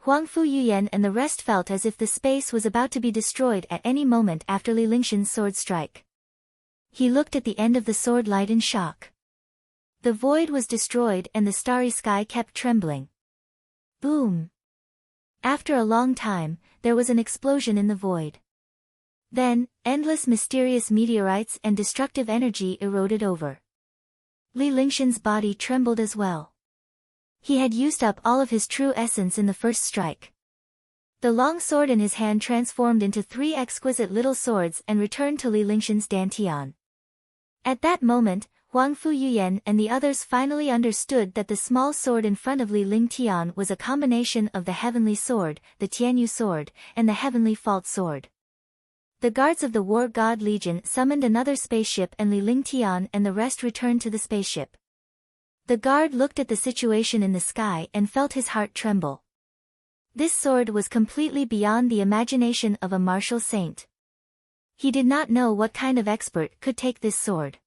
Huangfu Yuyan and the rest felt as if the space was about to be destroyed at any moment after Li Lingxian's sword strike. He looked at the end of the sword light in shock. The void was destroyed and the starry sky kept trembling. Boom! After a long time, there was an explosion in the void. Then, endless mysterious meteorites and destructive energy eroded over. Li Lingshan's body trembled as well. He had used up all of his true essence in the first strike. The long sword in his hand transformed into 3 exquisite little swords and returned to Li Lingshan's dantian. At that moment, Huang Fu Yuyan and the others finally understood that the small sword in front of Li Lingtian was a combination of the heavenly sword, the Tianyu sword, and the heavenly fault sword. The guards of the War God Legion summoned another spaceship and Li Lingtian and the rest returned to the spaceship. The guard looked at the situation in the sky and felt his heart tremble. This sword was completely beyond the imagination of a martial saint. He did not know what kind of expert could take this sword.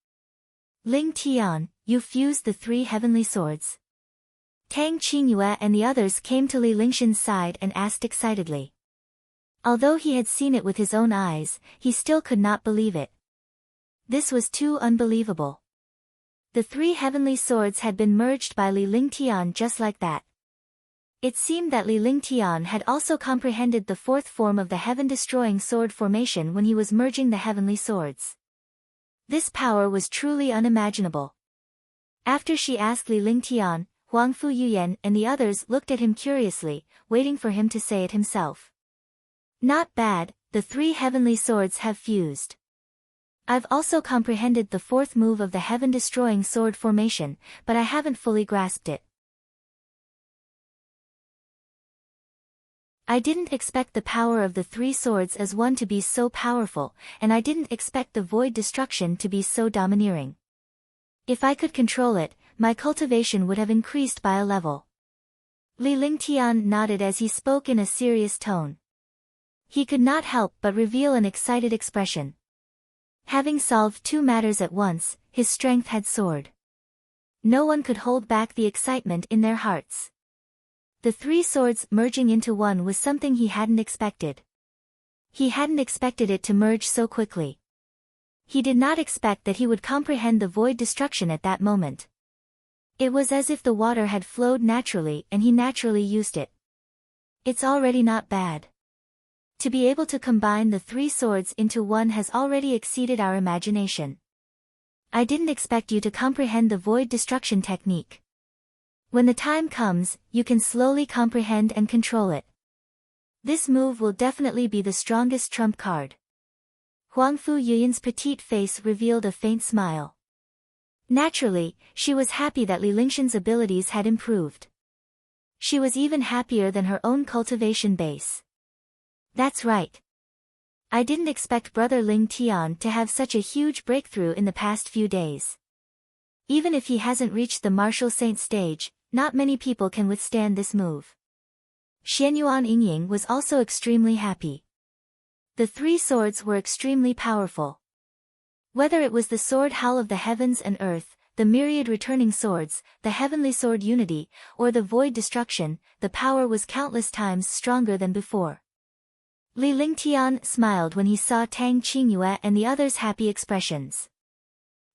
Ling Tian, you fused the 3 heavenly swords. Tang Qingyue and the others came to Li Lingshan's side and asked excitedly. Although he had seen it with his own eyes, he still could not believe it. This was too unbelievable. The 3 heavenly swords had been merged by Li Lingtian just like that. It seemed that Li Lingtian had also comprehended the 4th form of the heaven-destroying sword formation when he was merging the heavenly swords. This power was truly unimaginable. After she asked Li Lingtian, Huang Fu Yuyan and the others looked at him curiously, waiting for him to say it himself. Not bad, the 3 heavenly swords have fused. I've also comprehended the 4th move of the heaven-destroying sword formation, but I haven't fully grasped it. I didn't expect the power of the 3 swords as one to be so powerful, and I didn't expect the void destruction to be so domineering. If I could control it, my cultivation would have increased by a level. Li Lingtian nodded as he spoke in a serious tone. He could not help but reveal an excited expression. Having solved 2 matters at once, his strength had soared. No one could hold back the excitement in their hearts. The 3 swords merging into one was something he hadn't expected. He hadn't expected it to merge so quickly. He did not expect that he would comprehend the void destruction at that moment. It was as if the water had flowed naturally and he naturally used it. It's already not bad. To be able to combine the 3 swords into one has already exceeded our imagination. I didn't expect you to comprehend the void destruction technique. When the time comes, you can slowly comprehend and control it. This move will definitely be the strongest trump card. Huang Fu Yuyan's petite face revealed a faint smile. Naturally, she was happy that Li Lingshan's abilities had improved. She was even happier than her own cultivation base. That's right. I didn't expect Brother Ling Tian to have such a huge breakthrough in the past few days. Even if he hasn't reached the martial saint stage, not many people can withstand this move. Xianyuan Yingying was also extremely happy. The 3 swords were extremely powerful. Whether it was the sword howl of the heavens and earth, the myriad returning swords, the heavenly sword unity, or the void destruction, the power was countless times stronger than before. Li Lingtian smiled when he saw Tang Qingyue and the others' happy expressions.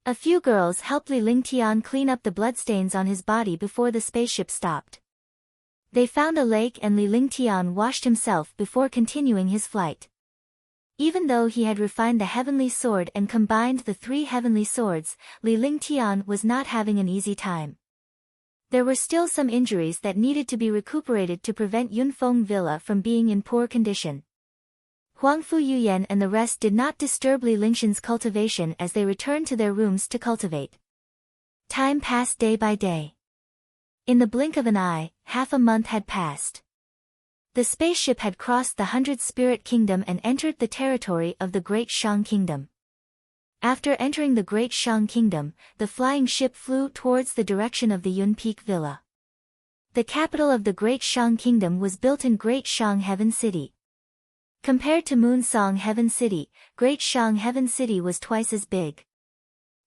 A few girls helped Li Lingtian clean up the bloodstains on his body before the spaceship stopped. They found a lake and Li Lingtian washed himself before continuing his flight. Even though he had refined the heavenly sword and combined the 3 heavenly swords, Li Lingtian was not having an easy time. There were still some injuries that needed to be recuperated to prevent Yunfeng Villa from being in poor condition. Huang Fu Yuyan and the rest did not disturb Li Lingshan's cultivation as they returned to their rooms to cultivate. Time passed day by day. In the blink of an eye, half a month had passed. The spaceship had crossed the 100 Spirit Kingdom and entered the territory of the Great Shang Kingdom. After entering the Great Shang Kingdom, the flying ship flew towards the direction of the Yun Peak Villa. The capital of the Great Shang Kingdom was built in Great Shang Heaven City. Compared to Moon Song Heaven City, Great Shang Heaven City was twice as big.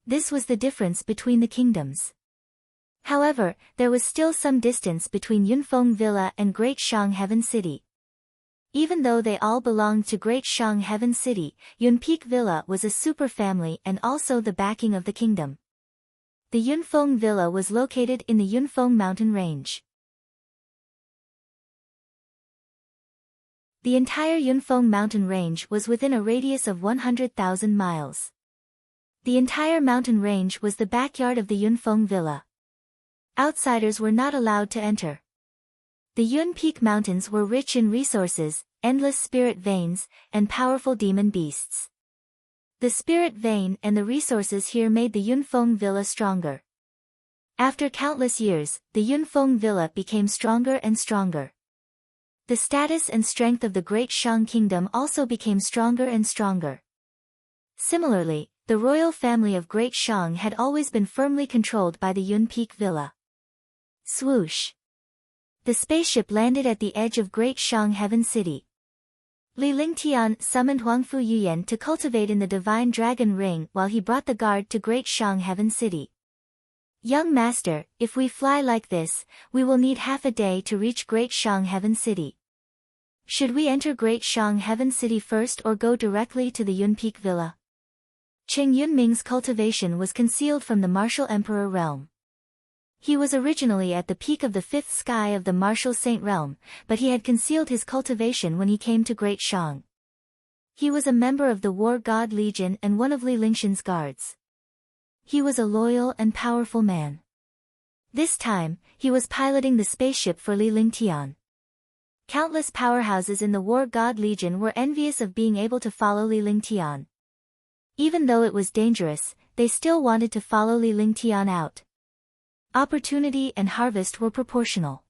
This was the difference between the kingdoms. However, there was still some distance between Yunfeng Villa and Great Shang Heaven City. Even though they all belonged to Great Shang Heaven City, Yunpeak Villa was a super family and also the backing of the kingdom. The Yunfeng Villa was located in the Yunfeng mountain range. The entire Yunfeng mountain range was within a radius of 100,000 miles. The entire mountain range was the backyard of the Yunfeng villa. Outsiders were not allowed to enter. The Yun Peak Mountains were rich in resources, endless spirit veins, and powerful demon beasts. The spirit vein and the resources here made the Yunfeng villa stronger. After countless years, the Yunfeng villa became stronger and stronger. The status and strength of the Great Shang Kingdom also became stronger and stronger. Similarly, the royal family of Great Shang had always been firmly controlled by the Yun Peak villa. Swoosh! The spaceship landed at the edge of Great Shang Heaven City. Li Lingtian summoned Huangfu Yuyan to cultivate in the Divine Dragon Ring while he brought the guard to Great Shang Heaven City. Young master, if we fly like this, we will need half a day to reach Great Shang Heaven City. Should we enter Great Shang Heaven City first or go directly to the Yun Peak Villa? Qing Yunming's cultivation was concealed from the martial emperor realm. He was originally at the peak of the fifth sky of the martial saint realm, but he had concealed his cultivation when he came to Great Shang. He was a member of the War God Legion and one of Li Lingxian's guards. He was a loyal and powerful man. This time, he was piloting the spaceship for Li Lingtian. Countless powerhouses in the War God Legion were envious of being able to follow Li Lingtian. Even though it was dangerous, they still wanted to follow Li Lingtian out. Opportunity and harvest were proportional.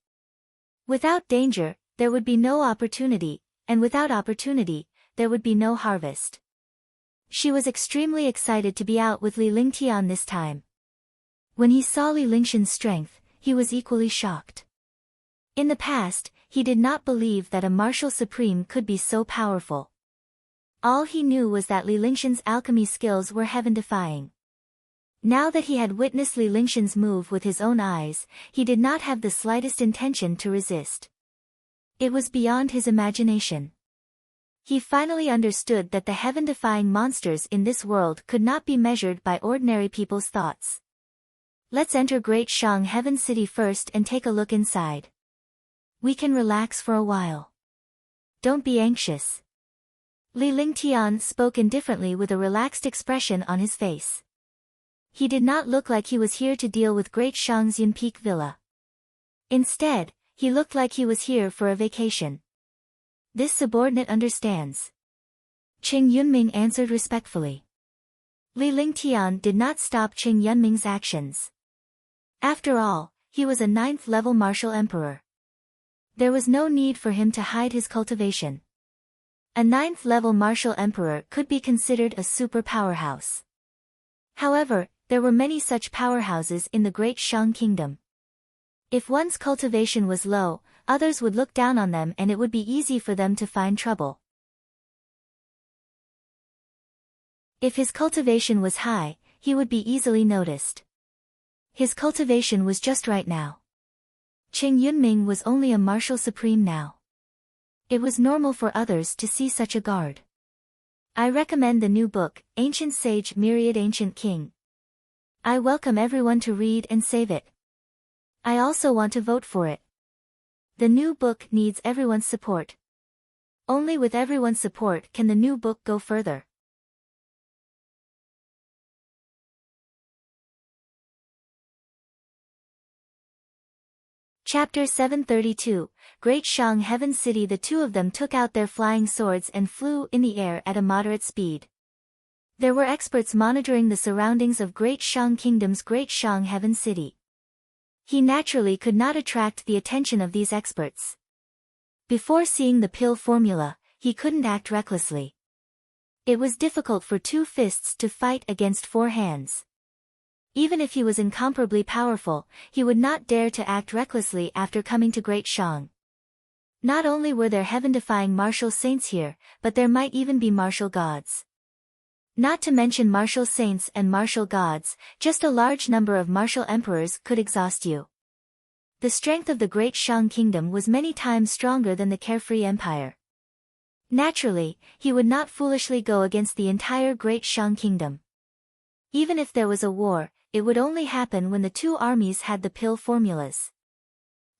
Without danger, there would be no opportunity, and without opportunity, there would be no harvest. She was extremely excited to be out with Li Lingtian this time. When he saw Li Lingxian's strength, he was equally shocked. In the past, he did not believe that a martial supreme could be so powerful. All he knew was that Li Lingxian's alchemy skills were heaven-defying. Now that he had witnessed Li Lingxian's move with his own eyes, he did not have the slightest intention to resist. It was beyond his imagination. He finally understood that the heaven-defying monsters in this world could not be measured by ordinary people's thoughts. Let's enter Great Shang Heaven City first and take a look inside. We can relax for a while. Don't be anxious. Li Lingtian spoke indifferently with a relaxed expression on his face. He did not look like he was here to deal with Great Shang's Yun Peak Villa. Instead, he looked like he was here for a vacation. This subordinate understands. Qing Yunming answered respectfully. Li Lingtian did not stop Qing Yunming's actions. After all, he was a 9th-level martial emperor. There was no need for him to hide his cultivation. A 9th-level martial emperor could be considered a super powerhouse. However, there were many such powerhouses in the Great Shang Kingdom. If one's cultivation was low, others would look down on them and it would be easy for them to find trouble. If his cultivation was high, he would be easily noticed. His cultivation was just right now. Qing Yunming was only a martial supreme now. It was normal for others to see such a guard. I recommend the new book, Ancient Sage Myriad Ancient King. I welcome everyone to read and save it. I also want to vote for it. The new book needs everyone's support. Only with everyone's support can the new book go further. Chapter 732, Great Shang Heaven City. The two of them took out their flying swords and flew in the air at a moderate speed. There were experts monitoring the surroundings of Great Shang Kingdom's Great Shang Heaven City. He naturally could not attract the attention of these experts. Before seeing the pill formula, he couldn't act recklessly. It was difficult for 2 fists to fight against 4 hands. Even if he was incomparably powerful, he would not dare to act recklessly after coming to Great Shang. Not only were there heaven-defying martial saints here, but there might even be martial gods. Not to mention martial saints and martial gods, just a large number of martial emperors could exhaust you. The strength of the Great Shang Kingdom was many times stronger than the Carefree Empire. Naturally, he would not foolishly go against the entire Great Shang Kingdom. Even if there was a war, it would only happen when the 2 armies had the pill formulas.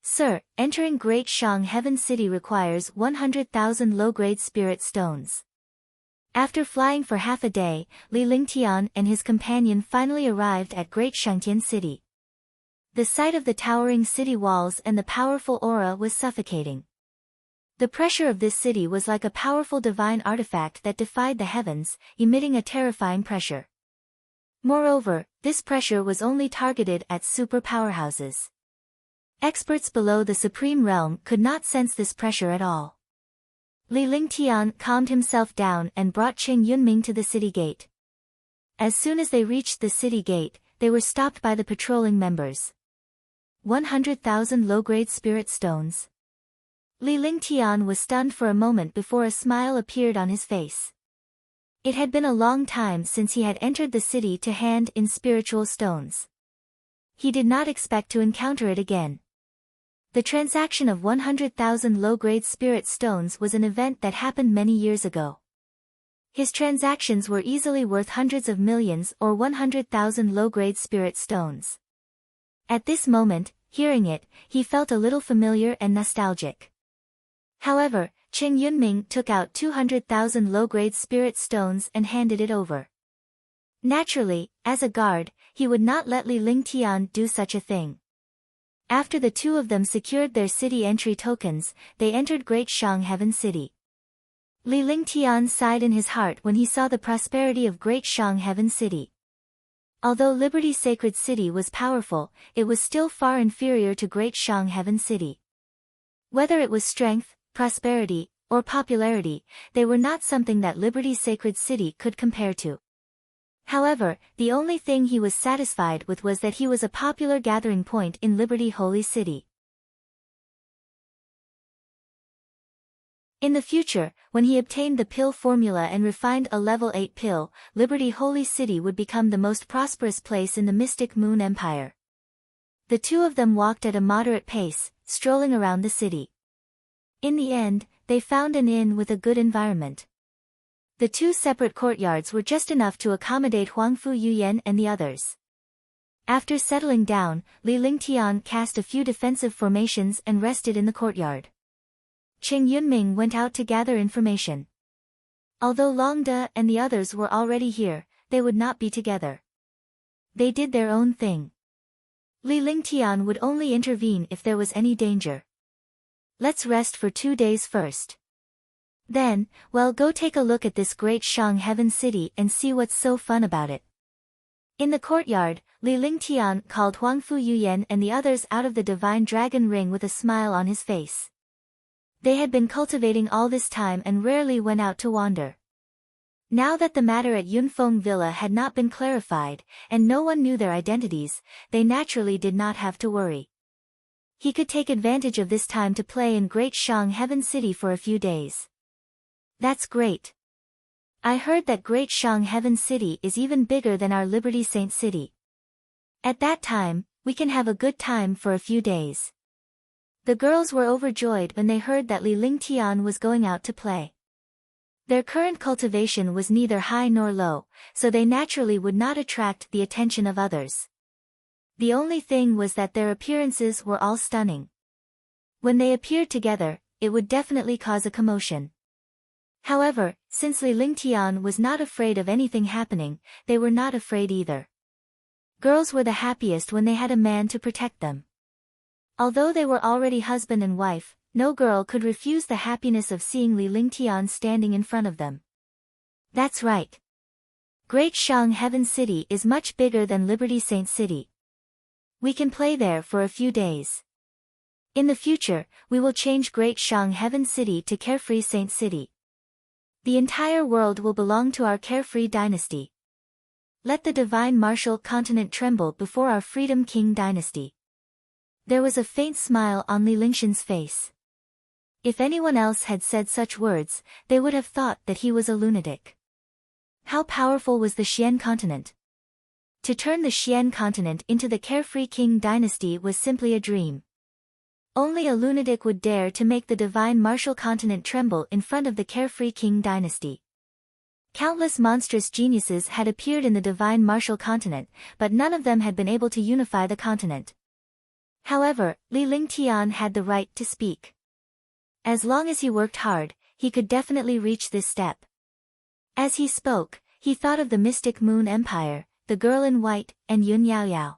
Sir, entering Great Shang Heaven City requires 100,000 low-grade spirit stones. After flying for half a day, Li Lingtian and his companion finally arrived at Great Shangtian City. The sight of the towering city walls and the powerful aura was suffocating. The pressure of this city was like a powerful divine artifact that defied the heavens, emitting a terrifying pressure. Moreover, this pressure was only targeted at super powerhouses. Experts below the supreme realm could not sense this pressure at all. Li Lingtian calmed himself down and brought Qing Yunming to the city gate. As soon as they reached the city gate, they were stopped by the patrolling members. 100,000 low-grade spirit stones. Li Lingtian was stunned for a moment before a smile appeared on his face. It had been a long time since he had entered the city to hand in spiritual stones. He did not expect to encounter it again. The transaction of 100,000 low-grade spirit stones was an event that happened many years ago. His transactions were easily worth hundreds of millions or 100,000 low-grade spirit stones. At this moment, hearing it, he felt a little familiar and nostalgic. However, Qing Yunming took out 200,000 low-grade spirit stones and handed it over. Naturally, as a guard, he would not let Li Lingtian do such a thing. After the two of them secured their city entry tokens, they entered Great Shang Heaven City. Li Lingtian sighed in his heart when he saw the prosperity of Great Shang Heaven City. Although Liberty Sacred City was powerful, it was still far inferior to Great Shang Heaven City. Whether it was strength, prosperity, or popularity, they were not something that Liberty Sacred City could compare to. However, the only thing he was satisfied with was that he was a popular gathering point in Liberty Holy City. In the future, when he obtained the pill formula and refined a level 8 pill, Liberty Holy City would become the most prosperous place in the Mystic Moon Empire. The two of them walked at a moderate pace, strolling around the city. In the end, they found an inn with a good environment. The two separate courtyards were just enough to accommodate Huangfu Yuyan and the others. After settling down, Li Lingtian cast a few defensive formations and rested in the courtyard. Qing Yunming went out to gather information. Although Longde and the others were already here, they would not be together. They did their own thing. Li Lingtian would only intervene if there was any danger. Let's rest for 2 days first. Then, well, go take a look at this Great Shang Heaven City and see what's so fun about it. In the courtyard, Li Lingtian called Huangfu Yuyan and the others out of the Divine Dragon Ring with a smile on his face. They had been cultivating all this time and rarely went out to wander. Now that the matter at Yunfeng Villa had not been clarified, and no one knew their identities, they naturally did not have to worry. He could take advantage of this time to play in Great Shang Heaven City for a few days. That's great. I heard that Great Shang Heaven City is even bigger than our Liberty Saint City. At that time, we can have a good time for a few days. The girls were overjoyed when they heard that Li Lingtian was going out to play. Their current cultivation was neither high nor low, so they naturally would not attract the attention of others. The only thing was that their appearances were all stunning. When they appeared together, it would definitely cause a commotion. However, since Li Lingtian was not afraid of anything happening, they were not afraid either. Girls were the happiest when they had a man to protect them. Although they were already husband and wife, no girl could refuse the happiness of seeing Li Lingtian standing in front of them. That's right. Great Shang Heaven City is much bigger than Liberty Saint City. We can play there for a few days. In the future, we will change Great Shang Heaven City to Carefree Saint City. The entire world will belong to our Carefree dynasty. Let the divine martial continent tremble before our Freedom King dynasty. There was a faint smile on Li Lingxian's face. If anyone else had said such words, they would have thought that he was a lunatic. How powerful was the Xian continent? To turn the Xian continent into the Carefree King dynasty was simply a dream. Only a lunatic would dare to make the divine martial continent tremble in front of the Carefree King dynasty. Countless monstrous geniuses had appeared in the divine martial continent, but none of them had been able to unify the continent. However, Li Lingtian had the right to speak. As long as he worked hard, he could definitely reach this step. As he spoke, he thought of the mystic Moon Empire, the girl in white, and Yun Yaoyao.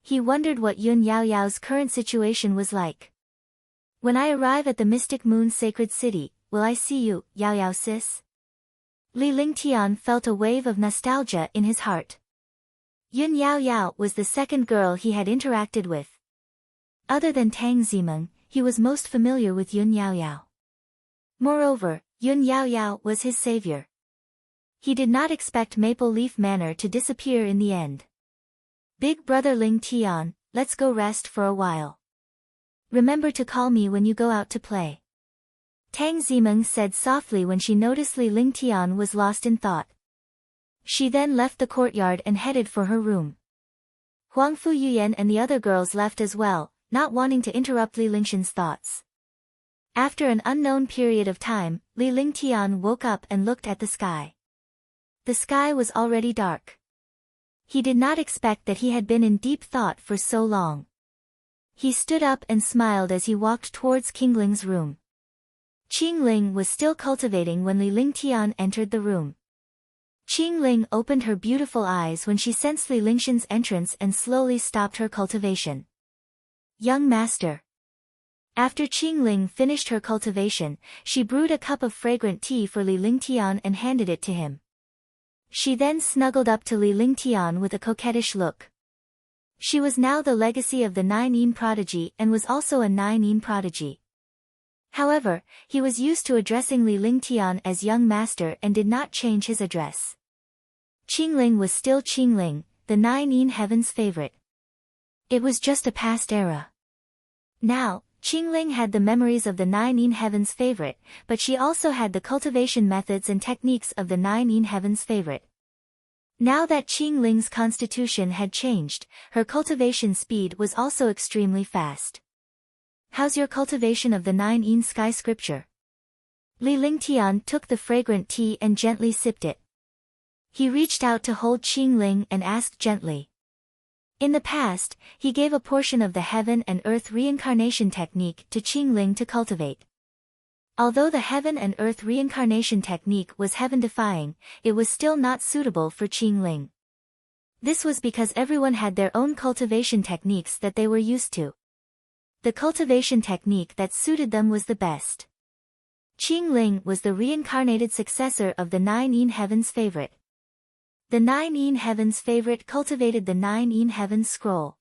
He wondered what Yun Yaoyao's current situation was like. When I arrive at the mystic Moon's sacred city, will I see you, Yaoyao sis? Li Lingtian felt a wave of nostalgia in his heart. Yun Yaoyao was the second girl he had interacted with. Other than Tang Zimeng, he was most familiar with Yun Yaoyao. Moreover, Yun Yaoyao was his savior. He did not expect Maple Leaf Manor to disappear in the end. Big brother Ling Tian, let's go rest for a while. Remember to call me when you go out to play. Tang Zimeng said softly when she noticed Li Lingtian was lost in thought. She then left the courtyard and headed for her room. Huang Fu Yuyan and the other girls left as well, not wanting to interrupt Li Lingshan's thoughts. After an unknown period of time, Li Lingtian woke up and looked at the sky. The sky was already dark. He did not expect that he had been in deep thought for so long. He stood up and smiled as he walked towards Qingling's room. Qingling was still cultivating when Li Lingtian entered the room. Qingling opened her beautiful eyes when she sensed Li Lingshan's entrance and slowly stopped her cultivation. Young master. After Qingling finished her cultivation, she brewed a cup of fragrant tea for Li Lingtian and handed it to him. She then snuggled up to Li Lingtian with a coquettish look. She was now the legacy of the Nine-Yin prodigy and was also a Nine-Yin prodigy. However, he was used to addressing Li Lingtian as young master and did not change his address. Qingling was still Qingling, the Nine-Yin heaven's favorite. It was just a past era. Now, Qingling had the memories of the Nine-Yin heaven's favorite, but she also had the cultivation methods and techniques of the Nine-Yin heaven's favorite. Now that Qingling's constitution had changed, her cultivation speed was also extremely fast. How's your cultivation of the Nine-Yin sky scripture? Li Lingtian took the fragrant tea and gently sipped it. He reached out to hold Qingling and asked gently. In the past, he gave a portion of the heaven and earth reincarnation technique to Qingling to cultivate. Although the heaven and earth reincarnation technique was heaven-defying, it was still not suitable for Qingling. This was because everyone had their own cultivation techniques that they were used to. The cultivation technique that suited them was the best. Qingling was the reincarnated successor of the Nine-Yin heaven's favorite. The Nine-Yin heaven's favorite cultivated the Nine-Yin heaven's scroll.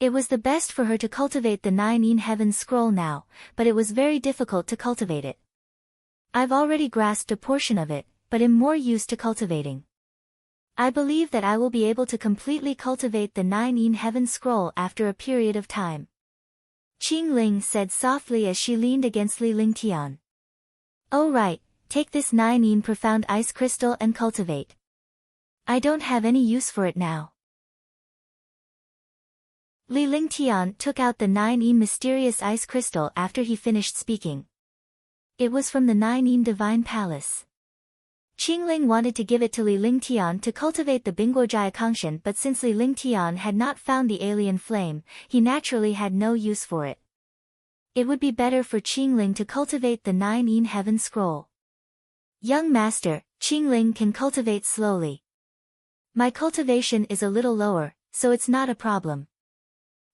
It was the best for her to cultivate the Nine-Yin heaven's scroll now, but it was very difficult to cultivate it. I've already grasped a portion of it, but am more used to cultivating. I believe that I will be able to completely cultivate the Nine-Yin heaven's scroll after a period of time. Qingling said softly as she leaned against Li Lingtian. Oh right, take this Nine-Yin profound ice crystal and cultivate. I don't have any use for it now. Li Lingtian took out the Nine-Yin mysterious ice crystal after he finished speaking. It was from the Nine-Yin divine palace. Qingling wanted to give it to Li Lingtian to cultivate the Bingguojia Kangshan, but since Li Lingtian had not found the alien flame, he naturally had no use for it. It would be better for Qingling to cultivate the Nine-Yin heaven scroll. Young master, Qingling can cultivate slowly. My cultivation is a little lower, so it's not a problem.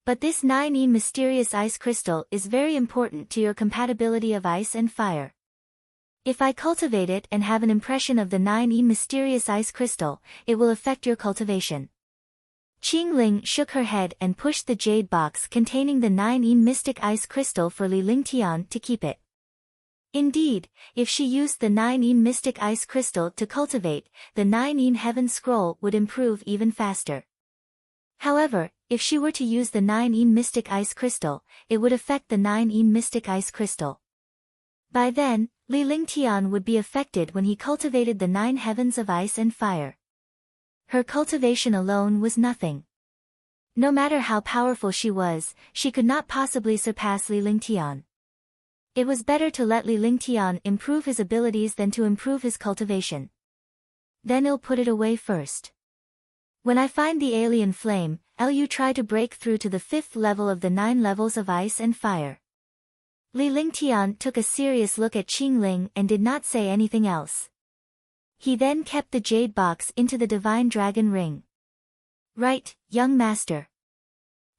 But this Nine-Yin mysterious ice crystal is very important to your compatibility of ice and fire. If I cultivate it and have an impression of the Nine-Yin mysterious ice crystal, it will affect your cultivation. Qingling shook her head and pushed the jade box containing the Nine-Yin mystic ice crystal for Li Lingtian to keep it. Indeed, if she used the Nine-Yin mystic ice crystal to cultivate, the Nine-Yin heaven scroll would improve even faster. However, if she were to use the Nine-Yin mystic ice crystal, it would affect the Nine-Yin mystic ice crystal. By then, Li Lingtian would be affected when he cultivated the 9 heavens of ice and fire. Her cultivation alone was nothing. No matter how powerful she was, she could not possibly surpass Li Lingtian. It was better to let Li Lingtian improve his abilities than to improve his cultivation. Then he'll put it away first. When I find the alien flame, I'll try to break through to the 5th level of the 9 levels of ice and fire. Li Lingtian took a serious look at Qing Ling and did not say anything else. He then kept the jade box into the divine dragon ring. Right, young master.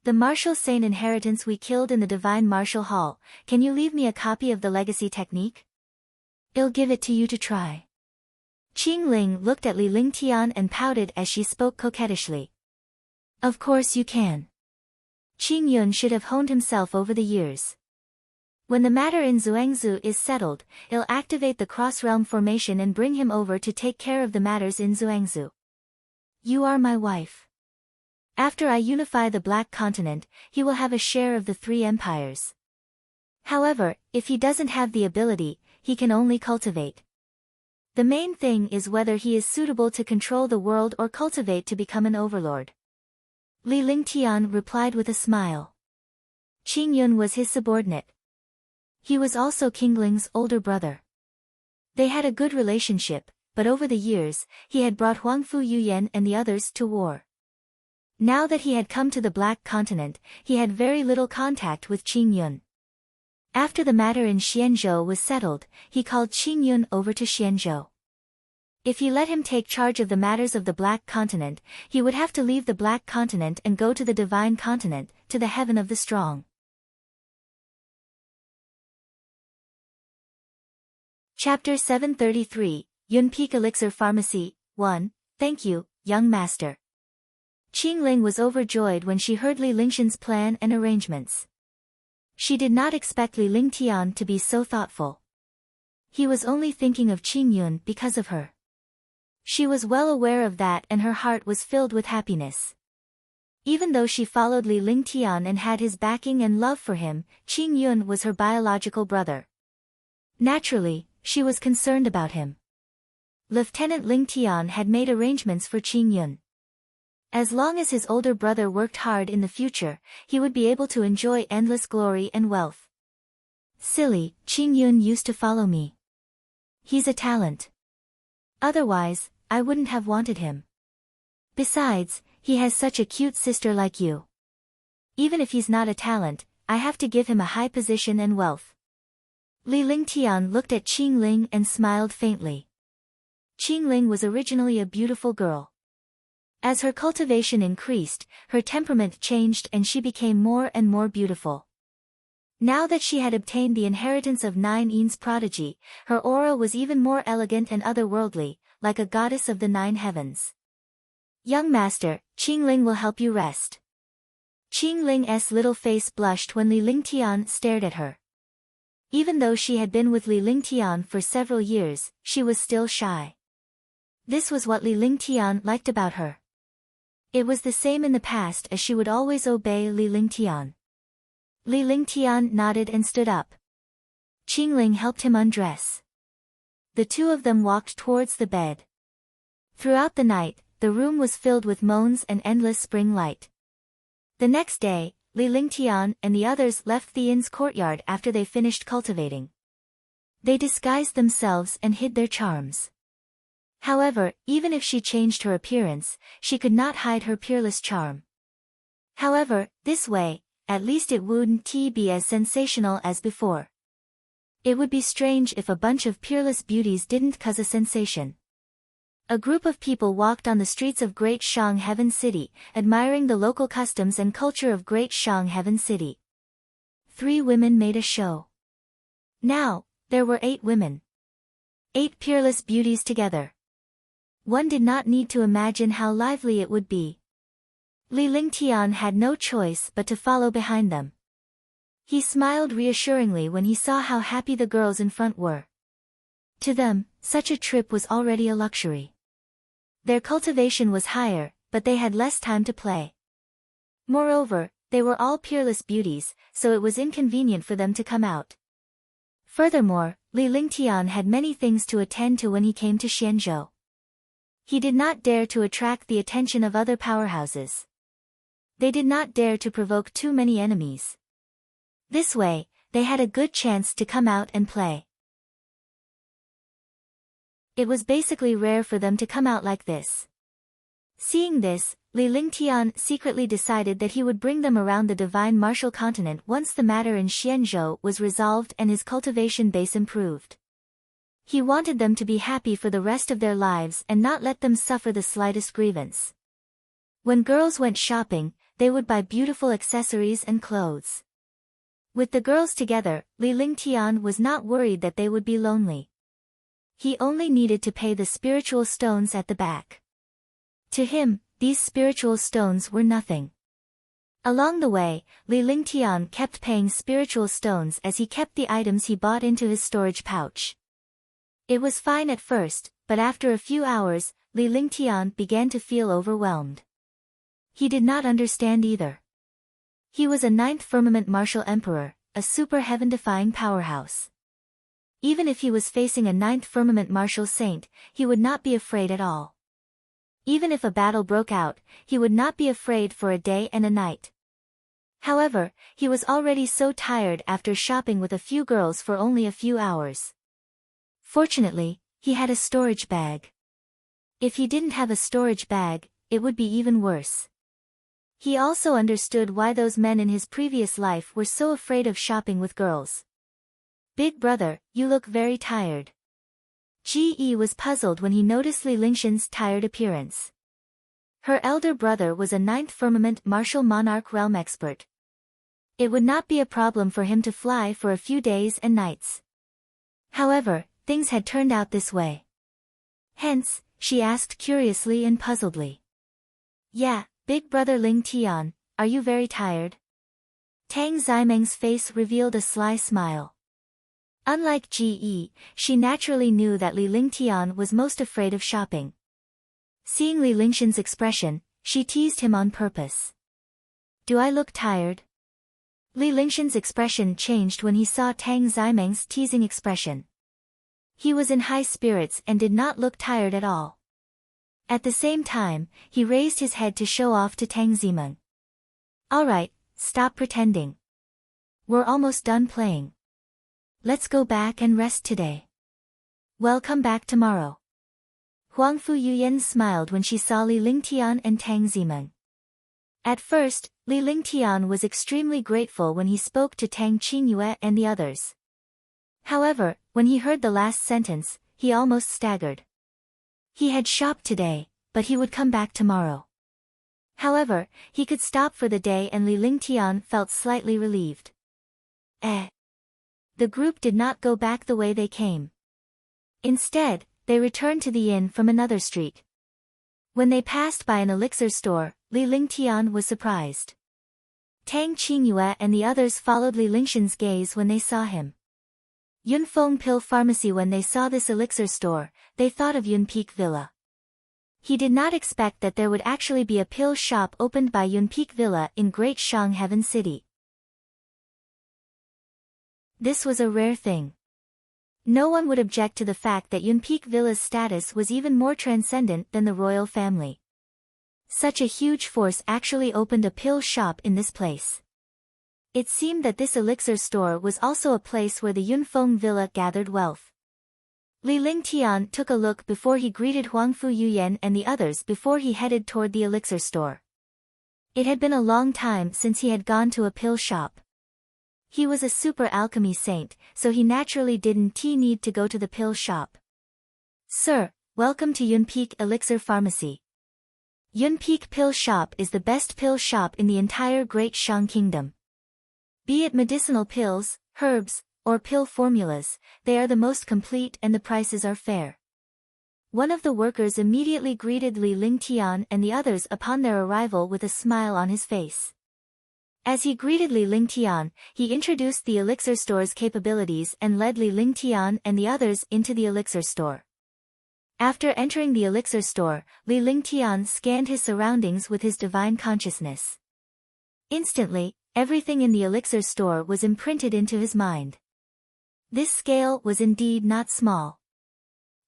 The martial saint inheritance we killed in the divine martial hall, can you leave me a copy of the legacy technique? I'll give it to you to try. Qing Ling looked at Li Lingtian and pouted as she spoke coquettishly. Of course you can. Qing Yun should have honed himself over the years. When the matter in Zhuangzi is settled, I'll activate the cross-realm formation and bring him over to take care of the matters in Zhuangzi. You are my wife. After I unify the Black Continent, he will have a share of the 3 empires. However, if he doesn't have the ability, he can only cultivate. The main thing is whether he is suitable to control the world or cultivate to become an overlord. Li Lingtian replied with a smile. Qing Yun was his subordinate. He was also King Ling's older brother. They had a good relationship, but over the years, he had brought Huangfu Yuyan and the others to war. Now that he had come to the Black Continent, he had very little contact with Qing Yun. After the matter in Xianzhou was settled, he called Qing Yun over to Xianzhou. If he let him take charge of the matters of the Black Continent, he would have to leave the Black Continent and go to the Divine Continent, to the Heaven of the Strong. Chapter 733, Yun Peak Elixir Pharmacy, 1, Thank you, young master. Qing Ling was overjoyed when she heard Li Lingtian's plan and arrangements. She did not expect Li Lingtian to be so thoughtful. He was only thinking of Qing Yun because of her. She was well aware of that and her heart was filled with happiness. Even though she followed Li Lingtian and had his backing and love for him, Qing Yun was her biological brother. Naturally, she was concerned about him. Lieutenant Lingtian had made arrangements for Qing Yun. As long as his older brother worked hard in the future, he would be able to enjoy endless glory and wealth. Silly, Qing Yun used to follow me. He's a talent. Otherwise, I wouldn't have wanted him. Besides, he has such a cute sister like you. Even if he's not a talent, I have to give him a high position and wealth. Li Lingtian looked at Qing Ling and smiled faintly. Qing Ling was originally a beautiful girl. As her cultivation increased, her temperament changed and she became more and more beautiful. Now that she had obtained the inheritance of 9 Yin's prodigy, her aura was even more elegant and otherworldly, like a goddess of the 9 heavens. Young master, Qing Ling will help you rest. Qing Ling's little face blushed when Li Lingtian stared at her. Even though she had been with Li Lingtian for several years, she was still shy. This was what Li Lingtian liked about her. It was the same in the past as she would always obey Li Lingtian. Li Lingtian nodded and stood up. Qing Ling helped him undress. The two of them walked towards the bed. Throughout the night, the room was filled with moans and endless spring light. The next day, Li Lingtian and the others left the inn's courtyard after they finished cultivating. They disguised themselves and hid their charms. However, even if she changed her appearance, she could not hide her peerless charm. However, this way, at least it wouldn't be as sensational as before. It would be strange if a bunch of peerless beauties didn't cause a sensation. A group of people walked on the streets of Great Shang Heaven City, admiring the local customs and culture of Great Shang Heaven City. 3 women made a show. Now, there were 8 women. 8 peerless beauties together. One did not need to imagine how lively it would be. Li Lingtian had no choice but to follow behind them. He smiled reassuringly when he saw how happy the girls in front were. To them, such a trip was already a luxury. Their cultivation was higher, but they had less time to play. Moreover, they were all peerless beauties, so it was inconvenient for them to come out. Furthermore, Li Lingtian had many things to attend to when he came to Xianzhou. He did not dare to attract the attention of other powerhouses. They did not dare to provoke too many enemies. This way, they had a good chance to come out and play. It was basically rare for them to come out like this. Seeing this, Li Lingtian secretly decided that he would bring them around the divine martial continent once the matter in Xianzhou was resolved and his cultivation base improved. He wanted them to be happy for the rest of their lives and not let them suffer the slightest grievance. When girls went shopping, they would buy beautiful accessories and clothes. With the girls together, Li Lingtian was not worried that they would be lonely. He only needed to pay the spiritual stones at the back. To him, these spiritual stones were nothing. Along the way, Li Lingtian kept paying spiritual stones as he kept the items he bought into his storage pouch. It was fine at first, but after a few hours, Li Lingtian began to feel overwhelmed. He did not understand either. He was a 9th firmament martial emperor, a super heaven-defying powerhouse. Even if he was facing a 9th firmament martial saint, he would not be afraid at all. Even if a battle broke out, he would not be afraid for a day and a night. However, he was already so tired after shopping with a few girls for only a few hours. Fortunately, he had a storage bag. If he didn't have a storage bag, it would be even worse. He also understood why those men in his previous life were so afraid of shopping with girls. "Big brother, you look very tired." Ge was puzzled when he noticed Li Lingxian's tired appearance. Her elder brother was a 9th firmament martial monarch realm expert. It would not be a problem for him to fly for a few days and nights. However, things had turned out this way. Hence, she asked curiously and puzzledly. "Yeah, big brother Ling Tian, are you very tired?" Tang Ximeng's face revealed a sly smile. Unlike Ge, she naturally knew that Li Lingtian was most afraid of shopping. Seeing Li Lingxian's expression, she teased him on purpose. "Do I look tired?" Li Lingxian's expression changed when he saw Tang Ximeng's teasing expression. He was in high spirits and did not look tired at all. At the same time, he raised his head to show off to Tang Ximeng. "Alright, stop pretending. We're almost done playing. Let's go back and rest today. We'll come back tomorrow." Huangfu Yuyan smiled when she saw Li Lingtian and Tang Ximeng. At first, Li Lingtian was extremely grateful when he spoke to Tang Qingyue and the others. However, when he heard the last sentence, he almost staggered. He had shopped today, but he would come back tomorrow. However, he could stop for the day and Li Lingtian felt slightly relieved. The group did not go back the way they came. Instead, they returned to the inn from another street. When they passed by an elixir store, Li Lingtian was surprised. Tang Qingyue and the others followed Li Lingxian's gaze when they saw him. Yunfeng Pill Pharmacy. When they saw this elixir store, they thought of Yunpeak Villa. He did not expect that there would actually be a pill shop opened by Yunpeak Villa in Great Shang Heaven City. This was a rare thing. No one would object to the fact that Yunpeak Villa's status was even more transcendent than the royal family. Such a huge force actually opened a pill shop in this place. It seemed that this elixir store was also a place where the Yunfeng Villa gathered wealth. Li Lingtian took a look before he greeted Huangfu Yuyan and the others before he headed toward the elixir store. It had been a long time since he had gone to a pill shop. He was a super alchemy saint, so he naturally didn't need to go to the pill shop. "Sir, welcome to Yunpeak Elixir Pharmacy. Yunpeak Pill Shop is the best pill shop in the entire Great Shang Kingdom. Be it medicinal pills, herbs, or pill formulas, they are the most complete and the prices are fair." One of the workers immediately greeted Li Lingtian and the others upon their arrival with a smile on his face. As he greeted Li Lingtian, he introduced the elixir store's capabilities and led Li Lingtian and the others into the elixir store. After entering the elixir store, Li Lingtian scanned his surroundings with his divine consciousness. Instantly, everything in the elixir store was imprinted into his mind. This scale was indeed not small.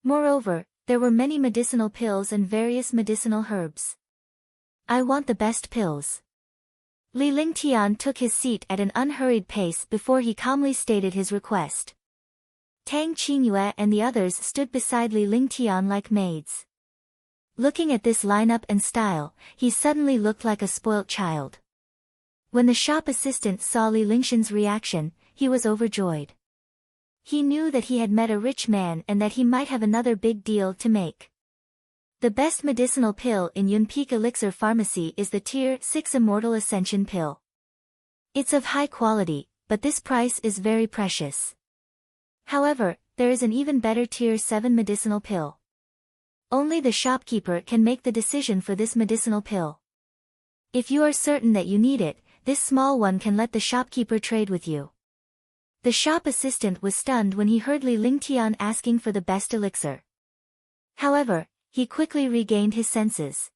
Moreover, there were many medicinal pills and various medicinal herbs. "I want the best pills." Li Lingtian took his seat at an unhurried pace before he calmly stated his request. Tang Qingyue and the others stood beside Li Lingtian like maids. Looking at this lineup and style, he suddenly looked like a spoilt child. When the shop assistant saw Li Lingshan's reaction, he was overjoyed. He knew that he had met a rich man and that he might have another big deal to make. The best medicinal pill in Yunpeak Elixir Pharmacy is the Tier 6 Immortal Ascension Pill. It's of high quality, but this price is very precious. However, there is an even better Tier 7 medicinal pill. Only the shopkeeper can make the decision for this medicinal pill. If you are certain that you need it, this small one can let the shopkeeper trade with you. The shop assistant was stunned when he heard Li Lingtian asking for the best elixir. However, he quickly regained his senses.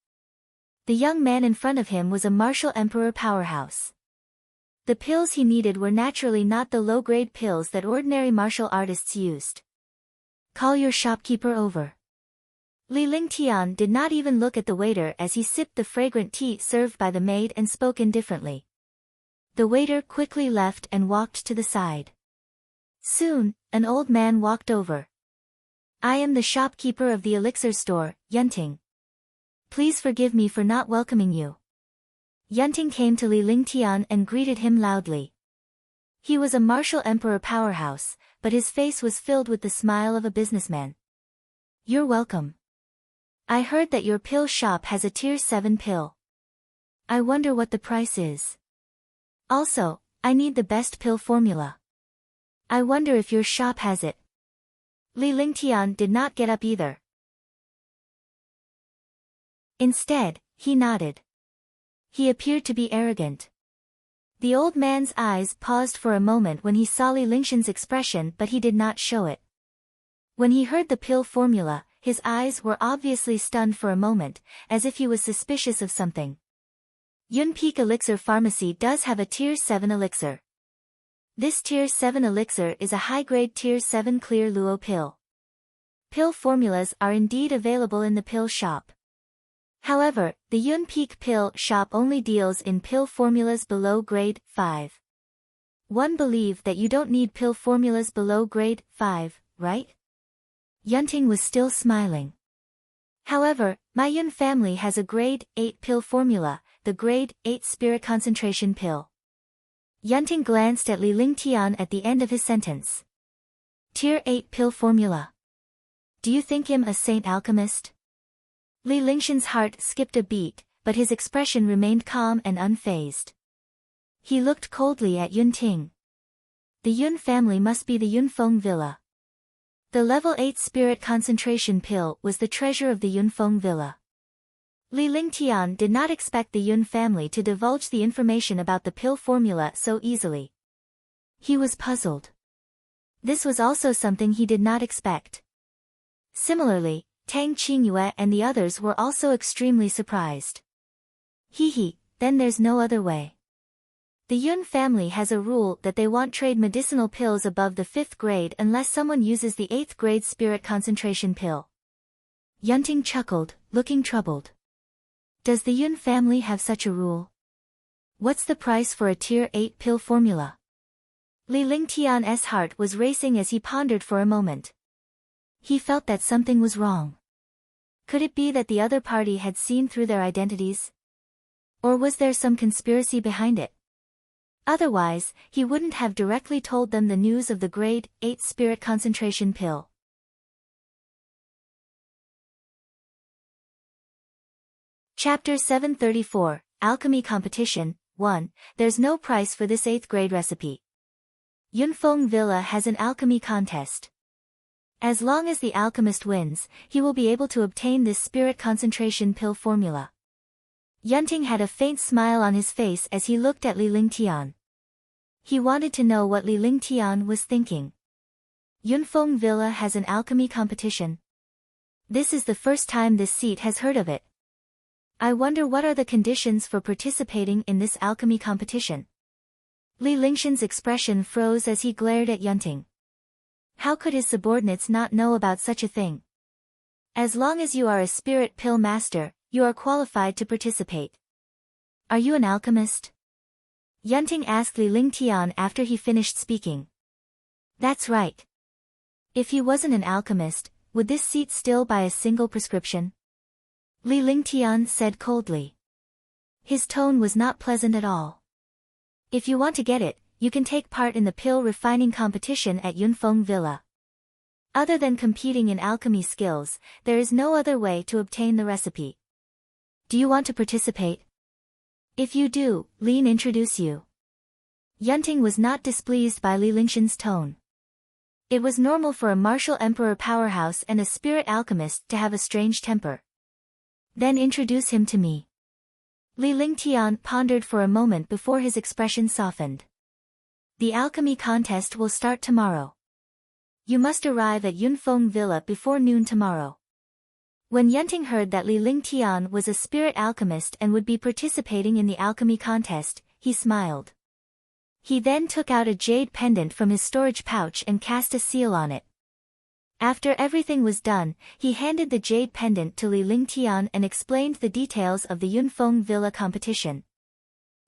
The young man in front of him was a martial emperor powerhouse. The pills he needed were naturally not the low-grade pills that ordinary martial artists used. Call your shopkeeper over. Li Lingtian did not even look at the waiter as he sipped the fragrant tea served by the maid and spoke indifferently. The waiter quickly left and walked to the side. Soon, an old man walked over. I am the shopkeeper of the elixir store, Yunting. Please forgive me for not welcoming you. Yunting came to Li Lingtian and greeted him loudly. He was a martial emperor powerhouse, but his face was filled with the smile of a businessman. You're welcome. I heard that your pill shop has a Tier 7 pill. I wonder what the price is. Also, I need the best pill formula. I wonder if your shop has it. Li Lingtian did not get up either. Instead, he nodded. He appeared to be arrogant. The old man's eyes paused for a moment when he saw Li Lingshan's expression, but he did not show it. When he heard the pill formula, his eyes were obviously stunned for a moment, as if he was suspicious of something. Yunpeak Elixir Pharmacy does have a Tier 7 elixir. This Tier 7 elixir is a high-grade Tier 7 clear luo pill. Pill formulas are indeed available in the pill shop. However, the Yunpeak pill shop only deals in pill formulas below grade 5. One believe that you don't need pill formulas below grade 5, right? Yunting was still smiling. However, my Yun family has a grade 8 pill formula, the grade 8 spirit concentration pill. Yunting glanced at Li Lingtian at the end of his sentence. Tier 8 pill formula. Do you think him a saint alchemist? Li Lingshan's heart skipped a beat, but his expression remained calm and unfazed. He looked coldly at Yunting. The Yun family must be the Yunfeng Villa. The level 8 spirit concentration pill was the treasure of the Yunfeng Villa. Li Lingtian did not expect the Yun family to divulge the information about the pill formula so easily. He was puzzled. This was also something he did not expect. Similarly, Tang Qingyue and the others were also extremely surprised. Then there's no other way. The Yun family has a rule that they won't trade medicinal pills above the 5th grade unless someone uses the 8th grade spirit concentration pill. Yunting chuckled, looking troubled. Does the Yun family have such a rule? What's the price for a Tier 8 pill formula? Li Lingtian's heart was racing as he pondered for a moment. He felt that something was wrong. Could it be that the other party had seen through their identities? Or was there some conspiracy behind it? Otherwise, he wouldn't have directly told them the news of the grade 8 spirit concentration pill. Chapter 734, Alchemy Competition, 1. There's no price for this 8th grade recipe. Yunfeng Villa has an alchemy contest. As long as the alchemist wins, he will be able to obtain this spirit concentration pill formula. Yunting had a faint smile on his face as he looked at Li Lingtian. He wanted to know what Li Lingtian was thinking. Yunfeng Villa has an alchemy competition. This is the first time this seat has heard of it. I wonder what are the conditions for participating in this alchemy competition. Li Lingshan's expression froze as he glared at Yunting. How could his subordinates not know about such a thing? As long as you are a spirit pill master, you are qualified to participate. Are you an alchemist? Yunting asked Li Lingtian after he finished speaking. That's right. If he wasn't an alchemist, would this seat still buy a single prescription? Li Lingtian said coldly. His tone was not pleasant at all. If you want to get it, you can take part in the pill refining competition at Yunfeng Villa. Other than competing in alchemy skills, there is no other way to obtain the recipe. Do you want to participate? If you do, Lin introduce you. Yunting was not displeased by Li Lingtian's tone. It was normal for a martial emperor powerhouse and a spirit alchemist to have a strange temper. Then introduce him to me. Li Lingtian pondered for a moment before his expression softened. The alchemy contest will start tomorrow. You must arrive at Yunfeng Villa before noon tomorrow. When Yunting heard that Li Lingtian was a spirit alchemist and would be participating in the alchemy contest, he smiled. He then took out a jade pendant from his storage pouch and cast a seal on it. After everything was done, he handed the jade pendant to Li Lingtian and explained the details of the Yunfeng Villa competition.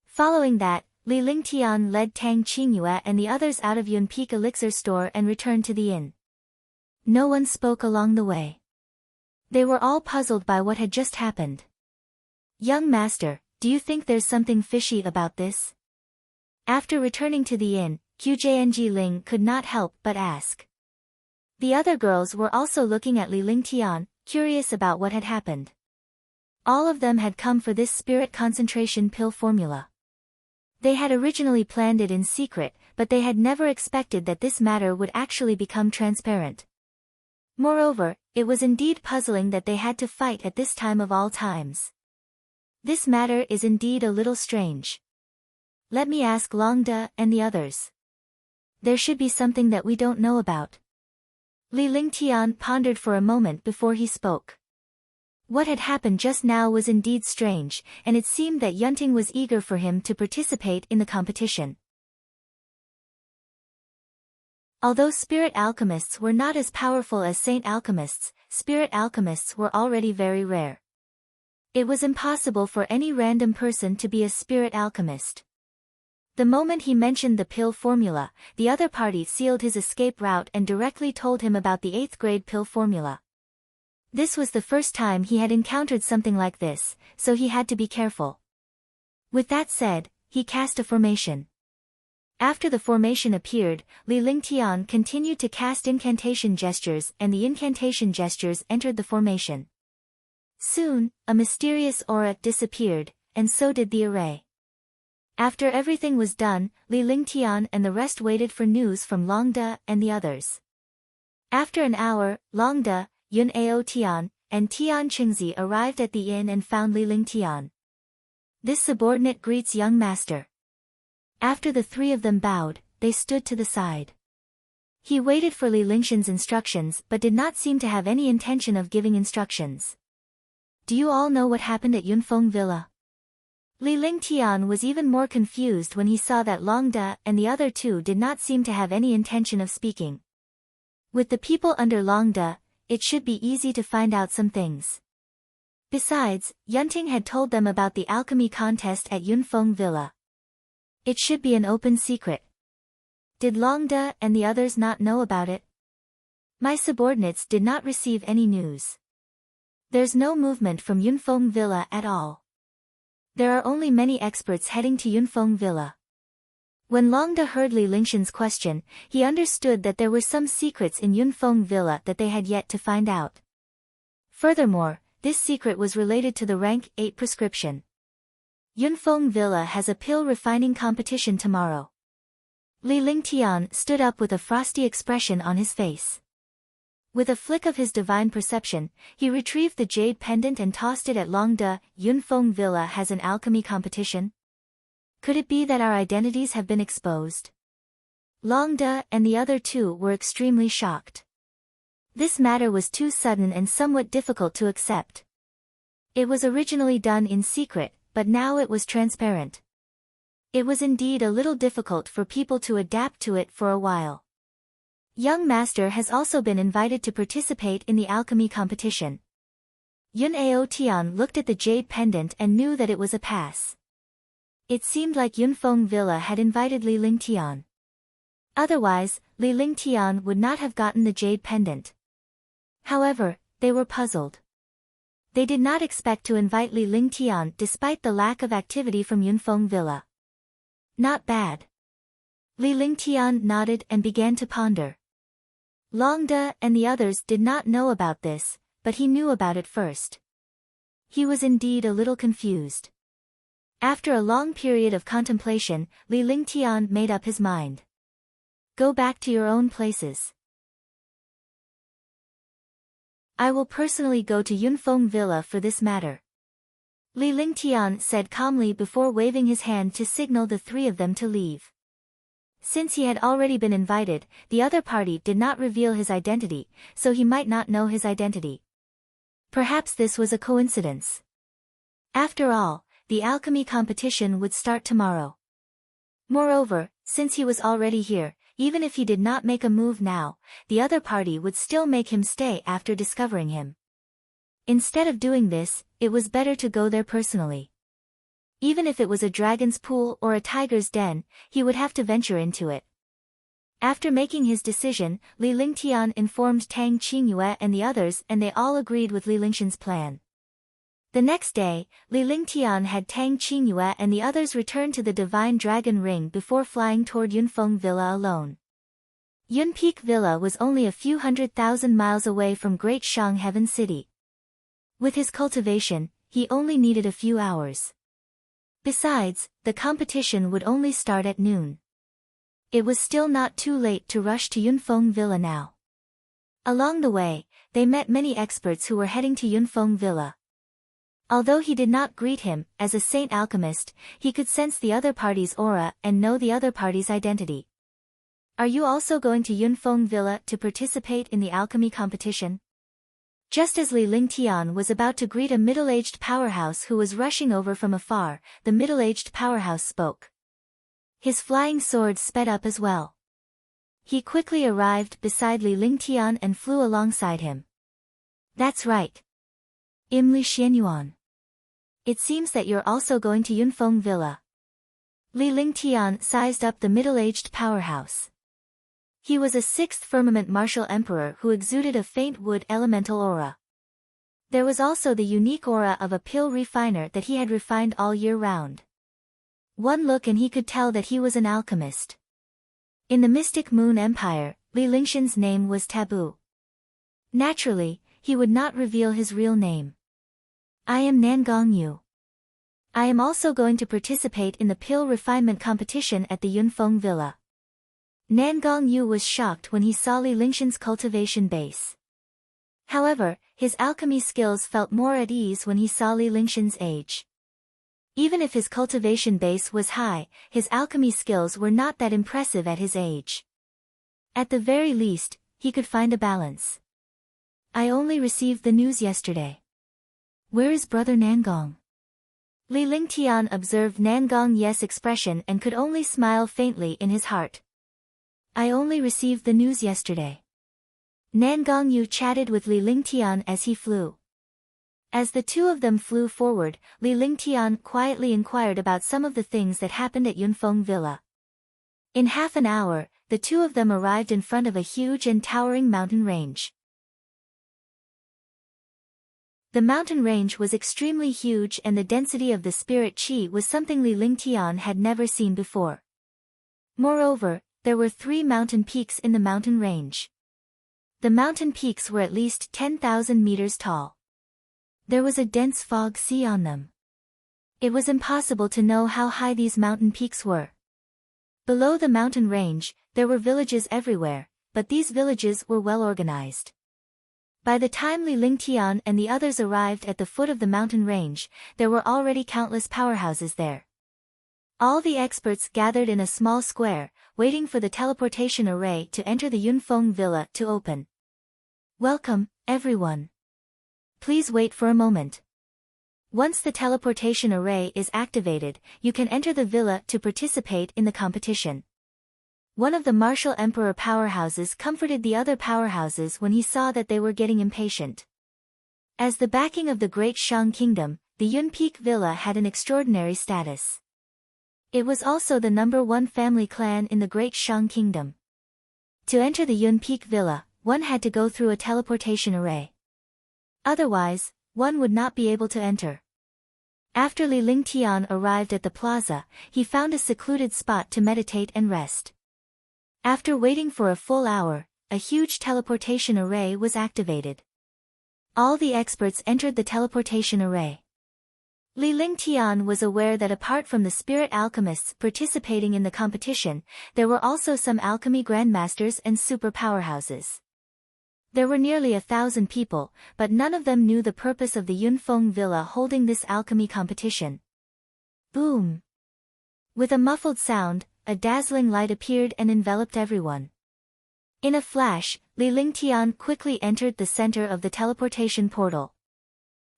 Following that, Li Lingtian led Tang Qingyue and the others out of Yunpeak Elixir store and returned to the inn. No one spoke along the way. They were all puzzled by what had just happened. Young master, do you think there's something fishy about this? After returning to the inn, Qjianji Ling could not help but ask. The other girls were also looking at Li Lingtian, curious about what had happened. All of them had come for this spirit concentration pill formula. They had originally planned it in secret, but they had never expected that this matter would actually become transparent. Moreover, it was indeed puzzling that they had to fight at this time of all times. This matter is indeed a little strange. Let me ask Longda and the others. There should be something that we don't know about. Li Lingtian pondered for a moment before he spoke. What had happened just now was indeed strange, and it seemed that Yunting was eager for him to participate in the competition. Although spirit alchemists were not as powerful as saint alchemists, spirit alchemists were already very rare. It was impossible for any random person to be a spirit alchemist. The moment he mentioned the pill formula, the other party sealed his escape route and directly told him about the 8th grade pill formula. This was the first time he had encountered something like this, so he had to be careful. With that said, he cast a formation. After the formation appeared, Li Lingtian continued to cast incantation gestures and the incantation gestures entered the formation. Soon, a mysterious aura disappeared, and so did the array. After everything was done, Li Lingtian and the rest waited for news from Longda and the others. After an hour, Longda, Yun Ao Tian, and Tian Qingzi arrived at the inn and found Li Lingtian. This subordinate greets young master. After the three of them bowed, they stood to the side. He waited for Li Lingtian's instructions but did not seem to have any intention of giving instructions. Do you all know what happened at Yunfeng Villa? Li Lingtian was even more confused when he saw that Longda and the other two did not seem to have any intention of speaking. With the people under Longda, it should be easy to find out some things. Besides, Yunting had told them about the alchemy contest at Yunfeng Villa. It should be an open secret. Did Longda and the others not know about it? My subordinates did not receive any news. There's no movement from Yunfeng Villa at all. There are only many experts heading to Yunfeng Villa. When Longda heard Li Lingtian's question, he understood that there were some secrets in Yunfeng Villa that they had yet to find out. Furthermore, this secret was related to the rank 8 prescription. Yunfeng Villa has a pill refining competition tomorrow. Li Lingtian stood up with a frosty expression on his face. With a flick of his divine perception, he retrieved the jade pendant and tossed it at Longda. Yunfeng Villa has an alchemy competition? Could it be that our identities have been exposed? Longda and the other two were extremely shocked. This matter was too sudden and somewhat difficult to accept. It was originally done in secret, but now it was transparent. It was indeed a little difficult for people to adapt to it for a while. Young Master has also been invited to participate in the alchemy competition. Yun Ao Tian looked at the jade pendant and knew that it was a pass. It seemed like Yunfeng Villa had invited Li Lingtian. Otherwise, Li Lingtian would not have gotten the jade pendant. However, they were puzzled. They did not expect to invite Li Lingtian despite the lack of activity from Yunfeng Villa. Not bad. Li Lingtian nodded and began to ponder. Long De and the others did not know about this, but he knew about it first. He was indeed a little confused. After a long period of contemplation, Li Lingtian made up his mind. Go back to your own places. I will personally go to Yunfeng Villa for this matter. Li Lingtian said calmly before waving his hand to signal the three of them to leave. Since he had already been invited, the other party did not reveal his identity, so he might not know his identity. Perhaps this was a coincidence. After all, the alchemy competition would start tomorrow. Moreover, since he was already here, even if he did not make a move now, the other party would still make him stay after discovering him. Instead of doing this, it was better to go there personally. Even if it was a dragon's pool or a tiger's den, he would have to venture into it. After making his decision, Li Lingtian informed Tang Qingyue and the others, and they all agreed with Li Lingshan's plan. The next day, Li Lingtian had Tang Qingyue and the others return to the Divine Dragon Ring before flying toward Yunfeng Villa alone. Yunpeak Villa was only a few 100,000 miles away from Great Shang Heaven City. With his cultivation, he only needed a few hours. Besides, the competition would only start at noon. It was still not too late to rush to Yunfeng Villa now. Along the way, they met many experts who were heading to Yunfeng Villa. Although he did not greet him, as a saint alchemist, he could sense the other party's aura and know the other party's identity. Are you also going to Yunfeng Villa to participate in the alchemy competition? Just as Li Lingtian was about to greet a middle-aged powerhouse who was rushing over from afar, the middle-aged powerhouse spoke. His flying sword sped up as well. He quickly arrived beside Li Lingtian and flew alongside him. That's right. Li Xianyuan. It seems that you're also going to Yunfeng Villa. Li Lingtian sized up the middle-aged powerhouse. He was a 6th firmament martial emperor who exuded a faint wood elemental aura. There was also the unique aura of a pill refiner that he had refined all year round. One look and he could tell that he was an alchemist. In the Mystic Moon Empire, Li Lingshan's name was taboo. Naturally, he would not reveal his real name. I am Nangong Yu. I am also going to participate in the pill refinement competition at the Yunfeng Villa. Nangong Yu was shocked when he saw Li Lingshan's cultivation base. However, his alchemy skills felt more at ease when he saw Li Lingshan's age. Even if his cultivation base was high, his alchemy skills were not that impressive at his age. At the very least, he could find a balance. I only received the news yesterday. Where is brother Nangong? Li Lingtian observed Nangong Ye's expression and could only smile faintly in his heart. I only received the news yesterday. Nangong Yu chatted with Li Lingtian as he flew. As the two of them flew forward, Li Lingtian quietly inquired about some of the things that happened at Yunfeng Villa. In half an hour, the two of them arrived in front of a huge and towering mountain range. The mountain range was extremely huge and the density of the spirit qi was something Li Lingtian had never seen before. Moreover, there were 3 mountain peaks in the mountain range. The mountain peaks were at least 10,000 meters tall. There was a dense fog sea on them. It was impossible to know how high these mountain peaks were. Below the mountain range, there were villages everywhere, but these villages were well organized. By the time Li Lingtian and the others arrived at the foot of the mountain range, there were already countless powerhouses there. All the experts gathered in a small square, waiting for the teleportation array to enter the Yunfeng Villa to open. Welcome, everyone. Please wait for a moment. Once the teleportation array is activated, you can enter the villa to participate in the competition. One of the martial emperor powerhouses comforted the other powerhouses when he saw that they were getting impatient. As the backing of the Great Shang Kingdom, the Yunpeak Villa had an extraordinary status. It was also the #1 family clan in the Great Shang Kingdom. To enter the Yunpeak Villa, one had to go through a teleportation array. Otherwise, one would not be able to enter. After Li Lingtian arrived at the plaza, he found a secluded spot to meditate and rest. After waiting for a full hour, a huge teleportation array was activated. All the experts entered the teleportation array. Li Lingtian was aware that apart from the spirit alchemists participating in the competition, there were also some alchemy grandmasters and super powerhouses. There were nearly 1,000 people, but none of them knew the purpose of the Yunfeng Villa holding this alchemy competition. Boom! With a muffled sound, a dazzling light appeared and enveloped everyone. In a flash, Li Lingtian quickly entered the center of the teleportation portal.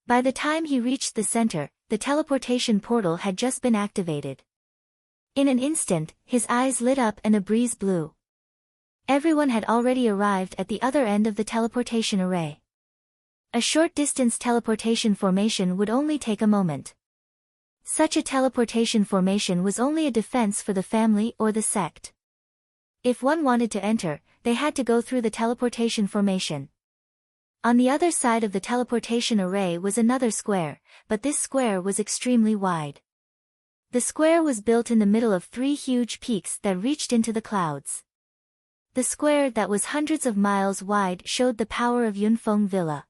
By the time he reached the center, the teleportation portal had just been activated. In an instant, his eyes lit up and a breeze blew. Everyone had already arrived at the other end of the teleportation array. A short-distance teleportation formation would only take a moment. Such a teleportation formation was only a defense for the family or the sect. If one wanted to enter, they had to go through the teleportation formation. On the other side of the teleportation array was another square, but this square was extremely wide. The square was built in the middle of 3 huge peaks that reached into the clouds. The square that was hundreds of miles wide showed the power of Yunfeng Villa.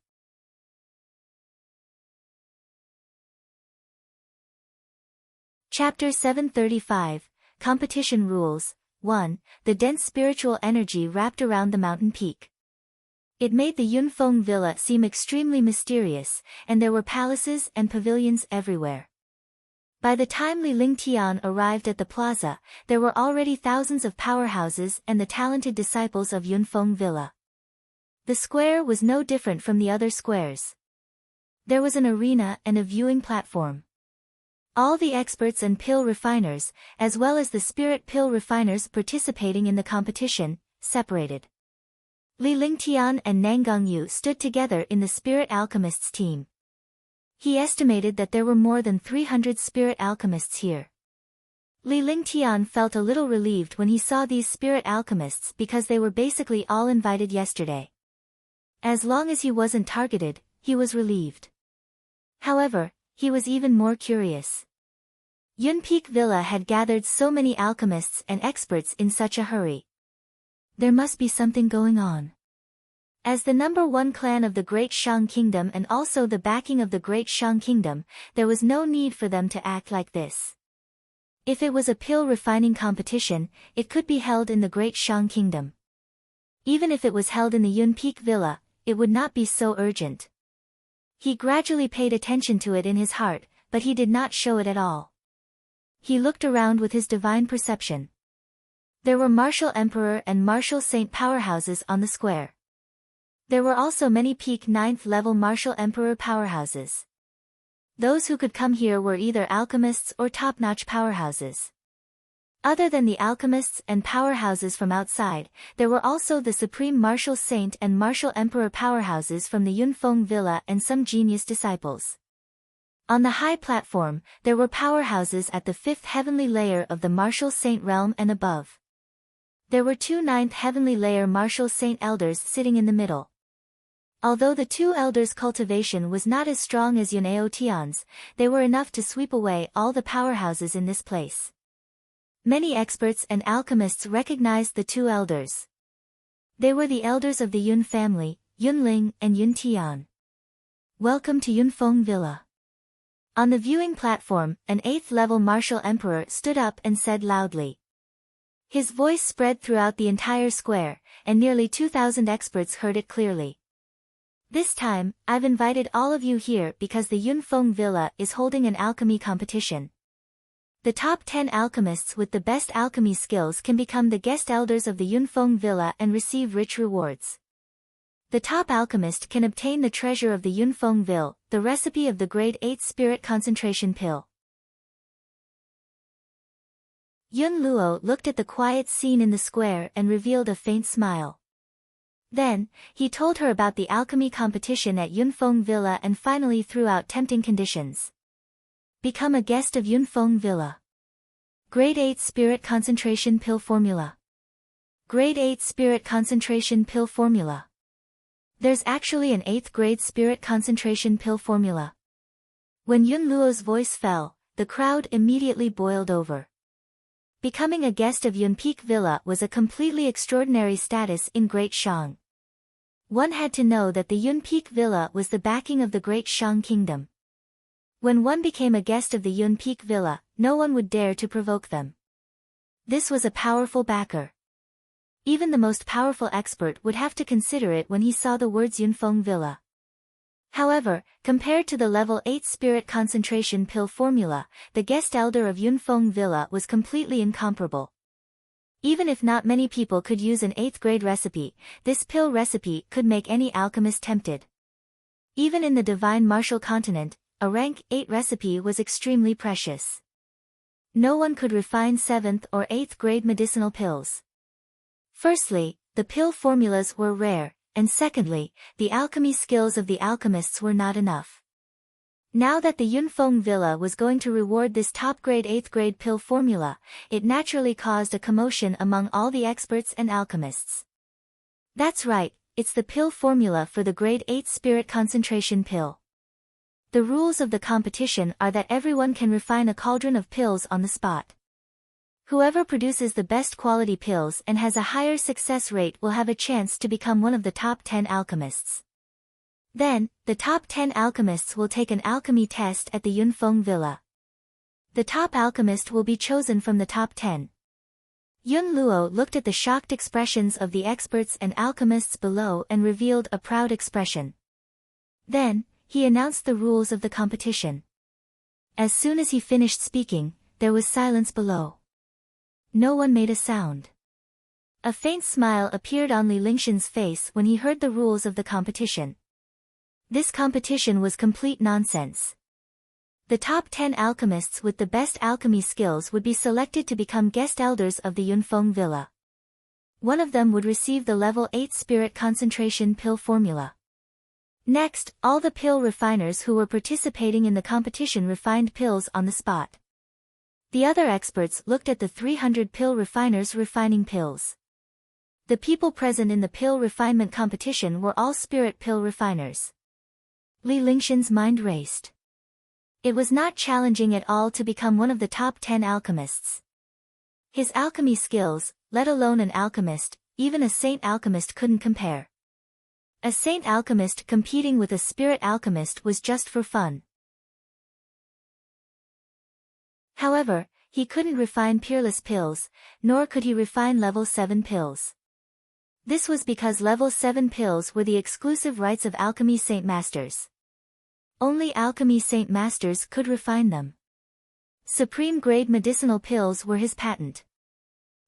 Chapter 735, Competition Rules. 1. The dense spiritual energy wrapped around the mountain peak. It made the Yunfeng Villa seem extremely mysterious, and there were palaces and pavilions everywhere. By the time Li Lingtian arrived at the plaza, there were already thousands of powerhouses and the talented disciples of Yunfeng Villa. The square was no different from the other squares. There was an arena and a viewing platform. All the experts and pill refiners, as well as the spirit pill refiners participating in the competition, separated. Li Lingtian and Nangongyu stood together in the spirit alchemists team. He estimated that there were more than 300 spirit alchemists here. Li Lingtian felt a little relieved when he saw these spirit alchemists because they were basically all invited yesterday. As long as he wasn't targeted, he was relieved. However, he was even more curious. Yunpeak Villa had gathered so many alchemists and experts in such a hurry. There must be something going on. As the #1 clan of the Great Shang Kingdom and also the backing of the Great Shang Kingdom, there was no need for them to act like this. If it was a pill refining competition, it could be held in the Great Shang Kingdom. Even if it was held in the Yunpeak Villa, it would not be so urgent. He gradually paid attention to it in his heart, but he did not show it at all. He looked around with his divine perception. There were martial emperor and martial saint powerhouses on the square. There were also many peak 9th level martial emperor powerhouses. Those who could come here were either alchemists or top-notch powerhouses. Other than the alchemists and powerhouses from outside, there were also the supreme martial saint and martial emperor powerhouses from the Yunfeng Villa and some genius disciples. On the high platform, there were powerhouses at the 5th heavenly layer of the martial saint realm and above. There were 2 9th heavenly layer martial saint elders sitting in the middle. Although the 2 elders' cultivation was not as strong as Yunao Tian's, they were enough to sweep away all the powerhouses in this place. Many experts and alchemists recognized the 2 elders. They were the elders of the Yun family, Yunling and Yun Tian. Welcome to Yunfeng Villa. On the viewing platform, an 8th level martial emperor stood up and said loudly. His voice spread throughout the entire square, and nearly 2,000 experts heard it clearly. This time, I've invited all of you here because the Yunfeng Villa is holding an alchemy competition. The top 10 alchemists with the best alchemy skills can become the guest elders of the Yunfeng Villa and receive rich rewards. The top alchemist can obtain the treasure of the Yunfeng Ville, the recipe of the grade 8 spirit concentration pill. Yun Luo looked at the quiet scene in the square and revealed a faint smile. Then, he told her about the alchemy competition at Yunfeng Villa and finally threw out tempting conditions. Become a guest of Yunfeng Villa. Grade 8 Spirit Concentration Pill Formula. Grade 8 Spirit Concentration Pill Formula. There's actually an 8th grade spirit concentration pill formula. When Yun Luo's voice fell, the crowd immediately boiled over. Becoming a guest of Yunpeak Villa was a completely extraordinary status in Great Shang. One had to know that the Yunpeak Villa was the backing of the Great Shang Kingdom. When one became a guest of the Yunpeak Villa, no one would dare to provoke them. This was a powerful backer. Even the most powerful expert would have to consider it when he saw the words Yunfeng Villa. However, compared to the level 8 spirit concentration pill formula, the guest elder of Yunfeng Villa was completely incomparable. Even if not many people could use an 8th grade recipe, this pill recipe could make any alchemist tempted. Even in the divine martial continent, a rank 8 recipe was extremely precious. No one could refine 7th or 8th grade medicinal pills. Firstly, the pill formulas were rare, and secondly, the alchemy skills of the alchemists were not enough. Now that the Yunfeng Villa was going to reward this top-grade 8th grade pill formula, it naturally caused a commotion among all the experts and alchemists. That's right, it's the pill formula for the grade 8 spirit concentration pill. The rules of the competition are that everyone can refine a cauldron of pills on the spot. Whoever produces the best quality pills and has a higher success rate will have a chance to become one of the top 10 alchemists. Then, the top 10 alchemists will take an alchemy test at the Yunfeng Villa. The top alchemist will be chosen from the top 10. Yun Luo looked at the shocked expressions of the experts and alchemists below and revealed a proud expression. Then, he announced the rules of the competition. As soon as he finished speaking, there was silence below. No one made a sound. A faint smile appeared on Li Lingshan's face when he heard the rules of the competition. This competition was complete nonsense. The top 10 alchemists with the best alchemy skills would be selected to become guest elders of the Yunfeng Villa. One of them would receive the level 8 spirit concentration pill formula. Next, all the pill refiners who were participating in the competition refined pills on the spot. The other experts looked at the 300 pill refiners refining pills. The people present in the pill refinement competition were all spirit pill refiners. Li Lingshan's mind raced. It was not challenging at all to become one of the top 10 alchemists. His alchemy skills, let alone an alchemist, even a saint alchemist couldn't compare. A saint alchemist competing with a spirit alchemist was just for fun. However, he couldn't refine peerless pills, nor could he refine level 7 pills. This was because level 7 pills were the exclusive rights of alchemy saint masters. Only alchemy saint masters could refine them. Supreme grade medicinal pills were his patent.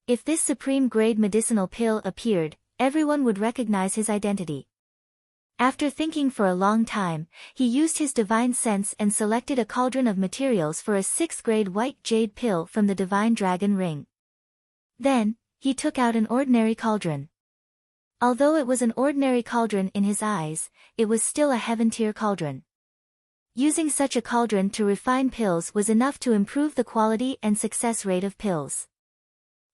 If this supreme grade medicinal pill appeared, everyone would recognize his identity. After thinking for a long time, he used his divine sense and selected a cauldron of materials for a 6th grade white jade pill from the divine dragon ring. Then, he took out an ordinary cauldron. Although it was an ordinary cauldron in his eyes, it was still a heaven-tier cauldron. Using such a cauldron to refine pills was enough to improve the quality and success rate of pills.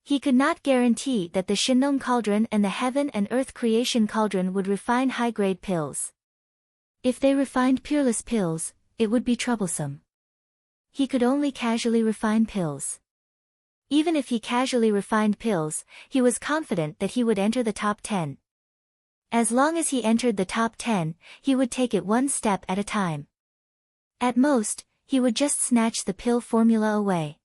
He could not guarantee that the Shinong cauldron and the Heaven and Earth creation cauldron would refine high-grade pills. If they refined peerless pills, it would be troublesome. He could only casually refine pills. Even if he casually refined pills, he was confident that he would enter the top 10. As long as he entered the top 10, he would take it one step at a time. At most, he would just snatch the pill formula away.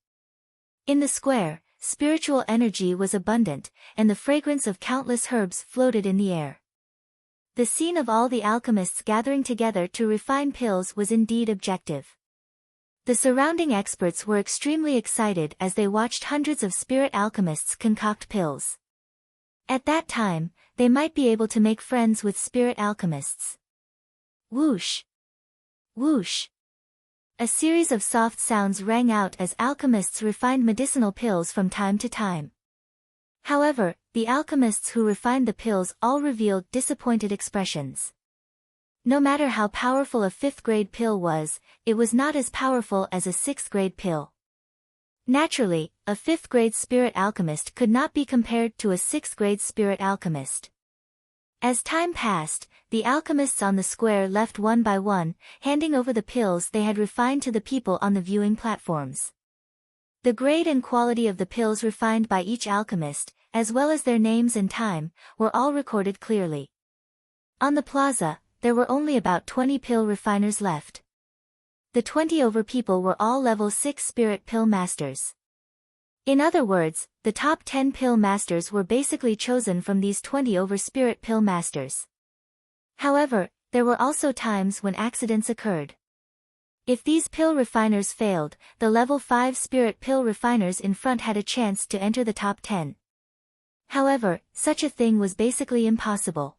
In the square, spiritual energy was abundant, and the fragrance of countless herbs floated in the air. The scene of all the alchemists gathering together to refine pills was indeed objective. The surrounding experts were extremely excited as they watched hundreds of spirit alchemists concoct pills. At that time, they might be able to make friends with spirit alchemists. Whoosh! Whoosh! A series of soft sounds rang out as alchemists refined medicinal pills from time to time. However, the alchemists who refined the pills all revealed disappointed expressions. No matter how powerful a 5th grade pill was, it was not as powerful as a 6th grade pill. Naturally, a 5th grade spirit alchemist could not be compared to a 6th grade spirit alchemist. As time passed, the alchemists on the square left one by one, handing over the pills they had refined to the people on the viewing platforms. The grade and quality of the pills refined by each alchemist, as well as their names and time, were all recorded clearly. On the plaza, there were only about 20 pill refiners left. The 20 over people were all level 6 spirit pill masters. In other words, the top 10 pill masters were basically chosen from these 20 over spirit pill masters. However, there were also times when accidents occurred. If these pill refiners failed, the level 5 spirit pill refiners in front had a chance to enter the top 10. However, such a thing was basically impossible.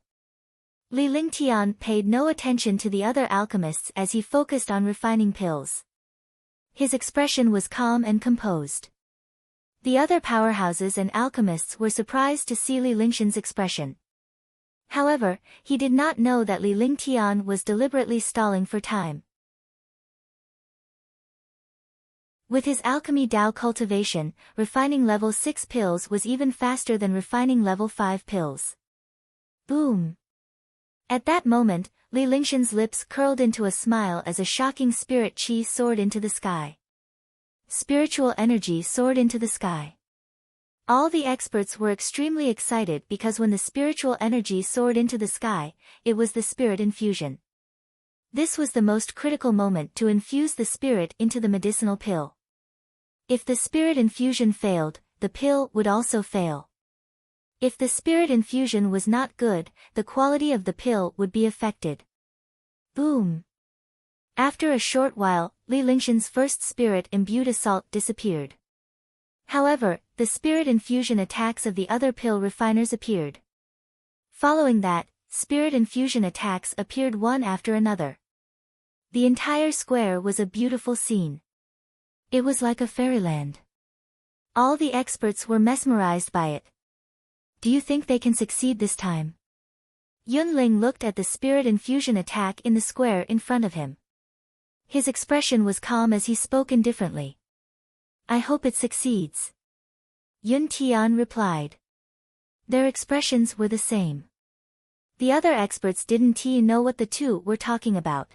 Li Lingtian paid no attention to the other alchemists as he focused on refining pills. His expression was calm and composed. The other powerhouses and alchemists were surprised to see Li Lingtian's expression. However, he did not know that Li Lingtian was deliberately stalling for time. With his alchemy Dao cultivation, refining level 6 pills was even faster than refining level 5 pills. Boom! At that moment, Li Lingtian's lips curled into a smile as a shocking spirit chi soared into the sky. Spiritual energy soared into the sky. All the experts were extremely excited because when the spiritual energy soared into the sky, it was the spirit infusion. This was the most critical moment to infuse the spirit into the medicinal pill. If the spirit infusion failed, the pill would also fail. If the spirit infusion was not good, the quality of the pill would be affected. Boom! After a short while, Li Lingtian's first spirit-imbued assault disappeared. However, the spirit infusion attacks of the other pill refiners appeared. Following that, spirit infusion attacks appeared one after another. The entire square was a beautiful scene. It was like a fairyland. All the experts were mesmerized by it. Do you think they can succeed this time? Yunling looked at the spirit infusion attack in the square in front of him. His expression was calm as he spoke indifferently. I hope it succeeds. Yun Tian replied. Their expressions were the same. The other experts didn't know what the two were talking about.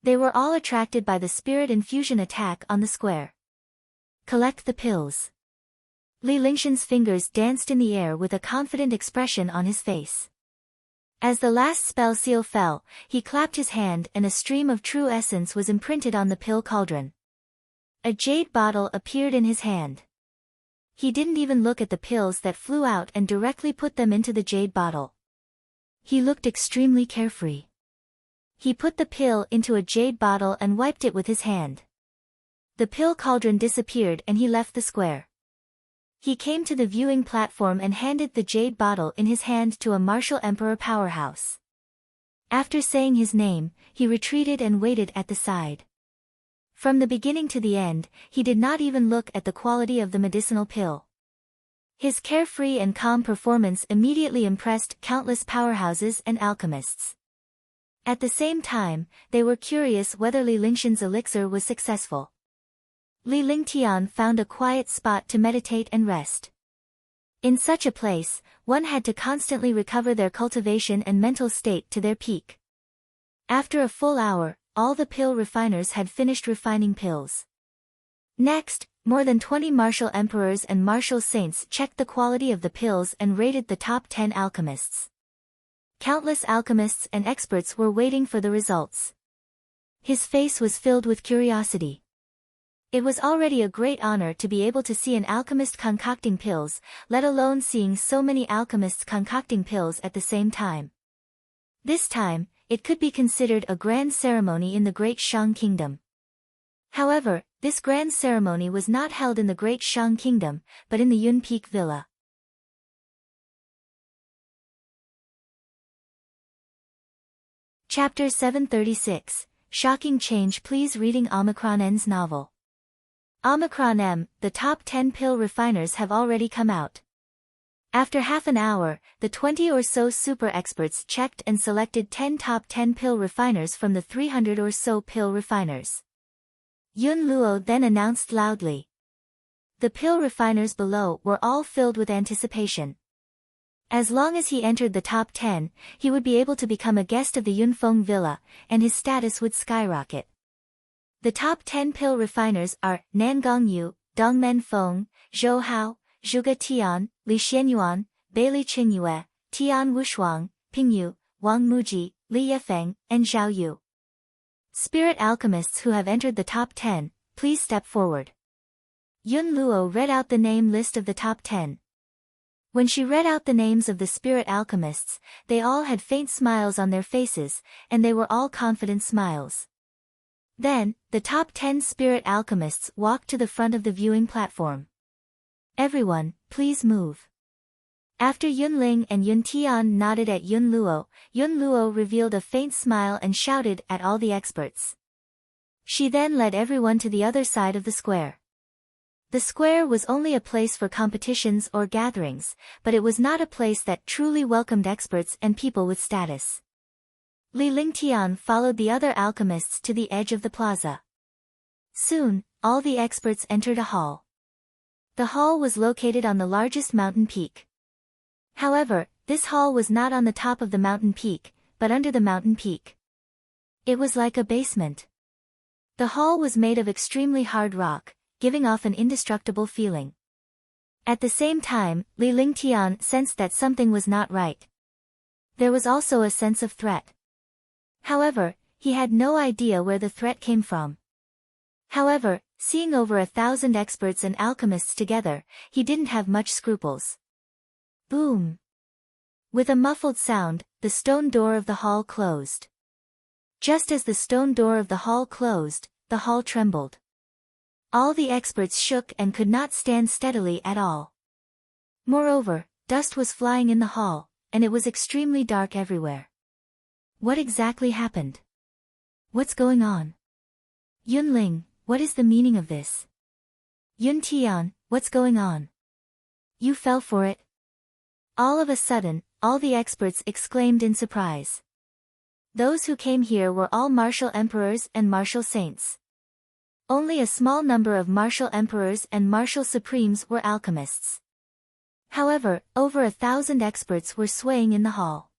They were all attracted by the spirit infusion attack on the square. Collect the pills. Li Lingtian's fingers danced in the air with a confident expression on his face. As the last spell seal fell, he clapped his hand and a stream of true essence was imprinted on the pill cauldron. A jade bottle appeared in his hand. He didn't even look at the pills that flew out and directly put them into the jade bottle. He looked extremely carefree. He put the pill into a jade bottle and wiped it with his hand. The pill cauldron disappeared and he left the square. He came to the viewing platform and handed the jade bottle in his hand to a martial emperor powerhouse. After saying his name, he retreated and waited at the side. From the beginning to the end, he did not even look at the quality of the medicinal pill. His carefree and calm performance immediately impressed countless powerhouses and alchemists. At the same time, they were curious whether Li Lingtian's elixir was successful. Li Lingtian found a quiet spot to meditate and rest. In such a place, one had to constantly recover their cultivation and mental state to their peak. After a full hour, all the pill refiners had finished refining pills. Next, more than 20 martial emperors and martial saints checked the quality of the pills and rated the top 10 alchemists. Countless alchemists and experts were waiting for the results. His face was filled with curiosity. It was already a great honor to be able to see an alchemist concocting pills, let alone seeing so many alchemists concocting pills at the same time. This time, it could be considered a grand ceremony in the Great Shang Kingdom. However, this grand ceremony was not held in the Great Shang Kingdom, but in the Yun Peak Villa. Chapter 736, Shocking Change. Please reading Omicron N's novel. Omicron M, the top 10 pill refiners have already come out. After half an hour, the 20 or so super experts checked and selected 10 top 10 pill refiners from the 300 or so pill refiners. Yun Luo then announced loudly. The pill refiners below were all filled with anticipation. As long as he entered the top 10, he would be able to become a guest of the Yunfeng Villa, and his status would skyrocket. The top 10 pill refiners are Nangong Yu, Dongmen Feng, Zhou Hao, Zhuge Tian, Li Xianyuan, Beili Qingyue, Tian Wushuang, Ping Yu, Wang Muji, Li Yefeng, and Zhao Yu. Spirit alchemists who have entered the top 10, please step forward. Yun Luo read out the name list of the top 10. When she read out the names of the spirit alchemists, they all had faint smiles on their faces, and they were all confident smiles. Then, the top 10 spirit alchemists walked to the front of the viewing platform. Everyone, please move. After Yun Ling and Yun Tian nodded at Yun Luo revealed a faint smile and shouted at all the experts. She then led everyone to the other side of the square. The square was only a place for competitions or gatherings, but it was not a place that truly welcomed experts and people with status. Li Lingtian followed the other alchemists to the edge of the plaza. Soon, all the experts entered a hall. The hall was located on the largest mountain peak. However, this hall was not on the top of the mountain peak, but under the mountain peak. It was like a basement. The hall was made of extremely hard rock, giving off an indestructible feeling. At the same time, Li Lingtian sensed that something was not right. There was also a sense of threat. However, he had no idea where the threat came from. However, seeing over 1,000 experts and alchemists together, he didn't have much scruples. Boom! With a muffled sound, the stone door of the hall closed. Just as the stone door of the hall closed, the hall trembled. All the experts shook and could not stand steadily at all. Moreover, dust was flying in the hall, and it was extremely dark everywhere. What exactly happened? What's going on? Yun Ling, what is the meaning of this? Yun Tian, what's going on? You fell for it? All of a sudden, all the experts exclaimed in surprise. Those who came here were all martial emperors and martial saints. Only a small number of martial emperors and martial supremes were alchemists. However, over 1,000 experts were swaying in the hall.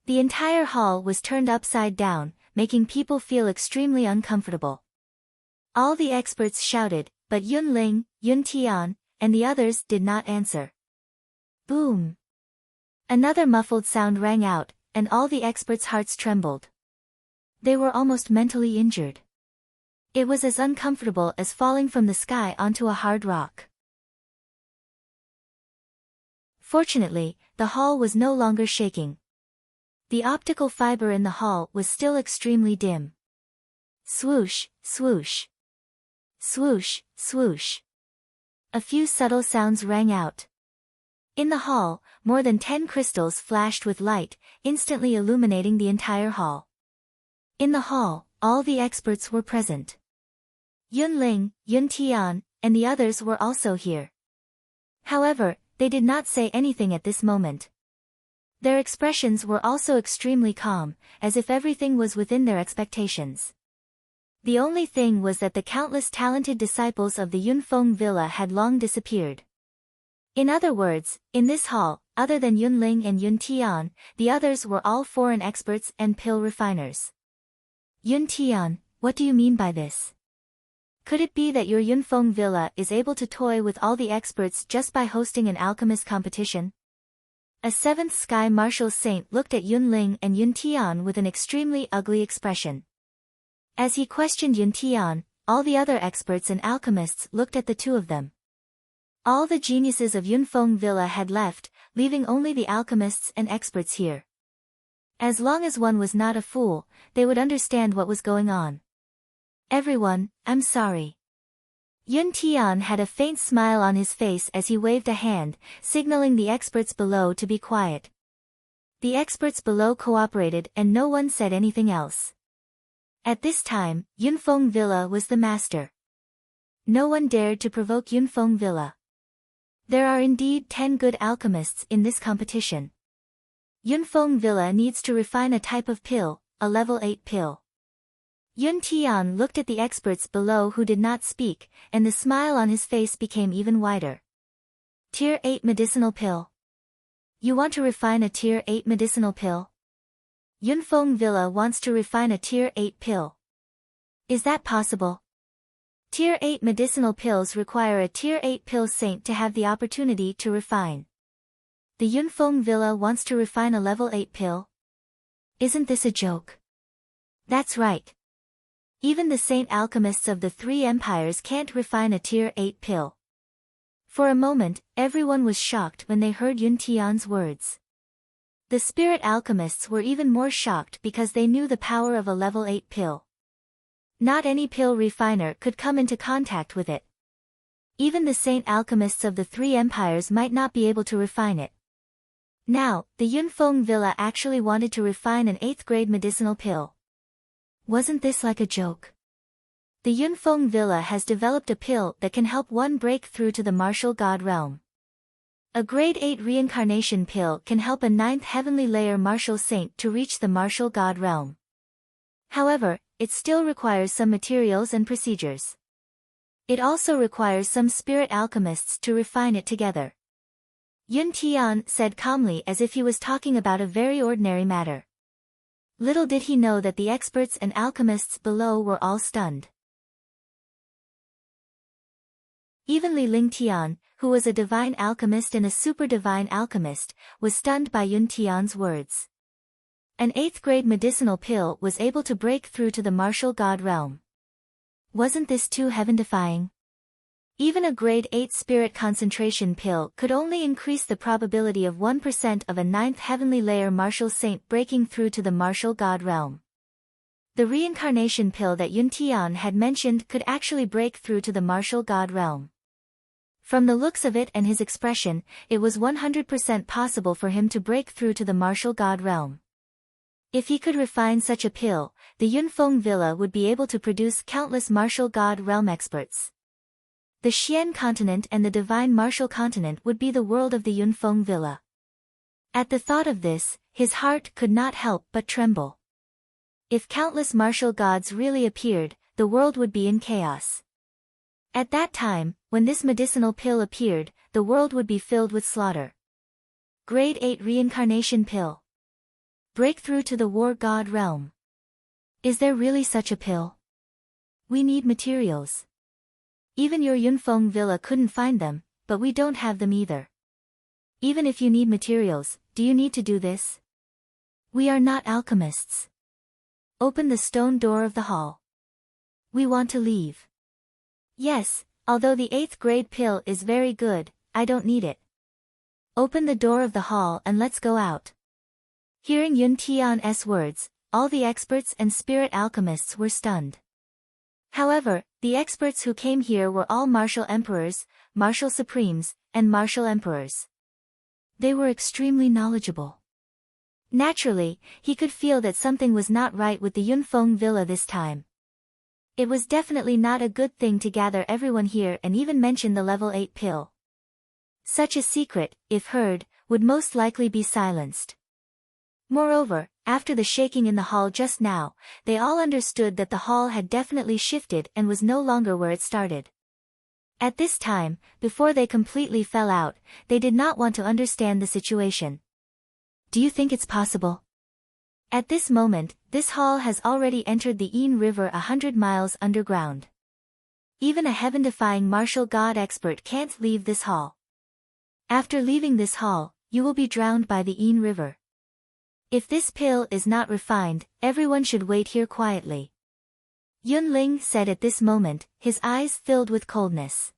The entire hall was turned upside down, making people feel extremely uncomfortable. All the experts shouted, but Yun Ling, Yun Tian, and the others did not answer. Boom! Another muffled sound rang out, and all the experts' hearts trembled. They were almost mentally injured. It was as uncomfortable as falling from the sky onto a hard rock. Fortunately, the hall was no longer shaking. The optical fiber in the hall was still extremely dim. Swoosh, swoosh. Swoosh, swoosh. A few subtle sounds rang out. In the hall, more than 10 crystals flashed with light, instantly illuminating the entire hall. In the hall, all the experts were present. Yun Ling, Yun Tian, and the others were also here. However, they did not say anything at this moment. Their expressions were also extremely calm, as if everything was within their expectations. The only thing was that the countless talented disciples of the Yunfeng Villa had long disappeared. In other words, in this hall, other than Yun Ling and Yun Tian, the others were all foreign experts and pill refiners. Yun Tian, what do you mean by this? Could it be that your Yunfeng Villa is able to toy with all the experts just by hosting an alchemist competition? A seventh sky martial saint looked at Yun Ling and Yun Tian with an extremely ugly expression. As he questioned Yun Tian, all the other experts and alchemists looked at the two of them. All the geniuses of Yunfeng Villa had left, leaving only the alchemists and experts here. As long as one was not a fool, they would understand what was going on. Everyone, I'm sorry. Yun Tian had a faint smile on his face as he waved a hand, signaling the experts below to be quiet. The experts below cooperated and no one said anything else. At this time, Yunfeng Villa was the master. No one dared to provoke Yunfeng Villa. There are indeed 10 good alchemists in this competition. Yunfeng Villa needs to refine a type of pill, a level 8 pill. Yun Tian looked at the experts below who did not speak, and the smile on his face became even wider. Tier 8 medicinal pill. You want to refine a Tier 8 medicinal pill? Yunfeng Villa wants to refine a Tier 8 pill. Is that possible? Tier 8 medicinal pills require a Tier 8 pill saint to have the opportunity to refine. The Yunfeng Villa wants to refine a level 8 pill? Isn't this a joke? That's right. Even the saint alchemists of the three empires can't refine a Tier 8 pill. For a moment, everyone was shocked when they heard Yun Tian's words. The spirit alchemists were even more shocked because they knew the power of a level 8 pill. Not any pill refiner could come into contact with it. Even the saint alchemists of the three empires might not be able to refine it. Now, the Yunfeng Villa actually wanted to refine an 8th grade medicinal pill. Wasn't this like a joke? The Yunfeng Villa has developed a pill that can help one break through to the martial god realm. A grade 8 reincarnation pill can help a 9th heavenly layer martial saint to reach the martial god realm. However, it still requires some materials and procedures. It also requires some spirit alchemists to refine it together. Yun Tian said calmly as if he was talking about a very ordinary matter. Little did he know that the experts and alchemists below were all stunned. Even Li Lingtian, who was a divine alchemist and a super divine alchemist, was stunned by Yun Tian's words. An 8th grade medicinal pill was able to break through to the martial god realm. Wasn't this too heaven-defying? Even a grade 8 spirit concentration pill could only increase the probability of 1% of a 9th heavenly layer martial saint breaking through to the martial god realm. The reincarnation pill that Yun Tian had mentioned could actually break through to the martial god realm. From the looks of it and his expression, it was 100% possible for him to break through to the martial god realm. If he could refine such a pill, the Yunfeng Villa would be able to produce countless martial god realm experts. The Xian continent and the divine martial continent would be the world of the Yunfeng Villa. At the thought of this, his heart could not help but tremble. If countless martial gods really appeared, the world would be in chaos. At that time, when this medicinal pill appeared, the world would be filled with slaughter. Grade 8 reincarnation pill. Breakthrough to the war god realm. Is there really such a pill? We need materials. Even your Yunfeng Villa couldn't find them, but we don't have them either. Even if you need materials, do you need to do this? We are not alchemists. Open the stone door of the hall. We want to leave. Yes, although the 8th grade pill is very good, I don't need it. Open the door of the hall and let's go out. Hearing Yun Tian's words, all the experts and spirit alchemists were stunned. However, the experts who came here were all martial emperors, martial supremes, and martial emperors. They were extremely knowledgeable. Naturally, he could feel that something was not right with the Yunfeng Villa this time. It was definitely not a good thing to gather everyone here and even mention the level 8 pill. Such a secret, if heard, would most likely be silenced. Moreover, after the shaking in the hall just now, they all understood that the hall had definitely shifted and was no longer where it started. At this time, before they completely fell out, they did not want to understand the situation. Do you think it's possible? At this moment, this hall has already entered the Yin River 100 miles underground. Even a heaven-defying martial god expert can't leave this hall. After leaving this hall, you will be drowned by the Yin River. If this pill is not refined, everyone should wait here quietly. Yun Ling said at this moment, his eyes filled with coldness.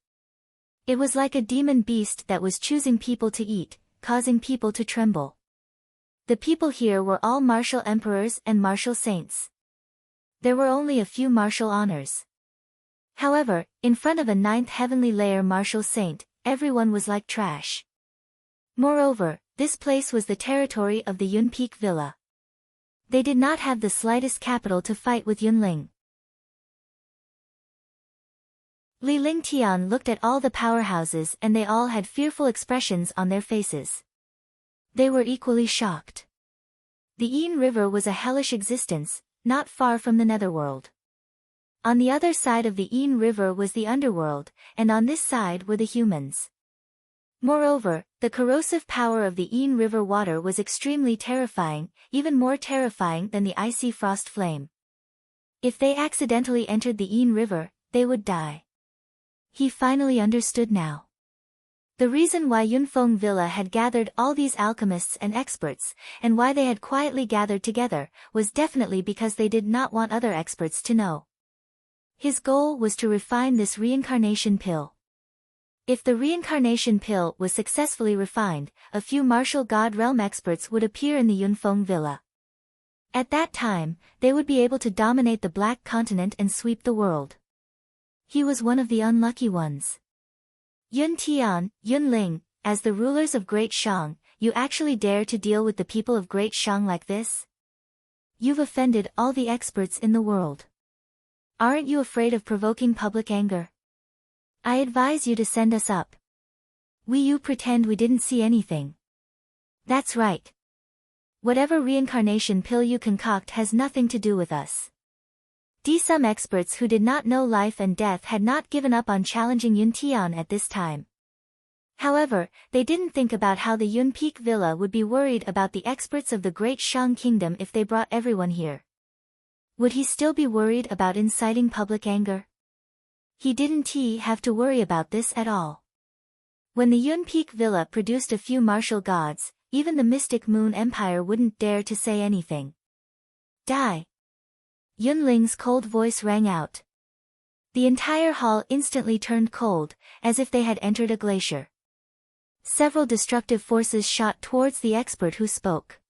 It was like a demon beast that was choosing people to eat, causing people to tremble. The people here were all martial emperors and martial saints. There were only a few martial honors. However, in front of a 9th heavenly layer martial saint, everyone was like trash. Moreover, this place was the territory of the Yun Peak Villa. They did not have the slightest capital to fight with Yunling. Li Lingtian looked at all the powerhouses and they all had fearful expressions on their faces. They were equally shocked. The Yin River was a hellish existence, not far from the netherworld. On the other side of the Yin River was the underworld, and on this side were the humans. Moreover, the corrosive power of the Ain River water was extremely terrifying, even more terrifying than the icy frost flame. If they accidentally entered the Ain River, they would die. He finally understood now. The reason why Yunfeng Villa had gathered all these alchemists and experts, and why they had quietly gathered together, was definitely because they did not want other experts to know. His goal was to refine this reincarnation pill. If the reincarnation pill was successfully refined, a few martial god realm experts would appear in the Yunfeng Villa. At that time, they would be able to dominate the Black Continent and sweep the world. He was one of the unlucky ones. Yun Tian, Yun Ling, as the rulers of Great Shang, you actually dare to deal with the people of Great Shang like this? You've offended all the experts in the world. Aren't you afraid of provoking public anger? I advise you to send us up. You pretend we didn't see anything. That's right. Whatever reincarnation pill you concoct has nothing to do with us. Some experts who did not know life and death had not given up on challenging Yun Tian at this time. However, they didn't think about how the Yun Peak Villa would be worried about the experts of the Great Shang Kingdom if they brought everyone here. Would he still be worried about inciting public anger? He didn't have to worry about this at all. When the Yun Peak Villa produced a few martial gods, even the Mystic Moon Empire wouldn't dare to say anything. Die! Yun Ling's cold voice rang out. The entire hall instantly turned cold, as if they had entered a glacier. Several destructive forces shot towards the expert who spoke.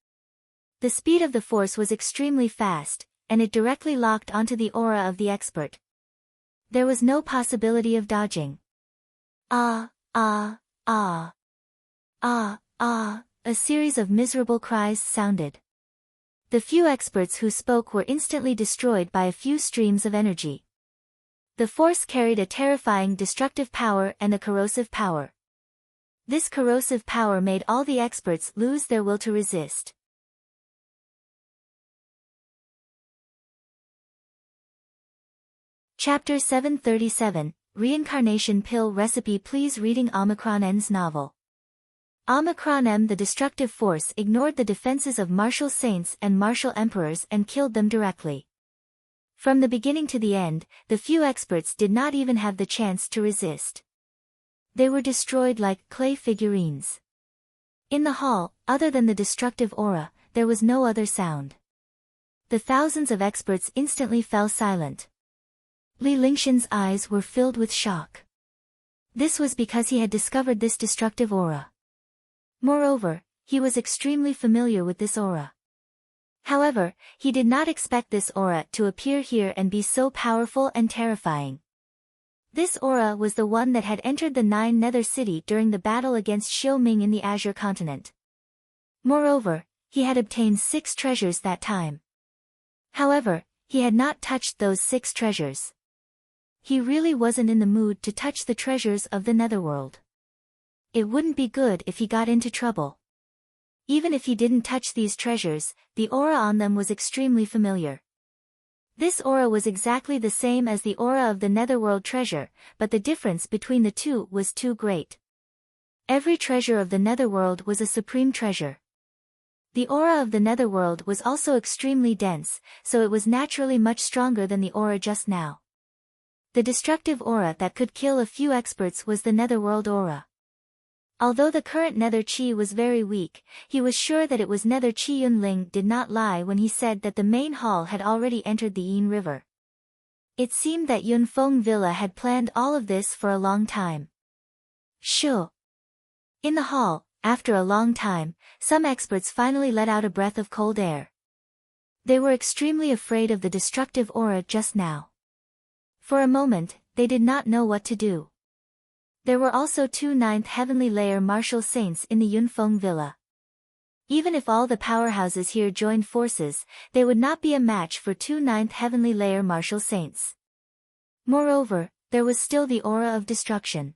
The speed of the force was extremely fast, and it directly locked onto the aura of the expert. There was no possibility of dodging. Ah, ah, ah. Ah, ah, a series of miserable cries sounded. The few experts who spoke were instantly destroyed by a few streams of energy. The force carried a terrifying destructive power and a corrosive power. This corrosive power made all the experts lose their will to resist. Chapter 737, Reincarnation Pill Recipe. Please reading Omicron N's novel. Omicron M. The destructive force ignored the defenses of martial saints and martial emperors and killed them directly. From the beginning to the end, the few experts did not even have the chance to resist. They were destroyed like clay figurines. In the hall, other than the destructive aura, there was no other sound. The thousands of experts instantly fell silent. Li Lingshan's eyes were filled with shock. This was because he had discovered this destructive aura. Moreover, he was extremely familiar with this aura. However, he did not expect this aura to appear here and be so powerful and terrifying. This aura was the one that had entered the Nine Nether City during the battle against Xiao Ming in the Azure Continent. Moreover, he had obtained 6 treasures that time. However, he had not touched those 6 treasures. He really wasn't in the mood to touch the treasures of the Netherworld. It wouldn't be good if he got into trouble. Even if he didn't touch these treasures, the aura on them was extremely familiar. This aura was exactly the same as the aura of the Netherworld treasure, but the difference between the two was too great. Every treasure of the Netherworld was a supreme treasure. The aura of the Netherworld was also extremely dense, so it was naturally much stronger than the aura just now. The destructive aura that could kill a few experts was the Netherworld aura. Although the current Nether Chi was very weak, he was sure that it was Nether Chi. Yun Ling did not lie when he said that the main hall had already entered the Ain River. It seemed that Yunfeng Villa had planned all of this for a long time. Sure. In the hall, after a long time, some experts finally let out a breath of cold air. They were extremely afraid of the destructive aura just now. For a moment, they did not know what to do. There were also 2 9th Heavenly Layer martial saints in the Yunfeng Villa. Even if all the powerhouses here joined forces, they would not be a match for 2 9th Heavenly Layer martial saints. Moreover, there was still the aura of destruction.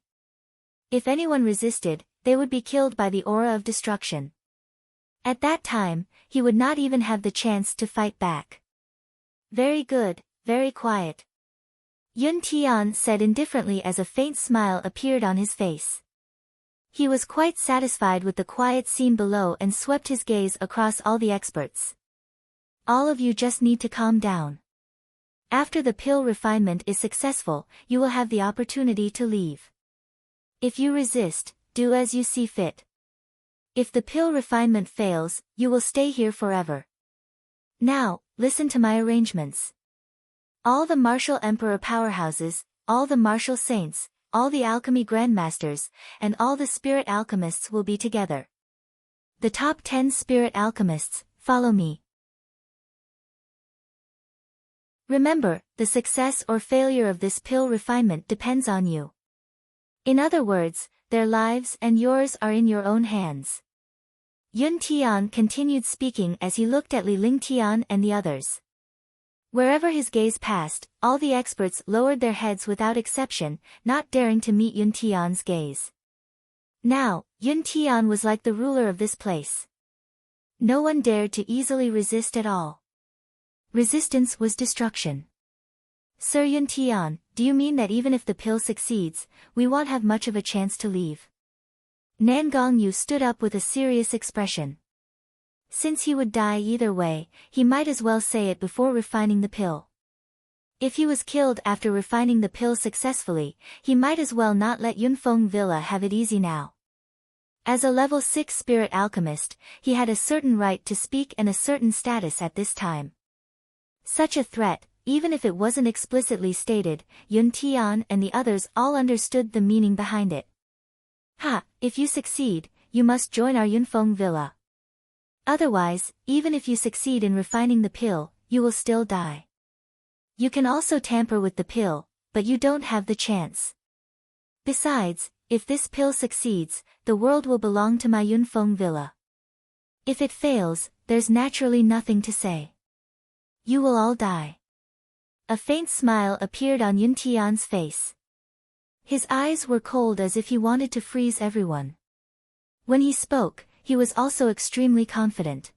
If anyone resisted, they would be killed by the aura of destruction. At that time, he would not even have the chance to fight back. Very good, very quiet. Yun Tian said indifferently as a faint smile appeared on his face. He was quite satisfied with the quiet scene below and swept his gaze across all the experts. All of you just need to calm down. After the pill refinement is successful, you will have the opportunity to leave. If you resist, do as you see fit. If the pill refinement fails, you will stay here forever. Now, listen to my arrangements. All the martial emperor powerhouses, all the martial saints, all the alchemy grandmasters, and all the spirit alchemists will be together. The top 10 spirit alchemists, follow me. Remember, the success or failure of this pill refinement depends on you. In other words, their lives and yours are in your own hands. Yun Tian continued speaking as he looked at Li Lingtian and the others. Wherever his gaze passed, all the experts lowered their heads without exception, not daring to meet Yun Tian's gaze. Now, Yun Tian was like the ruler of this place. No one dared to easily resist at all. Resistance was destruction. Sir Yun Tian, do you mean that even if the pill succeeds, we won't have much of a chance to leave? Nan Gongyu stood up with a serious expression. Since he would die either way, he might as well say it before refining the pill. If he was killed after refining the pill successfully, he might as well not let Yunfeng Villa have it easy now. As a level 6 spirit alchemist, he had a certain right to speak and a certain status at this time. Such a threat, even if it wasn't explicitly stated, Yun Tian and the others all understood the meaning behind it. If you succeed, you must join our Yunfeng Villa. Otherwise, even if you succeed in refining the pill, you will still die. You can also tamper with the pill, but you don't have the chance. Besides, if this pill succeeds, the world will belong to my Yunfeng Villa. If it fails, there's naturally nothing to say. You will all die. A faint smile appeared on Yun Tian's face. His eyes were cold as if he wanted to freeze everyone. When he spoke, he was also extremely confident.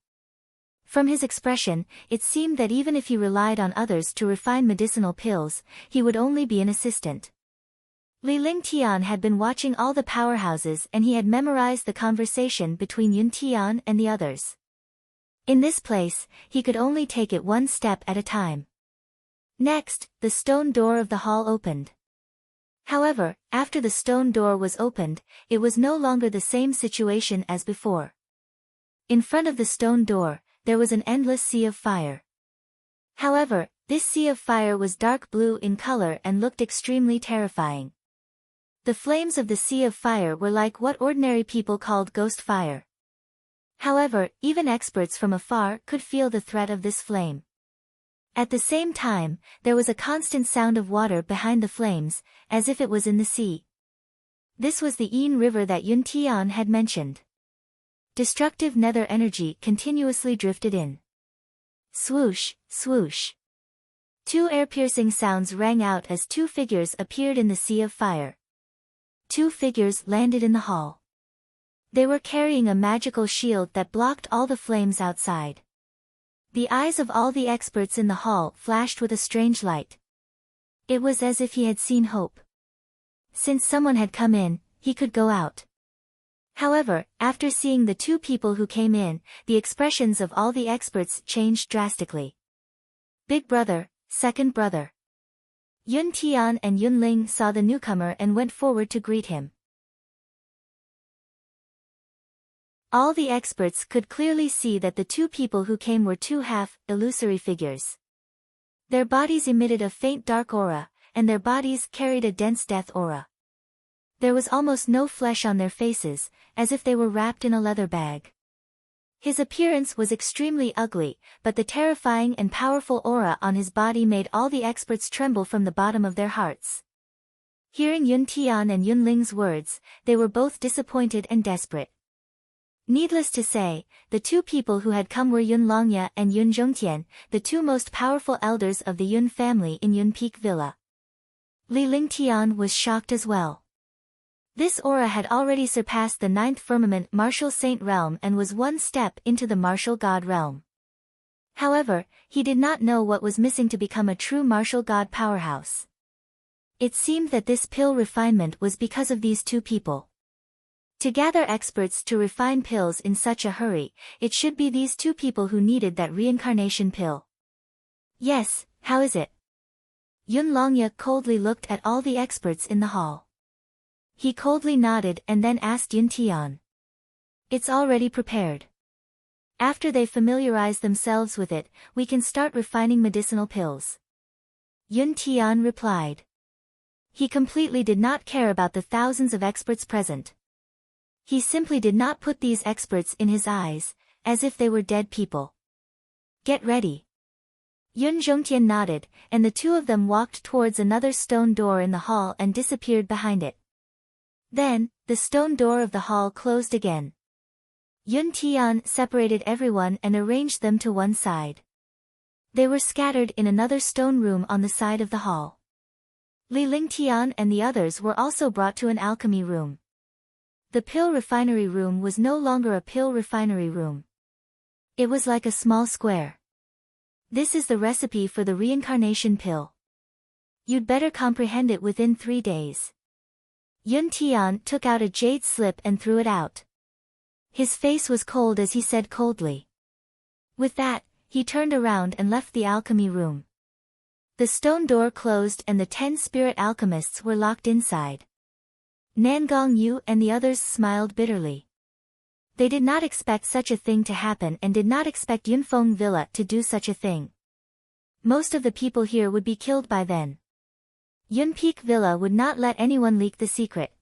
From his expression, it seemed that even if he relied on others to refine medicinal pills, he would only be an assistant. Li Lingtian had been watching all the powerhouses and he had memorized the conversation between Yun Tian and the others. In this place, he could only take it one step at a time. Next, the stone door of the hall opened. However, after the stone door was opened, it was no longer the same situation as before. In front of the stone door, there was an endless sea of fire. However, this sea of fire was dark blue in color and looked extremely terrifying. The flames of the sea of fire were like what ordinary people called ghost fire. However, even experts from afar could feel the threat of this flame. At the same time, there was a constant sound of water behind the flames, as if it was in the sea. This was the Yin River that Yun Tian had mentioned. Destructive nether energy continuously drifted in. Swoosh, swoosh. Two air-piercing sounds rang out as two figures appeared in the sea of fire. Two figures landed in the hall. They were carrying a magical shield that blocked all the flames outside. The eyes of all the experts in the hall flashed with a strange light. It was as if he had seen hope. Since someone had come in, he could go out. However, after seeing the two people who came in, the expressions of all the experts changed drastically. Big brother, second brother. Yun Tian and Yun Ling saw the newcomer and went forward to greet him. All the experts could clearly see that the two people who came were two half-illusory figures. Their bodies emitted a faint dark aura, and their bodies carried a dense death aura. There was almost no flesh on their faces, as if they were wrapped in a leather bag. His appearance was extremely ugly, but the terrifying and powerful aura on his body made all the experts tremble from the bottom of their hearts. Hearing Yun Tian and Yun Ling's words, they were both disappointed and desperate. Needless to say, the two people who had come were Yun Longya and Yun Zhongtian, the two most powerful elders of the Yun family in Yun Peak Villa. Li Lingtian was shocked as well. This aura had already surpassed the 9th firmament martial saint realm and was one step into the martial god realm. However, he did not know what was missing to become a true martial god powerhouse. It seemed that this pill refinement was because of these two people. To gather experts to refine pills in such a hurry, it should be these two people who needed that reincarnation pill. Yes, how is it? Yun Longya coldly looked at all the experts in the hall. He coldly nodded and then asked Yun Tian. It's already prepared. After they familiarize themselves with it, we can start refining medicinal pills. Yun Tian replied. He completely did not care about the thousands of experts present. He simply did not put these experts in his eyes, as if they were dead people. Get ready. Yun Zhongtian nodded, and the two of them walked towards another stone door in the hall and disappeared behind it. Then, the stone door of the hall closed again. Yun Tian separated everyone and arranged them to one side. They were scattered in another stone room on the side of the hall. Li Lingtian and the others were also brought to an alchemy room. The pill refinery room was no longer a pill refinery room. It was like a small square. This is the recipe for the reincarnation pill. You'd better comprehend it within 3 days. Yun Tian took out a jade slip and threw it out. His face was cold as he said coldly. With that, he turned around and left the alchemy room. The stone door closed and the 10 spirit alchemists were locked inside. Nangong Yu and the others smiled bitterly. They did not expect such a thing to happen and did not expect Yunfeng Villa to do such a thing. Most of the people here would be killed by then. Yunpeak Villa would not let anyone leak the secret.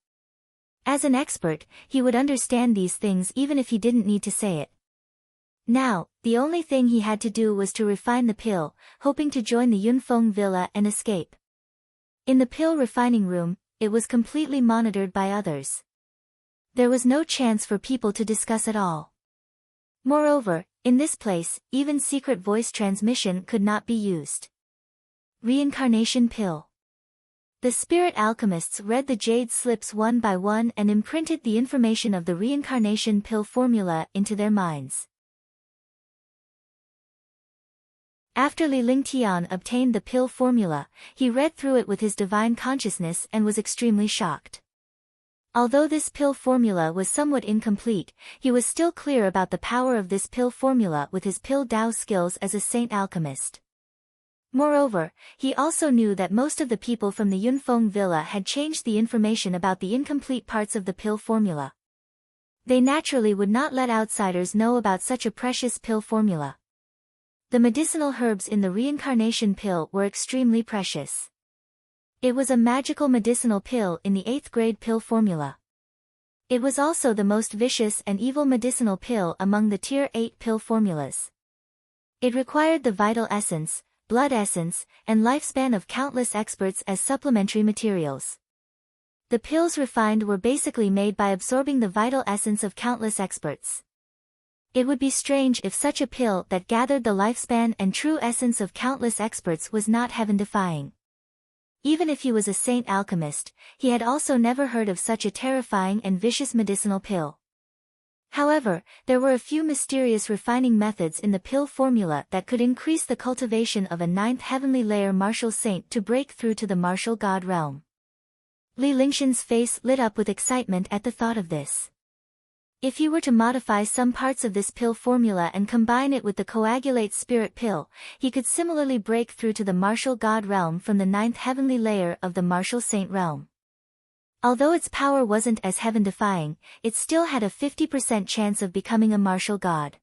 As an expert, he would understand these things even if he didn't need to say it. Now, the only thing he had to do was to refine the pill, hoping to join the Yunfeng Villa and escape. In the pill refining room, it was completely monitored by others. There was no chance for people to discuss at all. Moreover, in this place, even secret voice transmission could not be used. Reincarnation pill. The spirit alchemists read the jade slips one by one and imprinted the information of the reincarnation pill formula into their minds. After Li Lingtian obtained the pill formula, he read through it with his divine consciousness and was extremely shocked. Although this pill formula was somewhat incomplete, he was still clear about the power of this pill formula with his pill Dao skills as a saint alchemist. Moreover, he also knew that most of the people from the Yunfeng Villa had changed the information about the incomplete parts of the pill formula. They naturally would not let outsiders know about such a precious pill formula. The medicinal herbs in the reincarnation pill were extremely precious. It was a magical medicinal pill in the 8th grade pill formula. It was also the most vicious and evil medicinal pill among the Tier 8 pill formulas. It required the vital essence, blood essence, and lifespan of countless experts as supplementary materials. The pills refined were basically made by absorbing the vital essence of countless experts. It would be strange if such a pill that gathered the lifespan and true essence of countless experts was not heaven-defying. Even if he was a saint alchemist, he had also never heard of such a terrifying and vicious medicinal pill. However, there were a few mysterious refining methods in the pill formula that could increase the cultivation of a 9th heavenly layer martial saint to break through to the martial god realm. Li Lingshan's face lit up with excitement at the thought of this. If he were to modify some parts of this pill formula and combine it with the coagulate spirit pill, he could similarly break through to the martial god realm from the 9th heavenly layer of the martial saint realm. Although its power wasn't as heaven-defying, it still had a 50% chance of becoming a martial god.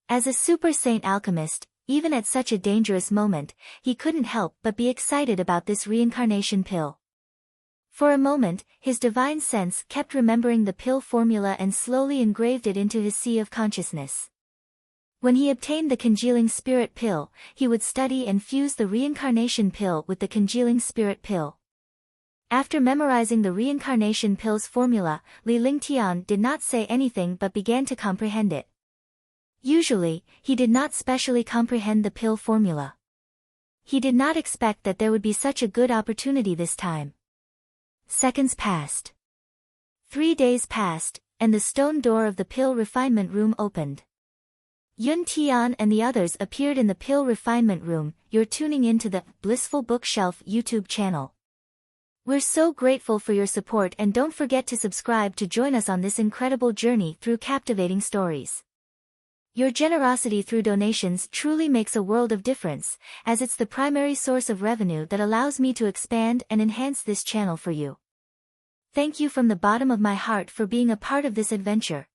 As a super saint alchemist, even at such a dangerous moment, he couldn't help but be excited about this reincarnation pill. For a moment, his divine sense kept remembering the pill formula and slowly engraved it into his sea of consciousness. When he obtained the congealing spirit pill, he would study and fuse the reincarnation pill with the congealing spirit pill. After memorizing the reincarnation pill's formula, Li Lingtian did not say anything but began to comprehend it. Usually, he did not specially comprehend the pill formula. He did not expect that there would be such a good opportunity this time. Seconds passed. 3 days passed, and the stone door of the pill refinement room opened. Yun Tian and the others appeared in the pill refinement room. You're tuning into the Blissful Bookshelf YouTube channel. We're so grateful for your support, and don't forget to subscribe to join us on this incredible journey through captivating stories. Your generosity through donations truly makes a world of difference, as it's the primary source of revenue that allows me to expand and enhance this channel for you. Thank you from the bottom of my heart for being a part of this adventure.